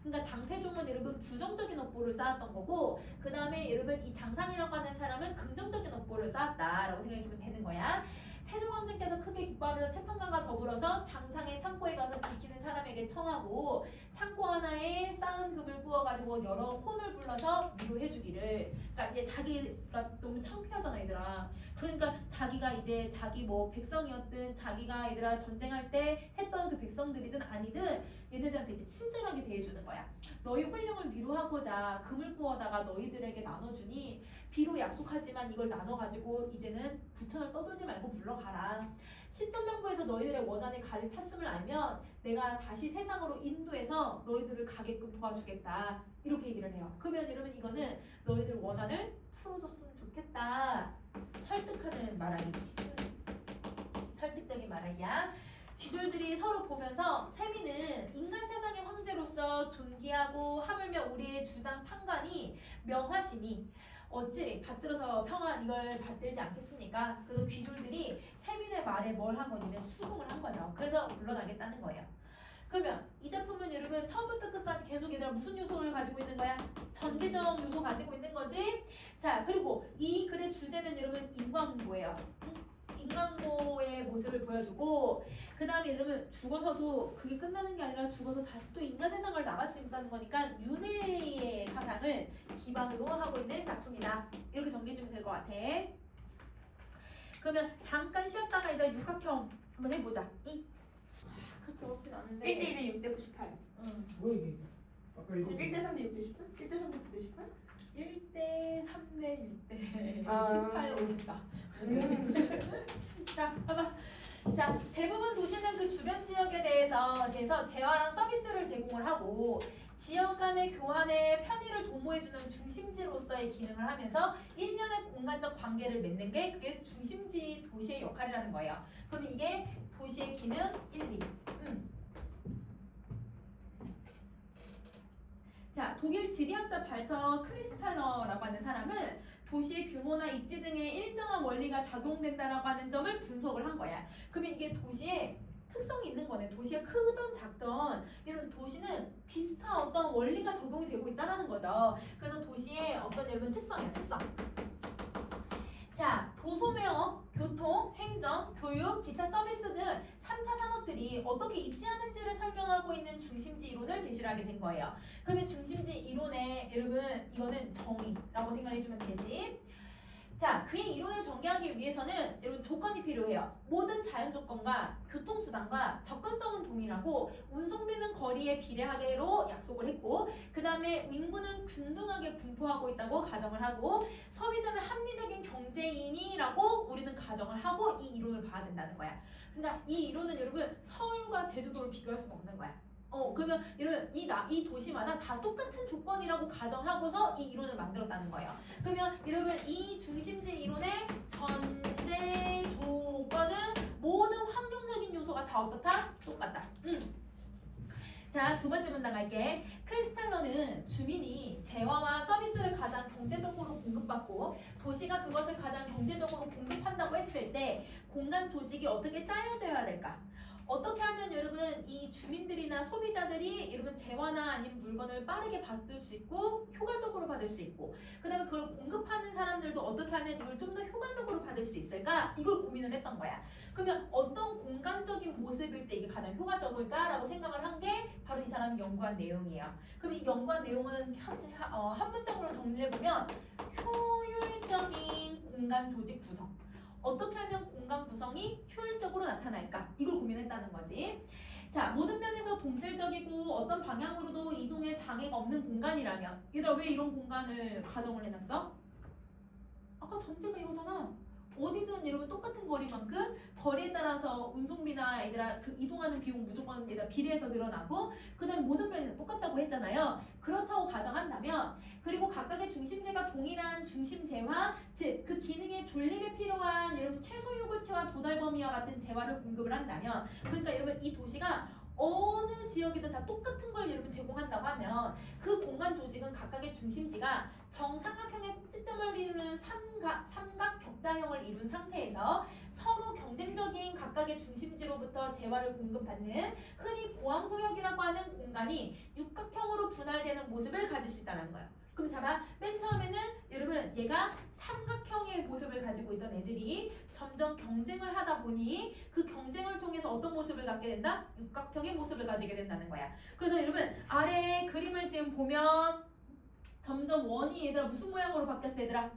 그러니까 당태종은 여러분 부정적인 업보를 쌓았던 거고 그 다음에 여러분 이 장상이라고 하는 사람은 긍정적인 업보를 쌓았다라고 생각해 주면 되는 거야. 태종왕정께서 크게 기뻐하면서 재판관과 더불어서 장상의 창고에 가서 지키는 사람에게 청하고 창고 하나에 쌓은 금을 구워가지고 여러 혼을 불러서 위로해 주기를. 그러니까 이제 자기가 너무 창피하잖아 얘들아. 그러니까 자기가 이제 자기 뭐 백성이었든 자기가 얘들아 전쟁할 때 했던 그 백성들이든 아니든 얘네들한테 이제 친절하게 대해주는 거야. 너희 혼령을 위로하고자 금을 구워다가 너희들에게 나눠주니 비록 약속하지만 이걸 나눠가지고 이제는 부천을 떠돌지 말고 물러가라. 신전명부에서 너희들의 원한에 가득 찼음을 알면 내가 다시 세상으로 인도해서 너희들을 가게끔 도와주겠다. 이렇게 얘기를 해요. 그러면 여러분 이거는 너희들 원한을 풀어줬으면 좋겠다. 설득하는 말하기지. 설득적인 말하기야. 귀졸들이 서로 보면서 세미는 인간 세상의 황제로서 존귀하고 하물며 우리의 주장 판관이 명하시니 어찌 받들어서 평안 이걸 받들지 않겠습니까? 그래서 귀졸들이 세민의 말에 뭘 한 거냐면 수긍을 한 거죠. 그래서 물러나겠다는 거예요. 그러면 이 작품은 여러분 처음부터 끝까지 계속 얘들아 무슨 요소를 가지고 있는 거야? 전개적 요소 가지고 있는 거지. 자 그리고 이 글의 주제는 여러분 인과응보예요. 인간고의 모습을 보여주고 그 다음에 여러분 죽어서도 그게 끝나는 게 아니라 죽어서 다시 또 인간 세상을 나갈 수 있다는 거니까 윤회의 사상을 기반으로 하고 있는 작품이다. 이렇게 정리해주면 될 것 같아. 그러면 잠깐 쉬었다가 이제 육각형 한번 해보자. 그렇게 어렵진 않은데 1대1대 6대 98 뭐야 이게? 아까 이거 1대 3대 6대 18? 1대 3대 9대 18? 1대 3대 16대 아. 18, 54. 자, 봐봐. 자, 대부분 도시는 그 주변 지역에 대해서 재화랑 서비스를 제공을 하고 지역 간의 교환에 편의를 도모해주는 중심지로서의 기능을 하면서 일련의 공간적 관계를 맺는 게 그게 중심지 도시의 역할이라는 거예요. 그럼 이게 도시의 기능 1, 2. 자, 독일 지리학자 발터 크리스탈러라고 하는 사람은 도시의 규모나 입지 등의 일정한 원리가 작용된다라고 하는 점을 분석을 한 거야. 그러면 이게 도시의 특성이 있는 거네. 도시가 크든 작든 이런 도시는 비슷한 어떤 원리가 적용이 되고 있다는 거죠. 그래서 도시의 어떤 여러분 특성이야, 특성. 자, 도소매업, 교통, 행정, 교육, 기타 서비스 등 3차 산업들이 어떻게 입지하는지를 설명하고 있는 중심지 이론을 제시를 하게 된 거예요. 그러면 중심지 이론의 여러분 이거는 정의라고 생각해주면 되지. 자, 그의 이론을 전개하기 위해서는 여러분 조건이 필요해요. 모든 자연 조건과 교통수단과 접근성은 동일하고 운송비는 거리에 비례하게로 약속을 했고 그 다음에 인구는 균등하게 분포하고 있다고 가정을 하고 소비자는 합리적인 경제인이라고 우리는 가정을 하고 이 이론을 봐야 된다는 거야. 그러니까 이 이론은 여러분 서울과 제주도를 비교할 수가 없는 거야. 그러면 여러분 이 도시마다 다 똑같은 조건이라고 가정하고서 이 이론을 만들었다는 거예요. 그러면 여러분 이 중심지 이론의 전제 조건은 모든 환경적인 요소가 다 어떻다? 똑같다. 자, 두 번째 문단 갈게. 크리스탈러는 주민이 재화와 서비스를 가장 경제적으로 공급받고 도시가 그것을 가장 경제적으로 공급한다고 했을 때 공간 조직이 어떻게 짜여져야 될까? 어떻게 하면 여러분 이 주민들이나 소비자들이 여러분 재화나 아니면 물건을 빠르게 받을 수 있고 효과적으로 받을 수 있고 그 다음에 그걸 공급하는 사람들도 어떻게 하면 이걸 좀 더 효과적으로 받을 수 있을까? 이걸 고민을 했던 거야. 그러면 어떤 공간적인 모습일 때 이게 가장 효과적일까라고 생각을 한 게 바로 이 사람이 연구한 내용이에요. 그럼 이 연구한 내용은 한 문장으로 정리해보면 효율적인 공간 조직 구성. 어떻게 하면 공간 구성이 효율적으로 나타날까? 이걸 고민했다는 거지. 자, 모든 면에서 동질적이고 어떤 방향으로도 이동에 장애가 없는 공간이라면 얘들아 왜 이런 공간을 가정을 해놨어? 아까 전제가 이거잖아. 어디든 여러분 똑같은 거리만큼 거리에 따라서 운송비나 얘들아 그 이동하는 비용 무조건 얘들아 비례해서 늘어나고 그 다음에 모든 면에서 똑같다고 했잖아요. 그렇다고 가정한다면 그리고 각각의 중심재가 동일한 중심재화 즉 그 기능의 존립에 필요한 여러분 최소 요구치와 도달 범위와 같은 재화를 공급을 한다면 그러니까 여러분 이 도시가 어느 지역이든 다 똑같은 걸 여러분 제공한다고 하면 그 공간 조직은 각각의 중심지가 정삼각형의 끝점을 이루는 삼각 격자형을 이룬 상태에서 서로 경쟁적인 각각의 중심지로부터 재화를 공급받는 흔히 보안구역이라고 하는 공간이 육각형으로 분할되는 모습을 가질 수 있다는 거예요. 그럼 봐봐, 맨 처음에는 여러분 얘가 삼각형의 모습을 가지고 있던 애들이 점점 경쟁을 하다 보니 그 경쟁을 통해서 어떤 모습을 갖게 된다? 육각형의 모습을 가지게 된다는 거야. 그래서 여러분 아래에 그림을 지금 보면 점점 원이 얘들아 무슨 모양으로 바뀌었어 얘들아?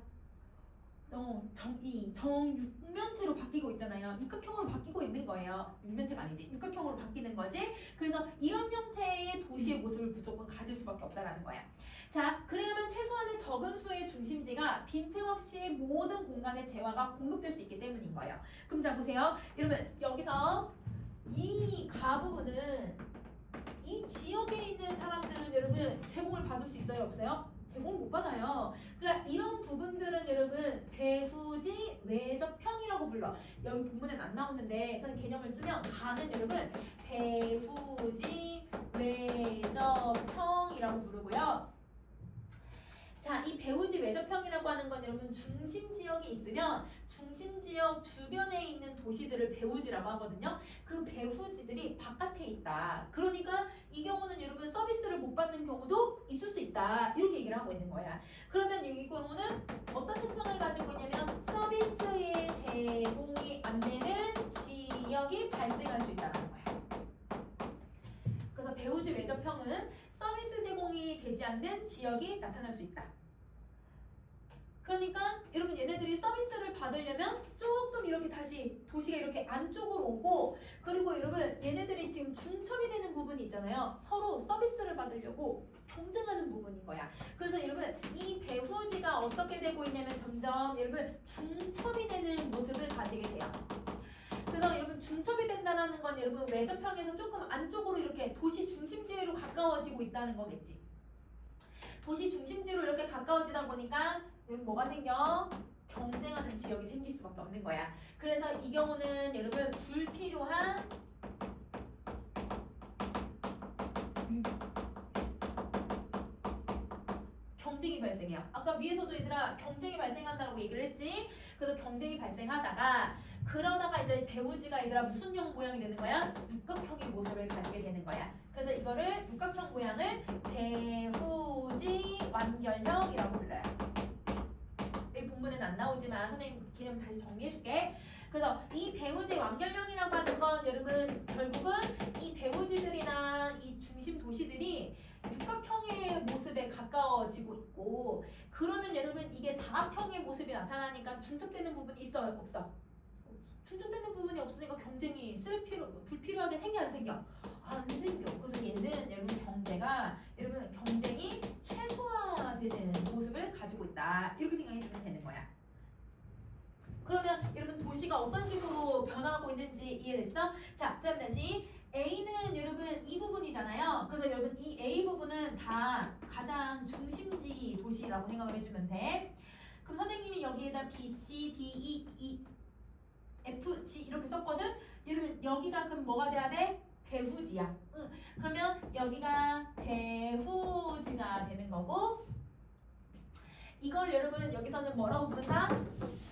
정육면체로 바뀌고 있잖아요. 육각형으로 바뀌고 있는 거예요. 육면체가 아니지. 육각형으로 바뀌는 거지. 그래서 이런 형태의 도시의 모습을 무조건 가질 수밖에 없다라는 거야. 자, 그러면 최소한의 적은 수의 중심지가 빈틈없이 모든 공간의 재화가 공급될 수 있기 때문인 거예요. 그럼 자 보세요. 여러분 여기서 이 가부분은 이 지역에 있는 사람들은 여러분 제공을 받을 수 있어요? 없어요? 제공을 못 받아요. 그러니까 이런 부분들은 여러분 배후지 외접형이라고 불러. 여기 본문엔 안 나오는데 저는 개념을 쓰면 가는 여러분 배후지 외접형이라고 부르고요. 자, 이 배후지 외접형이라고 하는 건 여러분 중심 지역이 있으면 중심 지역 주변에 있는 도시들을 배후지라고 하거든요. 그 배후지들이 바깥에 있다. 그러니까 이 경우는 여러분 서비스를 못 받는 경우도 있을 수 있다. 이렇게 얘기를 하고 있는 거야. 그러면 이 경우는 어떤 특성을 가지고 있냐면 서비스의 제공이 안 되는 지역이 발생할 수 있다는 거야. 그래서 배후지 외접형은 서비스 제공이 되지 않는 지역이 나타날 수 있다. 그러니까 여러분 얘네들이 서비스를 받으려면 조금 이렇게 이렇게 다시 도시가 이렇게 안쪽으로 오고 그리고 여러분 얘네들이 지금 중첩이 되는 부분이 있잖아요. 서로 서비스를 받으려고 경쟁하는 부분인 거야. 그래서 여러분 이 배후지가 어떻게 되고 있냐면 점점 여러분 중첩이 되는 모습을 가지게 돼요. 그래서 여러분 중첩이 된다는 건 여러분 외접형에서 조금 안쪽으로 이렇게 도시 중심지로 가까워지고 있다는 거겠지. 도시 중심지로 이렇게 가까워지다 보니까 여러분 뭐가 생겨? 경쟁하는 지역이 생길 수밖에 없는 거야. 그래서 이 경우는 여러분 불필요한 경쟁이 발생해요. 아까 위에서도 얘들아 경쟁이 발생한다고 얘기를 했지. 그래서 경쟁이 발생하다가 그러다가 이제 배우지가 얘들아 무슨 형 모양이 되는 거야? 육각형의 모습을 가지게 되는 거야. 그래서 이거를 육각형 모양을 배후지 완결형이라고 불러요. 이 본문에는 안 나오지만 선생님 개념 다시 정리해줄게. 그래서 이 배후지 완결형이라고 하는 건 여러분 결국은 이 배후지들이나 이 중심 도시들이 육각형의 모습에 가까워지고 있고 그러면 여러분 이게 다각형의 모습이 나타나니까 중첩되는 부분이 있어요? 없어? 중첩되는 부분이 없으니까 경쟁이 불필요하게 생겨 안 생겨? 안 생겨. 그래서 얘는 여러분 경쟁이 최소화되는 모습을 가지고 있다. 이렇게 생각해주면 되는 거야. 그러면 여러분 도시가 어떤 식으로 변화하고 있는지 이해됐어? 자, 그다음 다시 A는 여러분 이 부분이잖아요. 그래서 여러분 이 A 부분은 다 가장 중심지 도시라고 생각을 해주면 돼. 그럼 선생님이 여기에다 B, C, D, E, F, G 이렇게 썼거든? 여러분 여기가 그럼 뭐가 돼야 돼? 배후지야. 응. 그러면 여기가 배후지가 되는 거고 이걸 여러분 여기서는 뭐라고 부른다?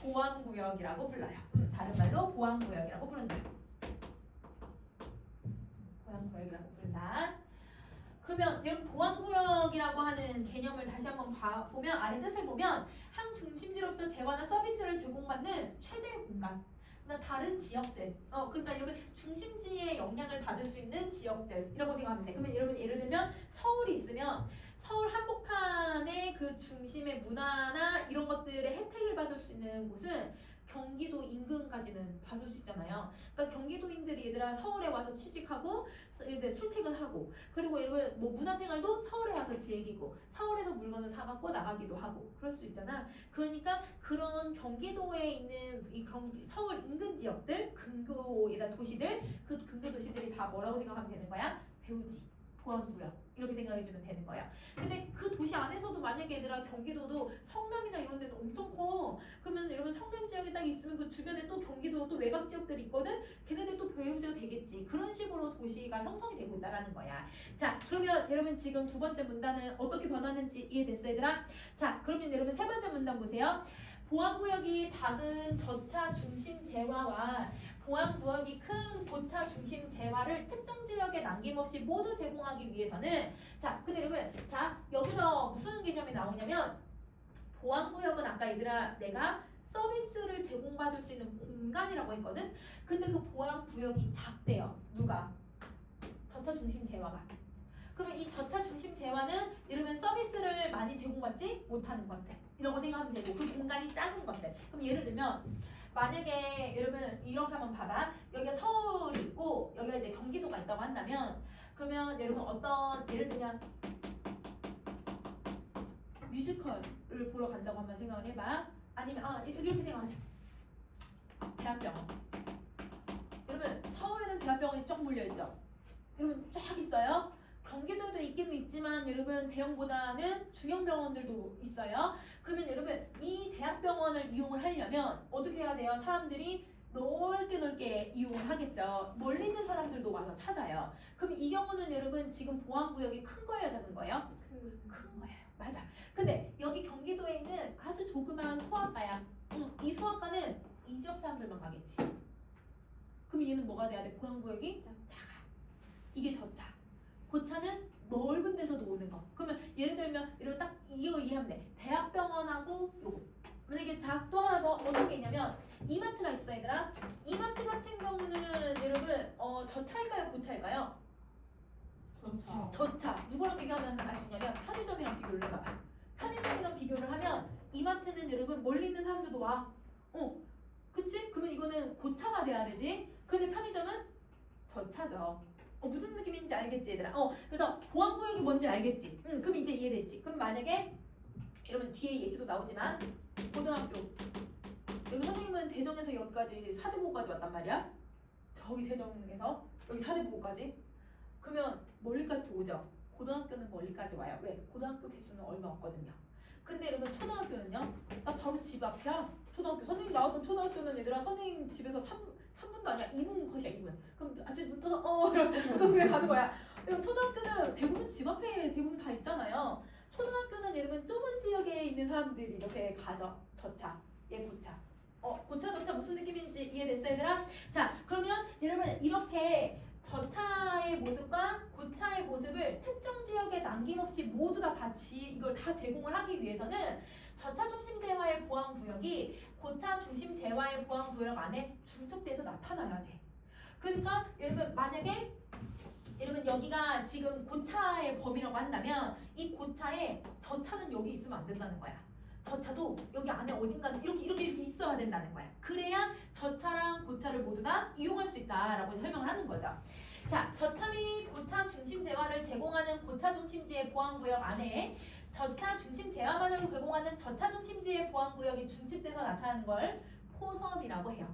보안구역이라고 불러요. 다른 말로 보안구역이라고 부른다. 보안구역이라고 부른다. 그러면 여러분 보안구역이라고 하는 개념을 다시 한번 보면 아래 뜻을 보면 한 중심지로부터 재화나 서비스를 제공받는 최대 공간. 그러니까 다른 지역들. 그러니까 여러분 중심지의 영향을 받을 수 있는 지역들이라고 생각하면 돼. 그러면 여러분 예를 들면 서울이 있으면 서울 한복판의 그 중심의 문화나 이런 것들의 혜택을 받을 수 있는 곳은 경기도 인근까지는 받을 수 있잖아요. 그러니까 경기도인들이 얘들아 서울에 와서 취직하고 출퇴근하고 그리고 여러분 뭐 문화생활도 서울에 와서 즐기고 서울에서 물건을 사갖고 나가기도 하고 그럴 수 있잖아. 그러니까 그런 경기도에 있는 이 서울 인근 지역들 근교에다 도시들 그 근교 도시들이 다 뭐라고 생각하면 되는 거야? 배후지, 보안구역 이렇게 생각해주면 되는 거야. 근데 그 도시 안에서도 만약에 얘들아 경기도도 성남이나 이런 데는 엄청 커. 그러면 여러분 성남 지역에 딱 있으면 그 주변에 또 경기도 또 외곽 지역들이 있거든. 걔네들 또 배후지가 되겠지. 그런 식으로 도시가 형성이 되고 있다라는 거야. 자, 그러면 여러분 지금 두 번째 문단은 어떻게 변하는지 이해됐어 얘들아? 자, 그러면 여러분 세 번째 문단 보세요. 보안구역이 작은 저차 중심 재화와 보안구역이 큰 고차 중심 재화를 특정 지역에 남김없이 모두 제공하기 위해서는 자, 근데 여러분 자 여기서 무슨 개념이 나오냐면 보안구역은 아까 얘들아 내가 서비스를 제공받을 수 있는 공간이라고 했거든. 근데 그 보안구역이 작대요. 누가? 저차 중심 재화가. 그러면 이 저차 중심 재화는 여러분 서비스를 많이 제공받지 못하는 것들 이라고 생각하면 되고 그 공간이 작은 것들. 그럼 예를 들면 만약에 여러분 이렇게 한번 봐봐. 여기가 서울이 있고 여기가 이제 경기도가 있다고 한다면 그러면 여러분 어떤 예를 들면 뮤지컬을 보러 간다고 한번 생각을 해봐. 아니면 이렇게 생각하자. 대학병원. 여러분 서울에는 대학병원이 쫙 몰려있죠. 여러분 쫙 있어요. 경기도에도 있기는 있지만 여러분 대형보다는 중형 병원들도 있어요. 그러면 여러분 이 대학병원을 이용을 하려면 어떻게 해야 돼요? 사람들이 넓게 이용을 하겠죠. 멀리 있는 사람들도 와서 찾아요. 그럼 이 경우는 여러분 지금 보안구역이 큰 거예요? 작은 거예요? 큰 거예요. 맞아. 근데 여기 경기도에 있는 아주 조그마한 소아과야. 이 소아과는 이 지역 사람들만 가겠지. 그럼 얘는 뭐가 돼야 돼? 보안구역이 작아. 이게 저차. 고차는 넓은 데서도 오는 거. 그러면 예를 들면 이런 딱 이거 이해하면 돼. 대학병원하고 요거. 만약에 또 하나 더 어떤 게 있냐면 이마트가 있어 얘들아. 이마트 같은 경우는 여러분 저차일까요? 고차일까요? 저차. 누구랑 비교하면 알 수 있냐면 편의점이랑 비교를 해봐봐. 편의점이랑 비교를 하면 이마트는 여러분 멀리 있는 사람들도 와. 그치? 그러면 이거는 고차가 돼야 되지. 근데 편의점은 저차죠. 무슨 느낌인지 알겠지 얘들아? 그래서 보안구역이 뭔지 알겠지? 그럼 이제 이해됐지? 그럼 만약에 여러분 뒤에 예시도 나오지만 고등학교 여기 선생님은 대전에서 여기까지 사대보고까지 왔단 말이야. 저기 대전에서 여기 사대보고까지. 그러면 멀리까지도 오죠. 고등학교는 멀리까지 와요. 왜? 고등학교 개수는 얼마 없거든요. 근데 여러분 초등학교는요? 나 바로 집 앞이야. 초등학교. 선생님 나왔던 초등학교는 얘들아 선생님 집에서 3분도 아니야. 2분 컷이야 2분. 그럼 아침에 눈 떠서 이러면서 그냥 가는 거야. 여러분 초등학교는 대부분 집 앞에 대부분 다 있잖아요. 초등학교는 여러분 좁은 지역에 있는 사람들이 이렇게 가죠. 저차, 고차. 고차, 저차 무슨 느낌인지 이해됐어 얘들아? 자 그러면 여러분 이렇게 저차의 모습과 고차의 모습을 특정 지역에 남김없이 모두 다 이걸 다 제공을 하기 위해서는 저차 중심 재화의 보안 구역이 고차 중심 재화의 보안 구역 안에 중첩돼서 나타나야 돼. 그러니까 여러분 만약에 여러분 여기가 지금 고차의 범위라고 한다면 이 고차에 저차는 여기 있으면 안 된다는 거야. 저차도 여기 안에 어딘가는 이렇게 있어야 된다는 거야. 그래야 저차랑 고차를 모두 다 이용할 수 있다라고 설명을 하는 거죠. 자, 저차 및 고차 중심 재화를 제공하는 고차 중심지의 보안구역 안에 저차 중심 재화만을 제공하는 저차 중심지의 보안구역이 중첩돼서 나타나는 걸 포섭이라고 해요.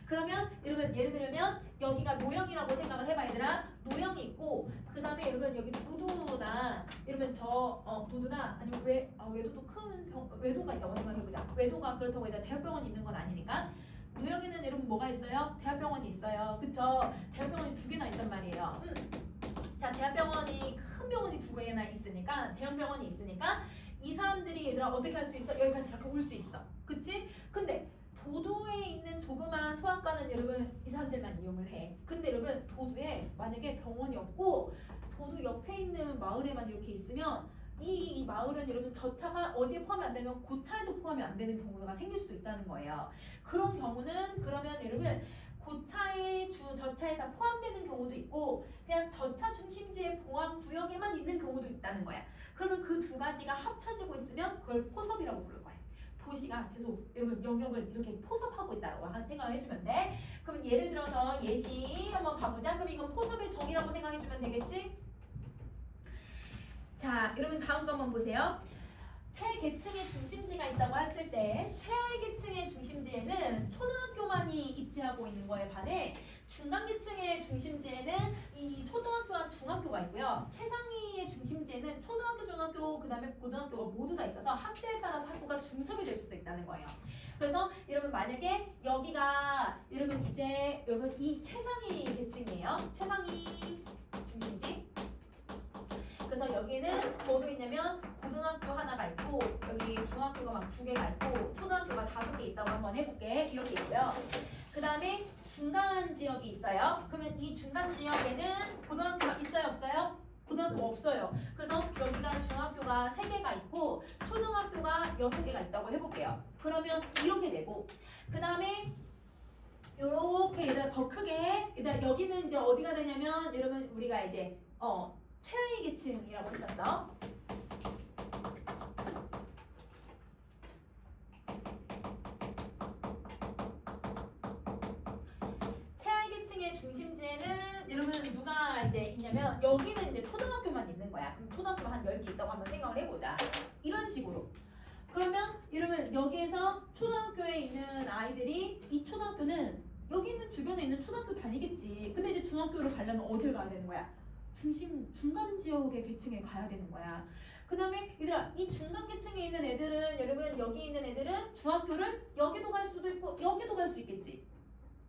그러면 여러분 예를 들면 여기가 노형이라고 생각을 해봐 얘들아. 노형이 있고 그 다음에 여러분 여기 도두나 여러분 도두나 아니면 외도도 큰 외도가 있다고 생각해보자. 외도가 그렇다고 해서 대학병원이 있는 건 아니니까 노형에는 여러분 뭐가 있어요? 대학병원이 있어요. 그쵸? 대학병원이 2개나 있단 말이에요. 자 대학병원이 큰 병원이 2개나 있으니까 대형 병원이 있으니까 이 사람들이 얘들아 어떻게 할 수 있어? 여기까지 이렇게 올 수 있어. 그치? 근데 도두에 있는 조그만 소아과는 여러분 이 사람들만 이용을 해. 근데 여러분 도두에 만약에 병원이 없고 도두 옆에 있는 마을에만 이렇게 있으면 이 마을은 여러분 저차가 어디에 포함이 안 되면 고차에도 포함이 안 되는 경우가 생길 수도 있다는 거예요. 그런 경우는 그러면 여러분 고차의 저차에서 포함되는 경우도 있고 그냥 저차 중심지의 보안 구역에만 있는 경우도 있다는 거야. 그러면 그 2가지가 합쳐지고 있으면 그걸 포섭이라고 부를 거야. 도시가 계속 여러분 영역을 이렇게 포섭하고 있다고 생각을 해주면 돼. 그럼 예를 들어서 예시 한번 봐보자. 그럼 이건 포섭의 정의라고 생각해주면 되겠지? 자, 여러분 다음 거 한번 보세요. 세 계층의 중심지가 있다고 했을 때 최하위 계층의 중심지에는 초등학교만이 입지하고 있는 거에 반해 중간 계층의 중심지에는 이 초등학교와 중학교가 있고요. 최상위의 중심지에는 초등학교, 중학교, 그 다음에 고등학교가 모두 다 있어서 학대에 따라서 학교가 중첩이 될 수도 있다는 거예요. 그래서 여러분 만약에 여기가 여러분 이제 여러분 이 최상위 계층이에요. 최상위 중심지. 그래서 여기는 뭐도 있냐면 고등학교 하나가 있고 여기 중학교가 막 2개가 있고 초등학교가 5개 있다고 한번 해볼게. 이렇게 있고요. 그 다음에 중간 지역이 있어요. 그러면 이 중간 지역에는 고등학교가 있어요? 없어요? 고등학교가 없어요. 그래서 여기가 중학교가 3개가 있고 초등학교가 6개가 있다고 해볼게요. 그러면 이렇게 되고 그 다음에 요렇게 얘들아 더 크게 얘들아 여기는 이제 어디가 되냐면 여러분 우리가 이제 최하위 계층이라고 했었어. 최하위 계층의 중심지에는 여러분 누가 이제 있냐면 여기는 이제 초등학교만 있는 거야. 그럼 초등학교만 한 10개 있다고 한번 생각을 해보자. 이런 식으로. 그러면 여러분 여기에서 초등학교에 있는 아이들이 이 초등학교는 여기 있는 주변에 있는 초등학교 다니겠지. 근데 이제 중학교를 가려면 어딜 가야 되는 거야? 중간 지역의 계층에 가야 되는 거야. 그 다음에 얘들아 이 중간 계층에 있는 애들은 여러분 여기 있는 애들은 중학교를 여기도 갈 수도 있고 여기도 갈 수 있겠지.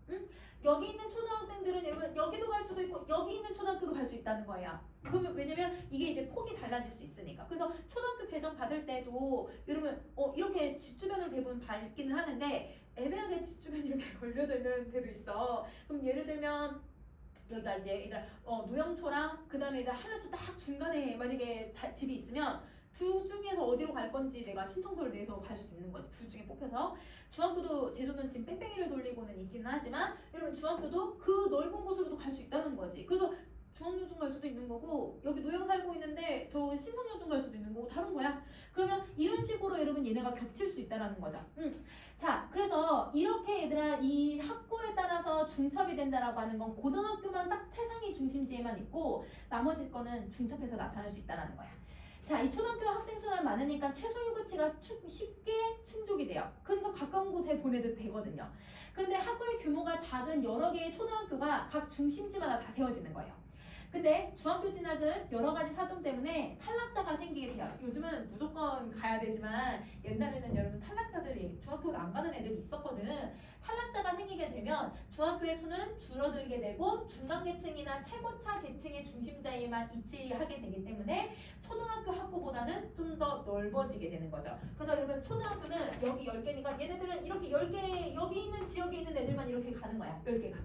응? 여기 있는 초등학생들은 여러분 여기도 갈 수도 있고 여기 있는 초등학교도 갈 수 있다는 거야. 그러면 왜냐면 이게 이제 폭이 달라질 수 있으니까. 그래서 초등학교 배정 받을 때도 여러분 이렇게 집 주변을 대부분 밟기는 하는데 애매하게 집 주변이 이렇게 걸려져 있는 데도 있어. 그럼 예를 들면 여기가 이제 얘들 노영초랑 그 다음에 얘들 한라초 딱 중간에 만약에 집이 있으면 둘 중에서 어디로 갈 건지 내가 신청서를 내서 갈 수 있는 거지. 둘 중에 뽑혀서. 중학교도 제주는 지금 뺑뺑이를 돌리고는 있기는 하지만 여러분 중학교도 그 넓은 곳으로도 갈 수 있다는 거지. 그래서 중앙여중 갈 수도 있는 거고 여기 노영 살고 있는데 저 신성여중 갈 수도 있는 거고 다른 거야. 그러면 이런 식으로 여러분 얘네가 겹칠 수 있다라는 거죠. 자 그래서 이렇게 얘들아 이 중첩이 된다라고 하는 건 고등학교만 딱 최상위 중심지에만 있고 나머지 거는 중첩해서 나타날 수 있다라는 거야. 자, 이 초등학교 학생 수가 많으니까 최소 요구치가 쉽게 충족이 돼요. 그러니까 가까운 곳에 보내도 되거든요. 그런데 학교의 규모가 작은 여러 개의 초등학교가 각 중심지마다 다 세워지는 거예요. 근데 중학교 진학은 여러 가지 사정 때문에 탈락자가 생기게 돼요. 요즘은 무조건 가야 되지만 옛날에는 여러분 탈락자들이 중학교 안 가는 애들이 있었거든. 탈락자가 생기게 되면 중학교의 수는 줄어들게 되고 중간계층이나 최고차 계층의 중심자에만 위치하게 되기 때문에 초등학교 학구보다는 좀 더 넓어지게 되는 거죠. 그래서 여러분 초등학교는 여기 10개니까 얘네들은 이렇게 10개 여기 있는 지역에 있는 애들만 이렇게 가는 거야. 10개가.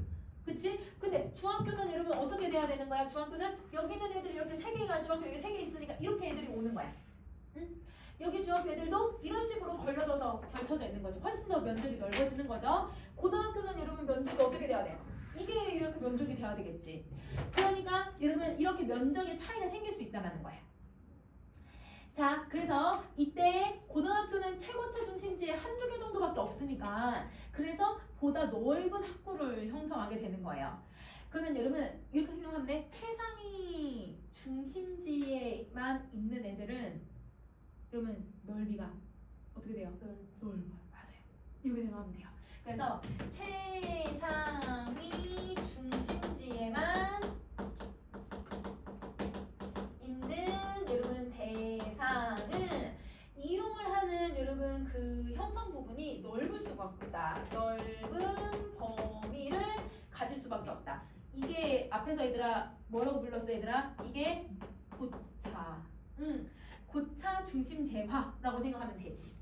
그치? 근데 중학교는 여러분 어떻게 돼야 되는 거야? 중학교는 여기 있는 애들이 이렇게 3개가 중학교 여기 3개 있으니까 이렇게 애들이 오는 거야. 응? 여기 중학교 애들도 이런 식으로 걸려져서 걸쳐져 있는 거죠. 훨씬 더 면적이 넓어지는 거죠. 고등학교는 여러분 면적이 어떻게 돼야 돼요? 이게 이렇게 면적이 돼야 되겠지. 그러니까 여러분 이렇게 면적의 차이가 생길 수 있다는 거야. 자, 그래서 이때 고등학교는 최고차 중심지에 한두 개 정도밖에 없으니까 그래서 보다 넓은 학구를 형성하게 되는 거예요. 그러면 여러분 이렇게 생각하면 돼. 최상위 중심지에만 있는 애들은 여러분 넓이가 어떻게 돼요? 넓어요. 맞아요. 이렇게 생각하면 돼요. 그래서 최상위 중심지에만 있는 여러분 대상은 이용을 하는 여러분 그 형성 부분이 넓을 수가 없다. 넓은 범위를 가질 수밖에 없다. 이게 앞에서 얘들아 뭐라고 불렀어 얘들아? 이게 고차. 고차 중심 재화라고 생각하면 되지.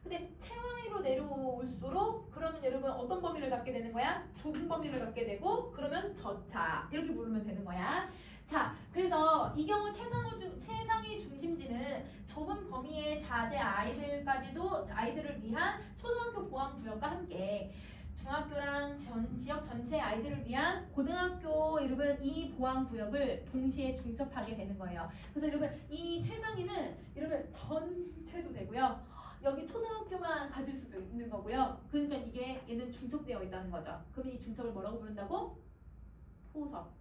근데 체와이로 내려올수록 그러면 여러분 어떤 범위를 갖게 되는 거야? 좁은 범위를 갖게 되고 그러면 저차 이렇게 부르면 되는 거야. 자, 그래서 이 경우 최상위 중심지는 좁은 범위의 자제 아이들을 위한 초등학교 보안 구역과 함께 중학교랑 지역 전체 아이들을 위한 고등학교 여러분 이 보안 구역을 동시에 중첩하게 되는 거예요. 그래서 여러분 이 최상위는 여러분 전체도 되고요. 여기 초등학교만 가질 수도 있는 거고요. 그러니까 이게 얘는 중첩되어 있다는 거죠. 그럼 이 중첩을 뭐라고 부른다고? 포섭.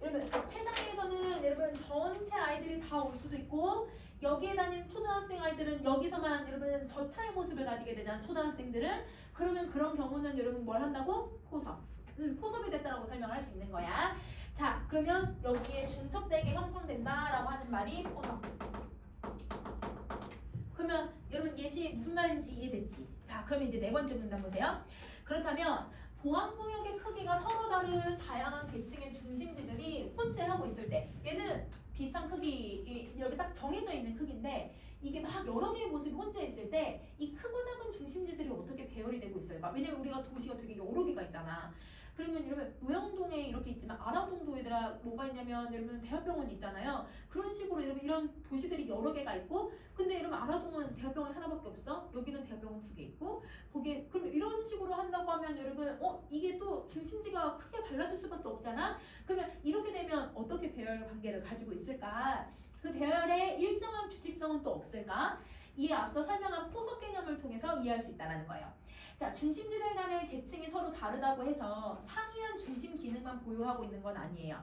여러분 최상위에서는 여러분 전체 아이들이 다 올 수도 있고 여기에 다니는 초등학생 아이들은 여기서만 여러분 저차의 모습을 가지게 되잖아. 초등학생들은 그러면 그런 경우는 여러분 뭘 한다고? 포섭. 포섭이 됐다라고 설명을 할 수 있는 거야. 자, 그러면 여기에 중첩되게 형성된다라고 하는 말이 포섭. 그러면 여러분 예시 무슨 말인지 이해됐지? 자, 그럼 이제 네 번째 문단 보세요. 그렇다면 보안구역의 크기가 서로 다른 다양한 계층의 중심지들이 혼재하고 있을 때 얘는 비슷한 크기 여기 딱 정해져 있는 크기인데 이게 막 여러 개의 모습이 혼재했을 때 이 크고 작은 중심지들이 어떻게 배열이 되고 있을까? 왜냐면 우리가 도시가 되게 여러 개가 있잖아. 그러면 여러분 노영동에 이렇게 있지만 아라동도 얘들아 뭐가 있냐면 여러분 대학병원이 있잖아요. 그런 식으로 여러분 이런 도시들이 여러 개가 있고 근데 여러분 아라동은 대학병원이 하나밖에 없어. 여기는 대학병원 2개 있고 거기에 그럼 이런 식으로 한다고 하면 여러분 이게 또 중심지가 크게 달라질 수밖에 없잖아. 그러면 이렇게 되면 어떻게 배열 관계를 가지고 있을까? 그 배열의 일정한 규칙성은 또 없을까? 이에 앞서 설명한 포섭 개념을 통해서 이해할 수 있다는 거예요. 자, 중심지들 간의 계층이 서로 다르다고 해서 상이한 중심 기능만 보유하고 있는 건 아니에요.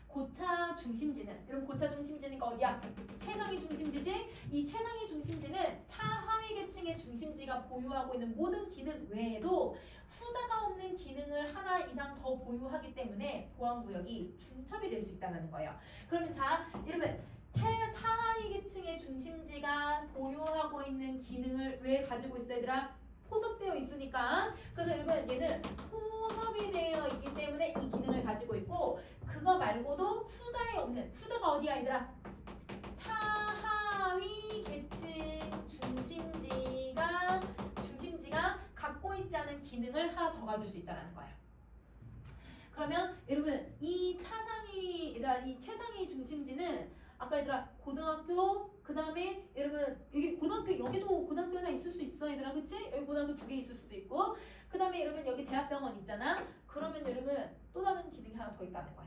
고차 중심지는 여러분 고차 중심지니까 어디야? 최상위 중심지지? 이 최상위 중심지는 차하위 계층의 중심지가 보유하고 있는 모든 기능 외에도 후자가 없는 기능을 하나 이상 더 보유하기 때문에 보안구역이 중첩이 될 수 있다는 거예요. 그러면 자, 여러분 차하위 계층의 중심지가 보유하고 있는 기능을 왜 가지고 있어 얘들아? 포섭되어 있으니까. 그래서 여러분 얘는 포섭이 되어 있기 때문에 이 기능을 가지고 있고 그거 말고도 후자에 없는 후자가 어디야 얘들아? 차하위 계층 중심지가 갖고 있지 않은 기능을 하나 더 가질 수 있다는 거예요. 그러면 여러분 이 최상위 중심지는 아까 얘들아 고등학교 그 다음에 여러분 여기 고등학교 여기도 고등학교 하나 있을 수 있어 얘들아 그치? 여기 고등학교 2개 있을 수도 있고 그 다음에 여러분 여기 대학병원 있잖아. 그러면 여러분 또 다른 기능이 하나 더 있다는 거야.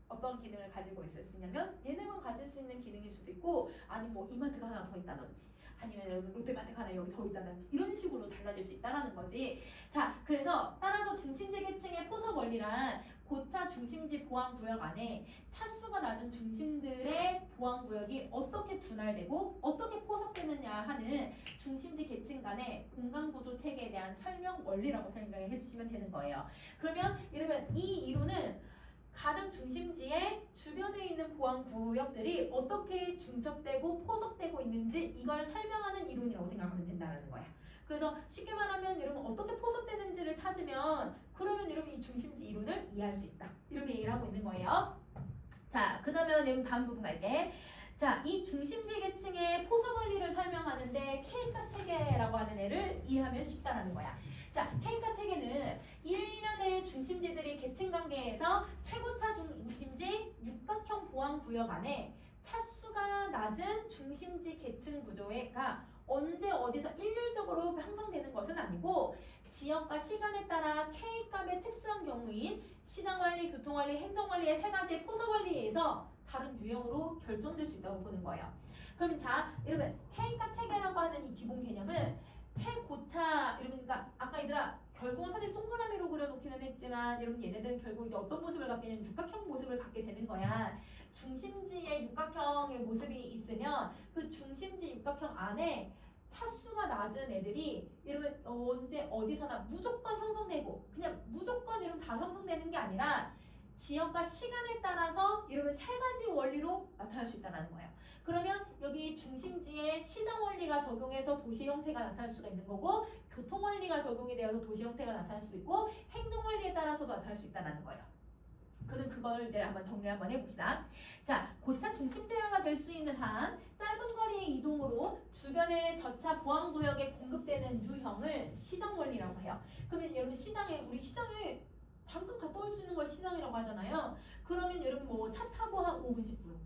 어떤 기능을 가지고 있을 수 있냐면 얘네만 가질 수 있는 기능일 수도 있고 아니면 뭐 이마트가 하나 더 있다든지 아니면 롯데마트가 하나 여기 더 있다든지 이런 식으로 달라질 수 있다는 거지. 자, 그래서 따라서 중심지 계층의 포섭 원리란 고차 중심지 보안 구역 안에 차수가 낮은 중심들의 보안 구역이 어떻게 분할되고 어떻게 포섭되느냐 하는 중심지 계층 간의 공간 구조 체계에 대한 설명 원리라고 생각해 주시면 되는 거예요. 그러면 이러면 이 이론은 가장 중심지의 주변에 있는 보안 구역들이 어떻게 중첩되고 포섭되고 있는지 이걸 설명하는 이론이라고 생각하면 된다는 거야. 그래서 쉽게 말하면 여러분 어떻게 포섭되는지를 찾으면 그러면 여러분 이 중심지 이론을 이해할 수 있다. 이렇게 얘기를 하고 있는 거예요. 자, 그 다음에 여러분 다음 부분 갈게. 자, 이 중심지 계층의 포섭 원리를 설명하는데 K가 체계라고 하는 애를 이해하면 쉽다라는 거야. 자, K가 체계는 일련의 중심지들이 계층 관계에서 최고차 중심지 육각형 보안 구역 안에 차수가 낮은 중심지 계층 구조가 언제 어디서 일률적으로 형성되는 것은 아니고 지역과 시간에 따라 K값의 특수한 경우인 시장관리, 교통관리, 행정관리의 세 가지의 포섭원리에 의해서 다른 유형으로 결정될 수 있다고 보는 거예요. 그러면 자, 여러분 K값 체계라고 하는 이 기본 개념은 최고차, 그러니까 아까 얘들아 결국은 사실 동그라미로 그려놓기는 했지만 여러분 얘네들은 결국 이제 어떤 모습을 갖게 되는 육각형 모습을 갖게 되는 거야. 중심지에 육각형의 모습이 있으면 그 중심지 육각형 안에 차수가 낮은 애들이 여러분 언제 어디서나 무조건 형성되고 그냥 무조건 이러면 다 형성되는 게 아니라 지역과 시간에 따라서 여러분 세 가지 원리로 나타날 수 있다는 거예요. 그러면 여기 중심지에 시장 원리가 적용해서 도시 형태가 나타날 수가 있는 거고 교통 원리가 적용이 되어서 도시 형태가 나타날 수도 있고 행정 원리에 따라서도 나타날 수 있다는 거예요. 그럼 그걸 이제 한번 정리를 한번 해봅시다. 자, 고차 중심지화가 될 수 있는 한 짧은 거리의 이동으로 주변의 저차 보안 구역에 공급되는 유형을 시정 원리라고 해요. 그러면 여러분 시장에 우리 시장에 잠깐 갔다 올 수 있는 걸 시장이라고 하잖아요. 그러면 여러분 뭐 차 타고 한 5분 10분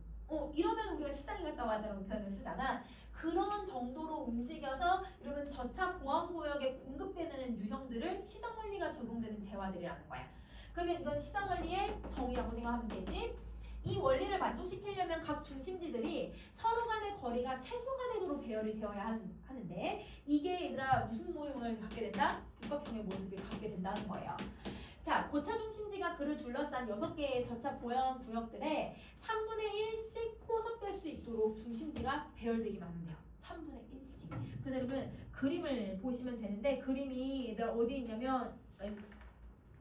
이러면 우리가 시장에 갔다 와야라고 표현을 쓰잖아. 그런 정도로 움직여서 여러분 저차 보안 구역에 공급되는 유형들을 시장 원리가 적용되는 재화들이라는 거야. 그러면 이건 시장 원리의 정의라고 생각하면 되지. 이 원리를 만족시키려면 각 중심지들이 서로 간의 거리가 최소가 되도록 배열이 되어야 하는데 이게 얘들아 무슨 모형을 갖게 된다? 육각형의 모습을 갖게 된다는 거예요. 자, 고차 중심지가 그를 둘러싼 6개의 저차 보안 구역들에 3분의 1씩 포섭될 수 있도록 중심지가 배열되기만 하면 돼요. 3분의 1씩. 그래서 여러분 그림을 보시면 되는데 그림이 얘들아 어디 있냐면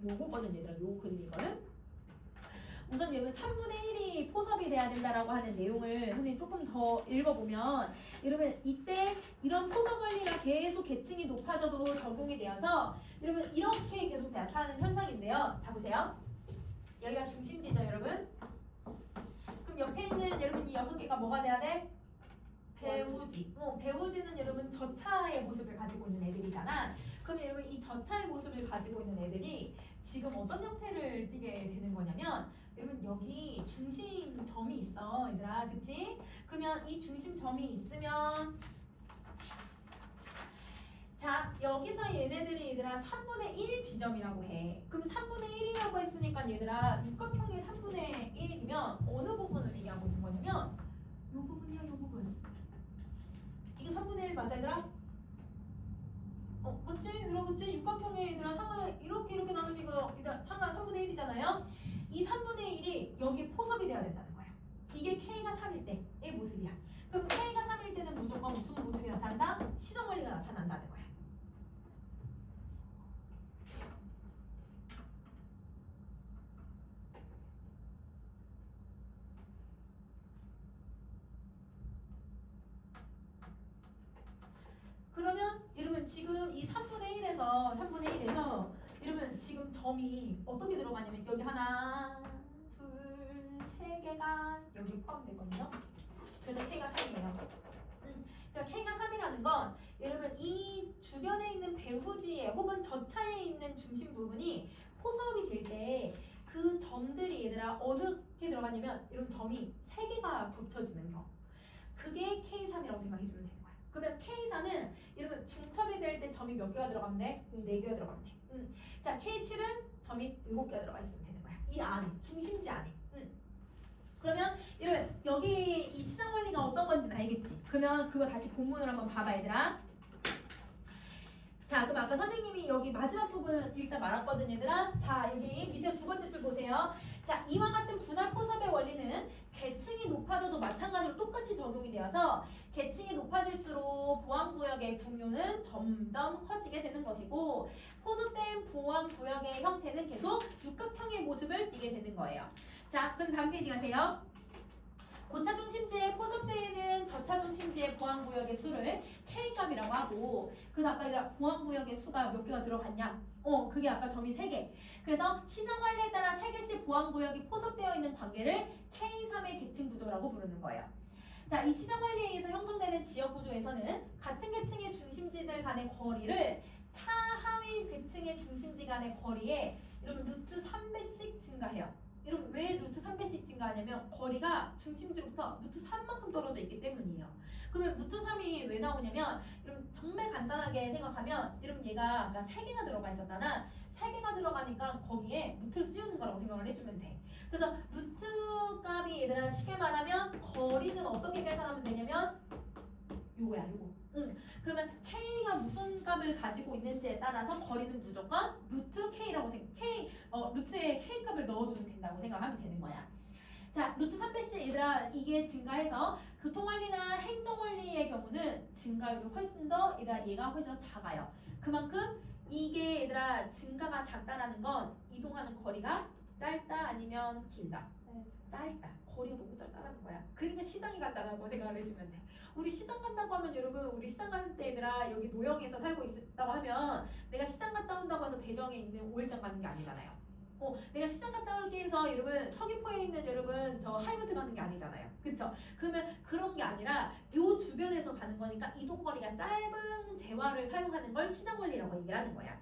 요거거든 얘들아 요 그림이거든. 우선 여러분 3분의 1이 포섭이 돼야 된다라고 하는 내용을 선생님 조금 더 읽어보면 여러분 이때 이런 포섭 원리가 계속 계층이 높아져도 적용이 되어서 여러분 이렇게 계속 나타나는 현상인데요. 다 보세요. 여기가 중심지죠 여러분. 그럼 옆에 있는 여러분 이 6개가 뭐가 돼야 돼? 배후지. 배후지는 여러분 저차의 모습을 가지고 있는 애들이잖아. 그럼 여러분 이 저차의 모습을 가지고 있는 애들이 지금 어떤 형태를 띠게 되는 거냐면 여러분 여기 중심점이 있어 얘들아 그치? 그러면 이 중심점이 있으면 자 여기서 얘네들이 얘들아 3분의 1 지점이라고 해. 그럼 3분의 1이라고 했으니까 얘들아 육각형의 3분의 1이면 어느 부분을 얘기하고 있는 거냐면 요 부분이야 요 부분. 이게 3분의 1 맞아 얘들아? 맞지? 얘들아 그치? 육각형의 얘들아 상하 이렇게 나누면 이거 일단 상하 3분의 1이잖아요? 이 3분의 1이 여기에 포섭이 돼야 된다는 거야. 이게 K가 3일 때의 모습이야. 그럼 K가 3일 때는 무조건 무슨 모습이 나타난다? 시정 원리가 나타난다는 거야. 그러면 여러분 지금 이 3분의 1에서 여러분 지금 점이 어떻게 들어가냐면 여기 하나, 둘, 세 개가 여기 포함되거든요. 그래서 K가 3이에요. 그러니까 K가 3이라는 건 여러분 이 주변에 있는 배후지에 혹은 저차에 있는 중심 부분이 포섭이 될 때 그 점들이 얘들아 어떻게 들어가냐면 여러분 점이 3개가 겹쳐지는 경. 그게 K3이라고 생각해 주면 돼요. 그러면 K4는 여러분 중첩이 될 때 점이 몇 개가 들어가면 돼? 4개가 들어가면 돼. 자 K7은 점이 7개가 들어가 있으면 되는 거야. 이 안에 중심지 안에. 그러면 이러면 여기 이 시장 원리가 어떤 건지는 알겠지? 그러면 그거 다시 본문을 한번 봐봐 얘들아. 자, 그럼 아까 선생님이 여기 마지막 부분 일단 말았거든 얘들아. 자, 여기 밑에 두 번째 줄 보세요. 자, 이와 같은 분할 포섭의 원리는 계층이 높아져도 마찬가지로 똑같이 적용이 되어서 계층이 높아질수록 보안구역의 구조는 점점 커지게 되는 것이고 포섭된 보안구역의 형태는 계속 육각형의 모습을 띠게 되는 거예요. 자, 그럼 다음 페이지 가세요. 고차 중심지에 포섭되어 있는 저차 중심지의 보안구역의 수를 K값이라고 하고 그래서 아까 얘들아 보안구역의 수가 몇 개가 들어갔냐? 그게 아까 점이 3개. 그래서 시장 관리에 따라 3개씩 보안구역이 포섭되어 있는 관계를 K3의 계층 구조라고 부르는 거예요. 자, 이 시장 관리에 의해서 형성되는 지역 구조에서는 같은 계층의 중심지들 간의 거리를 차하위 계층의 중심지 간의 거리에 이러면 루트 3배씩 증가해요. 여러분 왜 루트 3배씩 증가하냐면 거리가 중심지로부터 루트 3만큼 떨어져 있기 때문이에요. 그러면 루트 3이 왜 나오냐면 여러분 정말 간단하게 생각하면 여러분 얘가 아까 3개가 들어가 있었잖아. 3개가 들어가니까 거기에 루트를 씌우는 거라고 생각을 해주면 돼. 그래서 루트 값이 얘들아 쉽게 말하면 거리는 어떻게 계산하면 되냐면 요거야 요거. 그러면 K가 무슨 값을 가지고 있는지에 따라서 거리는 무조건 루트 K라고 루트에 K 값을 넣어주면 된다고 생각하면 되는 거야. 자, 루트 3배씩 얘들아 이게 증가해서 교통원리나 행정원리의 경우는 증가율이 훨씬 더 얘가 훨씬 더 작아요. 그만큼 이게 얘들아 증가가 작다라는 건 이동하는 거리가 짧다 아니면 길다? 짧다. 거리가 너무 짧다라는 거야. 그러니까 시장이 간다라고 생각을 해주면 돼. 우리 시장 간다고 하면 여러분 우리 시장 갈 때 얘들아 여기 노영에서 살고 있다고 하면 내가 시장 갔다 온다고 해서 대정에 있는 오일장 가는 게 아니잖아요. 내가 시장 갔다 올게 해서 여러분 서귀포에 있는 여러분 저 하이마트 가는 게 아니잖아요. 그쵸? 그러면 그런 게 아니라 요 주변에서 가는 거니까 이동거리가 짧은 재화를 사용하는 걸 시장원리라고 얘기를 하는 거야.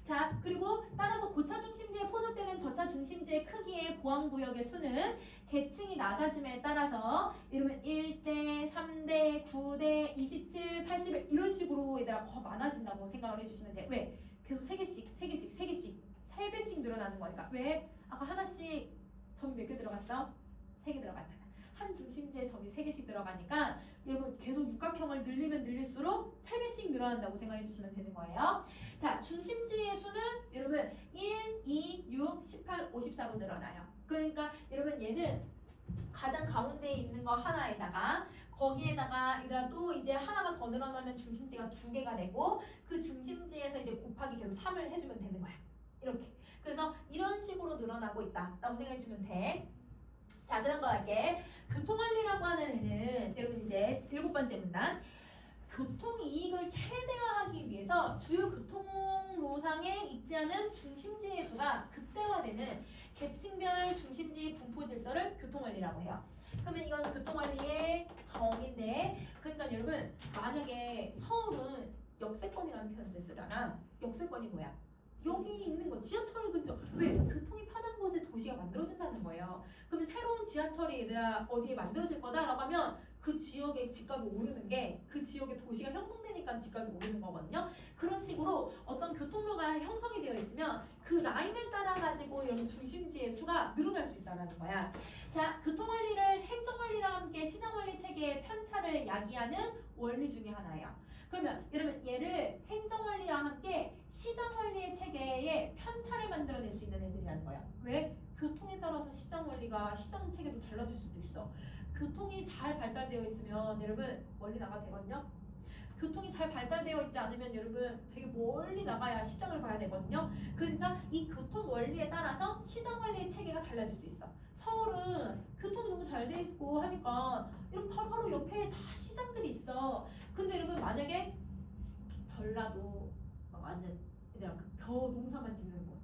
자, 그리고 따라서 고차 중심지에 포섭되는 저차 중심지의 크기의 보안구역의 수는 계층이 낮아짐에 따라서 이러면 1대, 3대, 9대, 27, 81 이런 식으로 얘들아 더 많아진다고 생각을 해주시면 돼. 왜? 계속 3배씩 늘어나는 거니까. 왜? 아까 하나씩 점이 몇 개 들어갔어? 3개 들어갔잖아. 한 중심지에 점이 3개씩 들어가니까 여러분 계속 육각형을 늘리면 늘릴수록 3배씩 늘어난다고 생각해 주시면 되는 거예요. 자, 중심지의 수는 여러분 1, 2, 6, 18, 54로 늘어나요. 그러니까 여러분 얘는 가장 가운데에 있는 거 하나에다가 거기에다가 얘가 또 이제 하나가 더 늘어나면 중심지가 2개가 되고 그 중심지에서 이제 곱하기 계속 3을 해주면 되는 거야. 이렇게. 그래서 이런 식으로 늘어나고 있다라고 생각해 주면 돼. 자, 그 다음 거 할게. 교통원리라고 하는 애는 여러분 이제 7번째 문단. 교통이익을 최대화하기 위해서 주요 교통로상에 있지 않은 중심지의 수가 극대화되는 계층별 중심지 분포 질서를 교통원리라고 해요. 그러면 이건 교통원리의 정의인데 그러니까 여러분 만약에 서울은 역세권이라는 표현을 쓰잖아. 역세권이 뭐야? 여기 있는 거 지하철 근처 왜? 교통이 편한 곳에 도시가 만들어진다는 거예요. 그러면 새로운 지하철이 얘들아 어디에 만들어질 거다라고 하면 그 지역의 집값이 오르는 게 그 지역의 도시가 형성되니까 집값이 오르는 거거든요. 그런 식으로 어떤 교통로가 형성이 되어 있으면 그 라인을 따라 가지고 이런 중심지의 수가 늘어날 수 있다는 거야. 자, 교통원리를 행정원리랑 함께 시장원리 체계의 편차를 야기하는 원리 중에 하나예요. 그러면 여러분 얘를 행정원리랑 함께 시장원리의 체계에 편차를 만들어낼 수 있는 애들이라는 거야. 왜? 교통에 따라서 시장원리가 시장 체계도 달라질 수도 있어. 교통이 잘 발달되어 있으면 여러분 멀리 나가도 되거든요. 교통이 잘 발달되어 있지 않으면 여러분 되게 멀리 나가야 시장을 봐야 되거든요. 그러니까 이 교통 원리에 따라서 시장 원리의 체계가 달라질 수 있어. 서울은 교통이 너무 잘 돼 있고 하니까 이런 바로 옆에 다 시장들이 있어. 근데 여러분 만약에 전라도 막 완전 그냥 벼 농사만 짓는 곳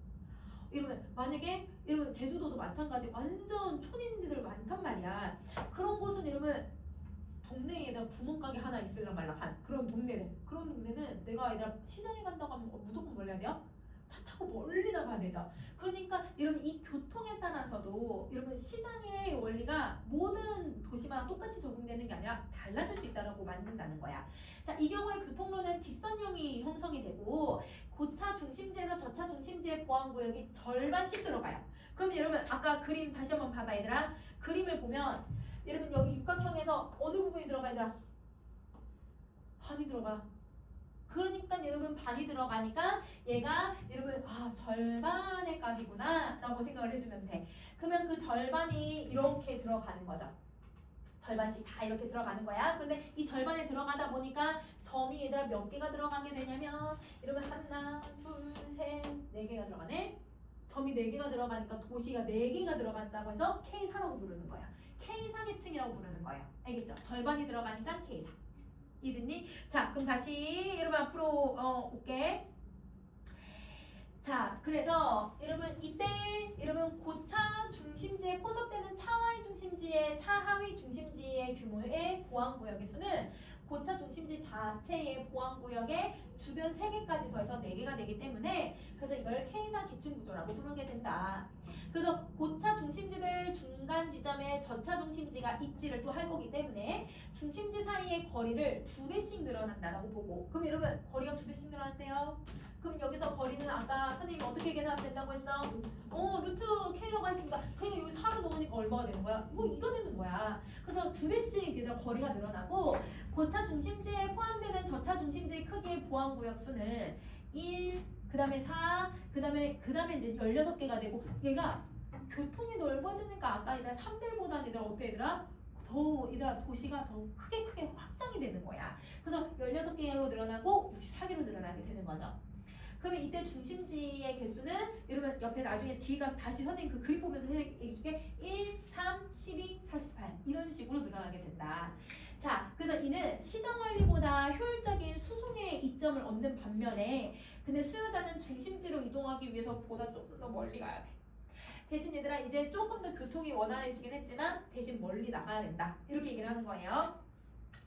이러면 만약에 이러면 제주도도 마찬가지 완전 촌인들 많단 말이야. 그런 곳은 이러면 동네에다 구멍가게 하나 있을라 말라 한 그런 동네는 내가 얘들아 시장에 간다고 하면 무조건 뭘 해야 돼요? 차 타고 멀리 나가야 되죠. 그러니까 여러분 이 교통에 따라서도 여러분 시장의 원리가 모든 도시마다 똑같이 적용되는 게 아니라 달라질 수 있다고 만든다는 거야. 자, 이 경우에 교통로는 직선형이 형성이 되고 고차 중심지에서 저차 중심지의 보안구역이 절반씩 들어가요. 그럼 여러분 아까 그림 다시 한번 봐봐 얘들아. 그림을 보면 여러분 여기 육각형에서 어느 부분이 들어가 얘들아? 반이 들어가. 그러니까 여러분 반이 들어가니까 얘가 여러분 절반의 값이구나 라고 생각을 해주면 돼. 그러면 그 절반이 이렇게 들어가는 거죠. 절반씩 다 이렇게 들어가는 거야. 근데 이 절반에 들어가다 보니까 점이 얘들아 몇 개가 들어가게 되냐면 여러분 하나, 둘, 셋, 네 개가 들어가네. 점이 네 개가 들어가니까 도시가 네 개가 들어간다고 해서 K4라고 부르는 거야. K4 계층이라고 부르는 거예요. 알겠죠? 절반이 들어가니까 K4. 이해됐니? 자, 그럼 다시 여러분 앞으로 올게. 자, 그래서 여러분 이때 여러분 고차 중심지에 포섭되는 차하위 중심지의 규모의 보안구역의 수는 고차 중심지 자체의 보안구역의 주변 3개까지 더해서 4개가 되기 때문에 그래서 이걸 K4 기층구조라고 부르게 된다. 그래서 고차 중심지들 중간 지점에 저차 중심지가 입지를 또 할 거기 때문에 중심지 사이의 거리를 2배씩 늘어난다라고 보고 그럼 여러분 거리가 2배씩 늘어난대요. 그럼 여기서 거리는 아까 선생님이 어떻게 계산하면 된다고 했어? 루트 K라고 했으니까 그냥 여기 4를 넣으니까 얼마가 되는 거야? 이거 되는 거야. 그래서 2배씩 얘들아 거리가 늘어나고 고차 중심지에 포함되는 저차 중심지의 크기의 보안구역 수는 1, 그 다음에 4, 그 다음에 이제 16개가 되고 얘가 교통이 넓어지니까 아까 얘들아 3배보다는 얘들아 어때 얘들아? 얘들아 도시가 더 크게 확장이 되는 거야. 그래서 16개로 늘어나고 64개로 늘어나게 되는 거죠. 그러면 이때 중심지의 개수는 여러분 옆에 나중에 뒤에 가서 다시 선생님 그 그림 보면서 얘기해줄게. 1, 3, 12, 48 이런 식으로 늘어나게 된다. 자, 그래서 이는 시장 원리보다 효율적인 수송의 이점을 얻는 반면에 근데 수요자는 중심지로 이동하기 위해서 보다 조금 더 멀리 가야 돼. 대신 얘들아 이제 조금 더 교통이 원활해지긴 했지만 대신 멀리 나가야 된다. 이렇게 얘기를 하는 거예요.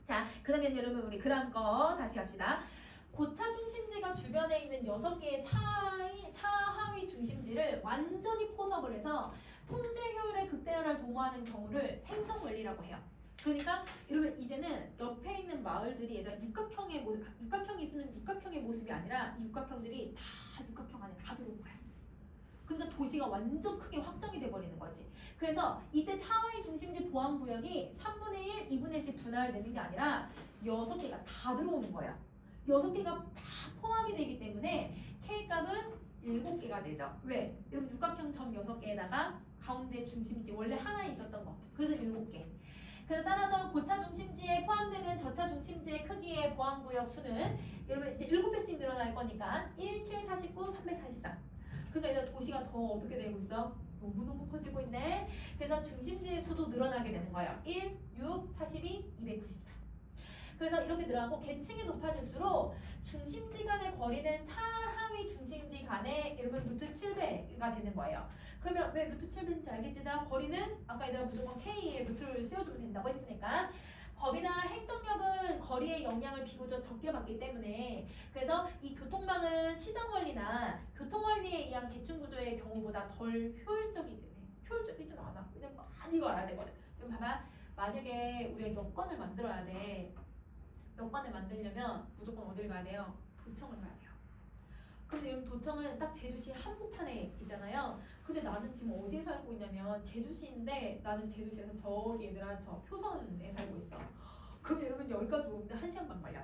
자, 그 다음에 여러분 우리 그 다음 거 다시 갑시다. 고차 중심지가 주변에 있는 6개의 차하위 중심지를 완전히 포섭을 해서 통제 효율의 극대화를 도모하는 경우를 행정원리라고 해요. 그러니까 여러분 이제는 옆에 있는 마을들이 얘들아 육각형이 있으면 육각형의 모습이 아니라 이 육각형들이 다 육각형 안에 다 들어온 거야. 그러니까 도시가 완전 크게 확장이 돼버리는 거지. 그래서 이때 차하위 중심지 보안구역이 3분의 1, 2분의 1씩 분할되는 게 아니라 6개가 다 들어오는 거야. 6개가 다 포함이 되기 때문에 K값은 7개가 되죠. 왜? 여러분 육각형 점 6개에다가 가운데 중심지 원래 하나 있었던 거. 그래서 7개. 그래서 따라서 고차 중심지에 포함되는 저차 중심지의 크기의 보안구역 수는 여러분 이제 7배씩 늘어날 거니까 1, 7, 49, 343. 그러니까 이제 도시가 더 어떻게 되고 있어? 너무너무 커지고 있네. 그래서 중심지의 수도 늘어나게 되는 거예요. 1, 6, 42, 294. 그래서 이렇게 늘어나고 계층이 높아질수록 중심지 간의 거리는 차하위 중심지 간의 여러분 루트 7배가 되는 거예요. 그러면 왜 루트 7배인지 알겠지나 거리는 아까 얘들아 무조건 K에 루트를 씌워주면 된다고 했으니까 법이나 행정력은 거리의 영향을 비교적 적게 받기 때문에 그래서 이 교통망은 시장 원리나 교통 원리에 의한 계층 구조의 경우보다 덜 효율적이긴 해. 효율적이진 않아. 그냥 많이 걸어야 되거든. 그럼 봐봐. 만약에 우리가 여건을 만들어야 돼. 여건을 만들려면 무조건 어딜 가야 돼요? 도청을 가야 돼요. 근데 여러분 도청은 딱 제주시 한복판에 있잖아요. 근데 나는 지금 어디에 살고 있냐면 제주시인데 나는 제주시에서 저기 얘들아 저 표선에 살고 있어. 그럼 여러분 여기까지 오는데 1시간 반 걸려.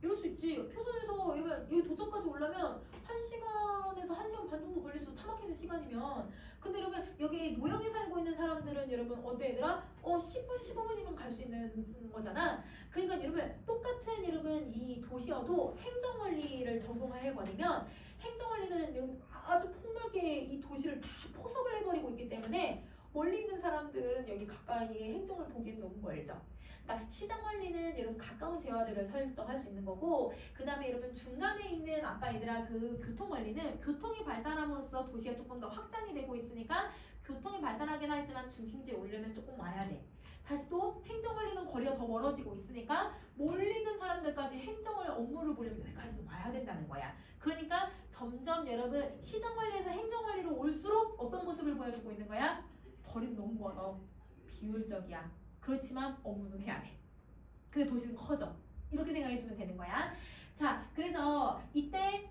이럴 수 있지. 표선에서 이러면 여기 도청까지 오려면 1시간에서 1시간 반 정도 걸릴 수 차 막히는 시간이면 근데 여러분 여기 노영에 살고 있는 사람들은 여러분 어때 얘들아? 10분 15분이면 갈 수 있는 거잖아. 그러니까 여러분 똑같은 여러분 이 도시여도 행정원리를 적용을 해버리면 행정원리는 여러분 아주 폭넓게 이 도시를 다 포섭을 해버리고 있기 때문에 멀리 있는 사람들은 여기 가까이에 행정을 보기엔 너무 멀죠. 그러니까 시장 원리는 여러분 가까운 재화들을 설정할 수 있는 거고 그 다음에 여러분 중간에 있는 아까 얘들아 그 교통 원리는 교통이 발달함으로써 도시가 조금 더 확장이 되고 있으니까 교통이 발달하긴 하지만 중심지에 오려면 조금 와야 돼. 다시 또 행정 원리는 거리가 더 멀어지고 있으니까 멀리 있는 사람들까지 행정을 업무를 보려면 여기까지는 와야 된다는 거야. 그러니까 점점 여러분 시정관리에서 행정관리로 올수록 어떤 모습을 보여주고 있는 거야? 거리도 너무 멀어. 비효율적이야. 그렇지만 업무는 해야 돼. 근데 도시는 커져. 이렇게 생각해주면 되는 거야. 자, 그래서 이때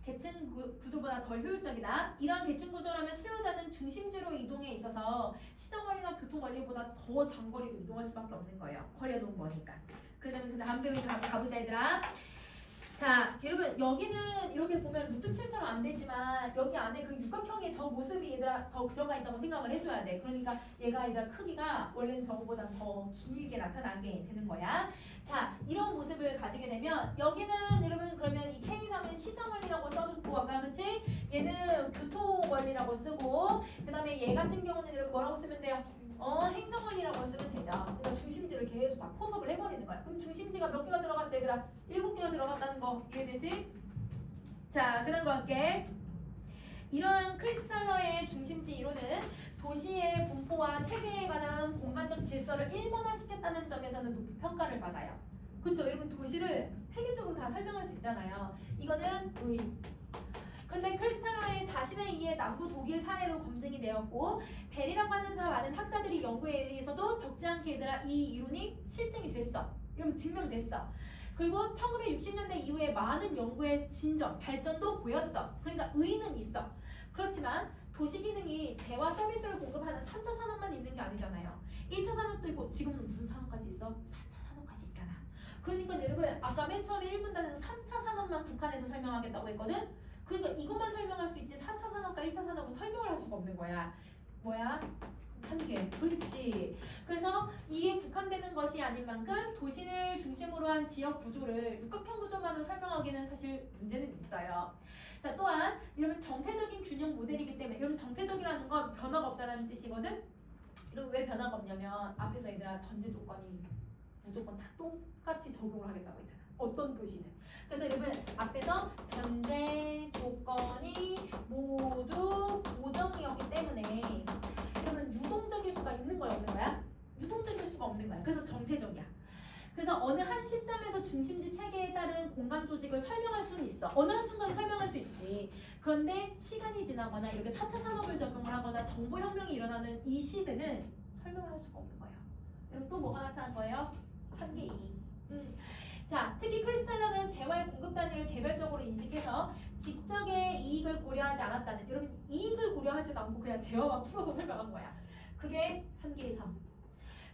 계층 구조보다 덜 효율적이다. 이러한 계층 구조라면 수요자는 중심지로 이동에 있어서 시정관리나 교통관리보다 더 장거리로 이동할 수밖에 없는 거예요. 거리가 너무 머니까. 그러면 그 다음 배우기 가보자 얘들아. 자, 여러분 여기는 이렇게 보면 루트칠처럼 안 되지만 여기 안에 그 육각형의 저 모습이 얘들아 더 들어가 있다고 생각을 해줘야 돼. 그러니까 얘가 얘들아 크기가 원래는 저거보다 더 길게 나타나게 되는 거야. 자, 이런 모습을 가지게 되면 여기는 여러분 그러면 이 K3은 시정원리라고 써줬고 아까 그치? 얘는 교통원리라고 쓰고 그 다음에 얘 같은 경우는 이렇게 뭐라고 쓰면 돼요? 행정원리라고 쓰면 되죠. 그러니까 중심지를 계속 다 포섭을 해버리는 거야. 그럼 중심지가 몇 개가 들어갔어 얘들아? 7개가 들어갔다는 거 이해되지? 자, 그 다음 거 할게. 이런 크리스탈러의 중심지 이론은 도시의 분포와 체계에 관한 공간적 질서를 일본화시켰다는 점에서는 높이 평가를 받아요. 그렇죠? 여러분 도시를 획일적으로 다 설명할 수 있잖아요. 이거는 의. 그런데 크리스탈러의 자신에 의해 남부 독일 사례로 검증이 되었고 벨이라고 하는 많은 학자들이 연구에 의해서도 적지 않게 얘들아 이 이론이 실증이 됐어. 이러면 증명됐어. 그리고 1960년대 이후에 많은 연구의 진전, 발전도 보였어. 그러니까 의의는 있어. 그렇지만 도시 기능이 재화 서비스를 공급하는 3차 산업만 있는 게 아니잖아요. 1차 산업도 있고 지금은 무슨 산업까지 있어? 4차 산업까지 있잖아. 그러니까 여러분 아까 맨 처음에 1분단에서 3차 산업만 국한해서 설명하겠다고 했거든? 그러니까 이것만 설명할 수 있지 4차 산업과 1차 산업은 설명을 할 수가 없는 거야. 뭐야? 한계. 그렇지. 그래서 이게 국한되는 것이 아닌 만큼 도시를 중심으로 한 지역 구조를 육각형 구조만으로 설명하기는 사실 문제는 있어요. 자, 또한 이러면 정태적인 균형 모델이기 때문에 이러면 정태적이라는 건 변화가 없다는 뜻이거든. 이러면 왜 변화가 없냐면 앞에서 얘들아 전제 조건이 무조건 다 똑같이 적용을 하겠다고 했잖아. 어떤 도시는. 그래서 여러분 앞에서 전제 조건이 모두 고정이었기 때문에 그러면 유동적일 수가 있는 거야 없는 거야? 유동적일 수가 없는 거야. 그래서 정태적이야. 그래서 어느 한 시점에서 중심지 체계에 따른 공간 조직을 설명할 수는 있어. 어느 한 순간에 설명할 수 있지. 그런데 시간이 지나거나 이렇게 4차 산업을 적용을 하거나 정보혁명이 일어나는 이 시대는 설명을 할 수가 없는 거예요. 그럼 또 뭐가 나타난 거예요? 한계 2. 자, 특히 크리스탈러는 재화의 공급 단위를 개별적으로 인식해서 직접의 이익을 고려하지 않았다는, 여러분 이익을 고려하지도 않고 그냥 재화만 풀어서 설명한 거야. 그게 한계의 3.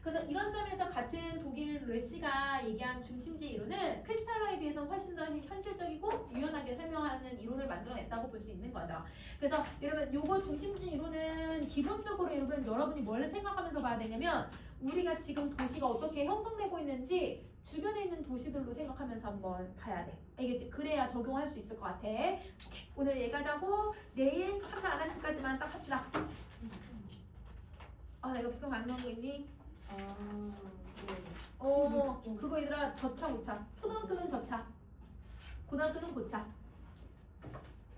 그래서 이런 점에서 같은 독일 르시가 얘기한 중심지 이론은 크리스탈러에 비해서 훨씬 더 현실적이고 유연하게 설명하는 이론을 만들어냈다고 볼 수 있는 거죠. 그래서 여러분 요거 중심지 이론은 기본적으로 여러분이 뭘 생각하면서 봐야 되냐면 우리가 지금 도시가 어떻게 형성되고 있는지 주변에 있는 도시들로 생각하면서 한번 봐야 돼. 알겠지? 그래야 적용할 수 있을 것 같아. 오케이. 오늘 얘기하자고 내일 하나 안 하는 까지만 딱 합시다. 나 이거 비교 안 넣은 거 있니? 네. 그거 얘들아 저차 고차. 초등학교는 저차. 고등학교는 고차.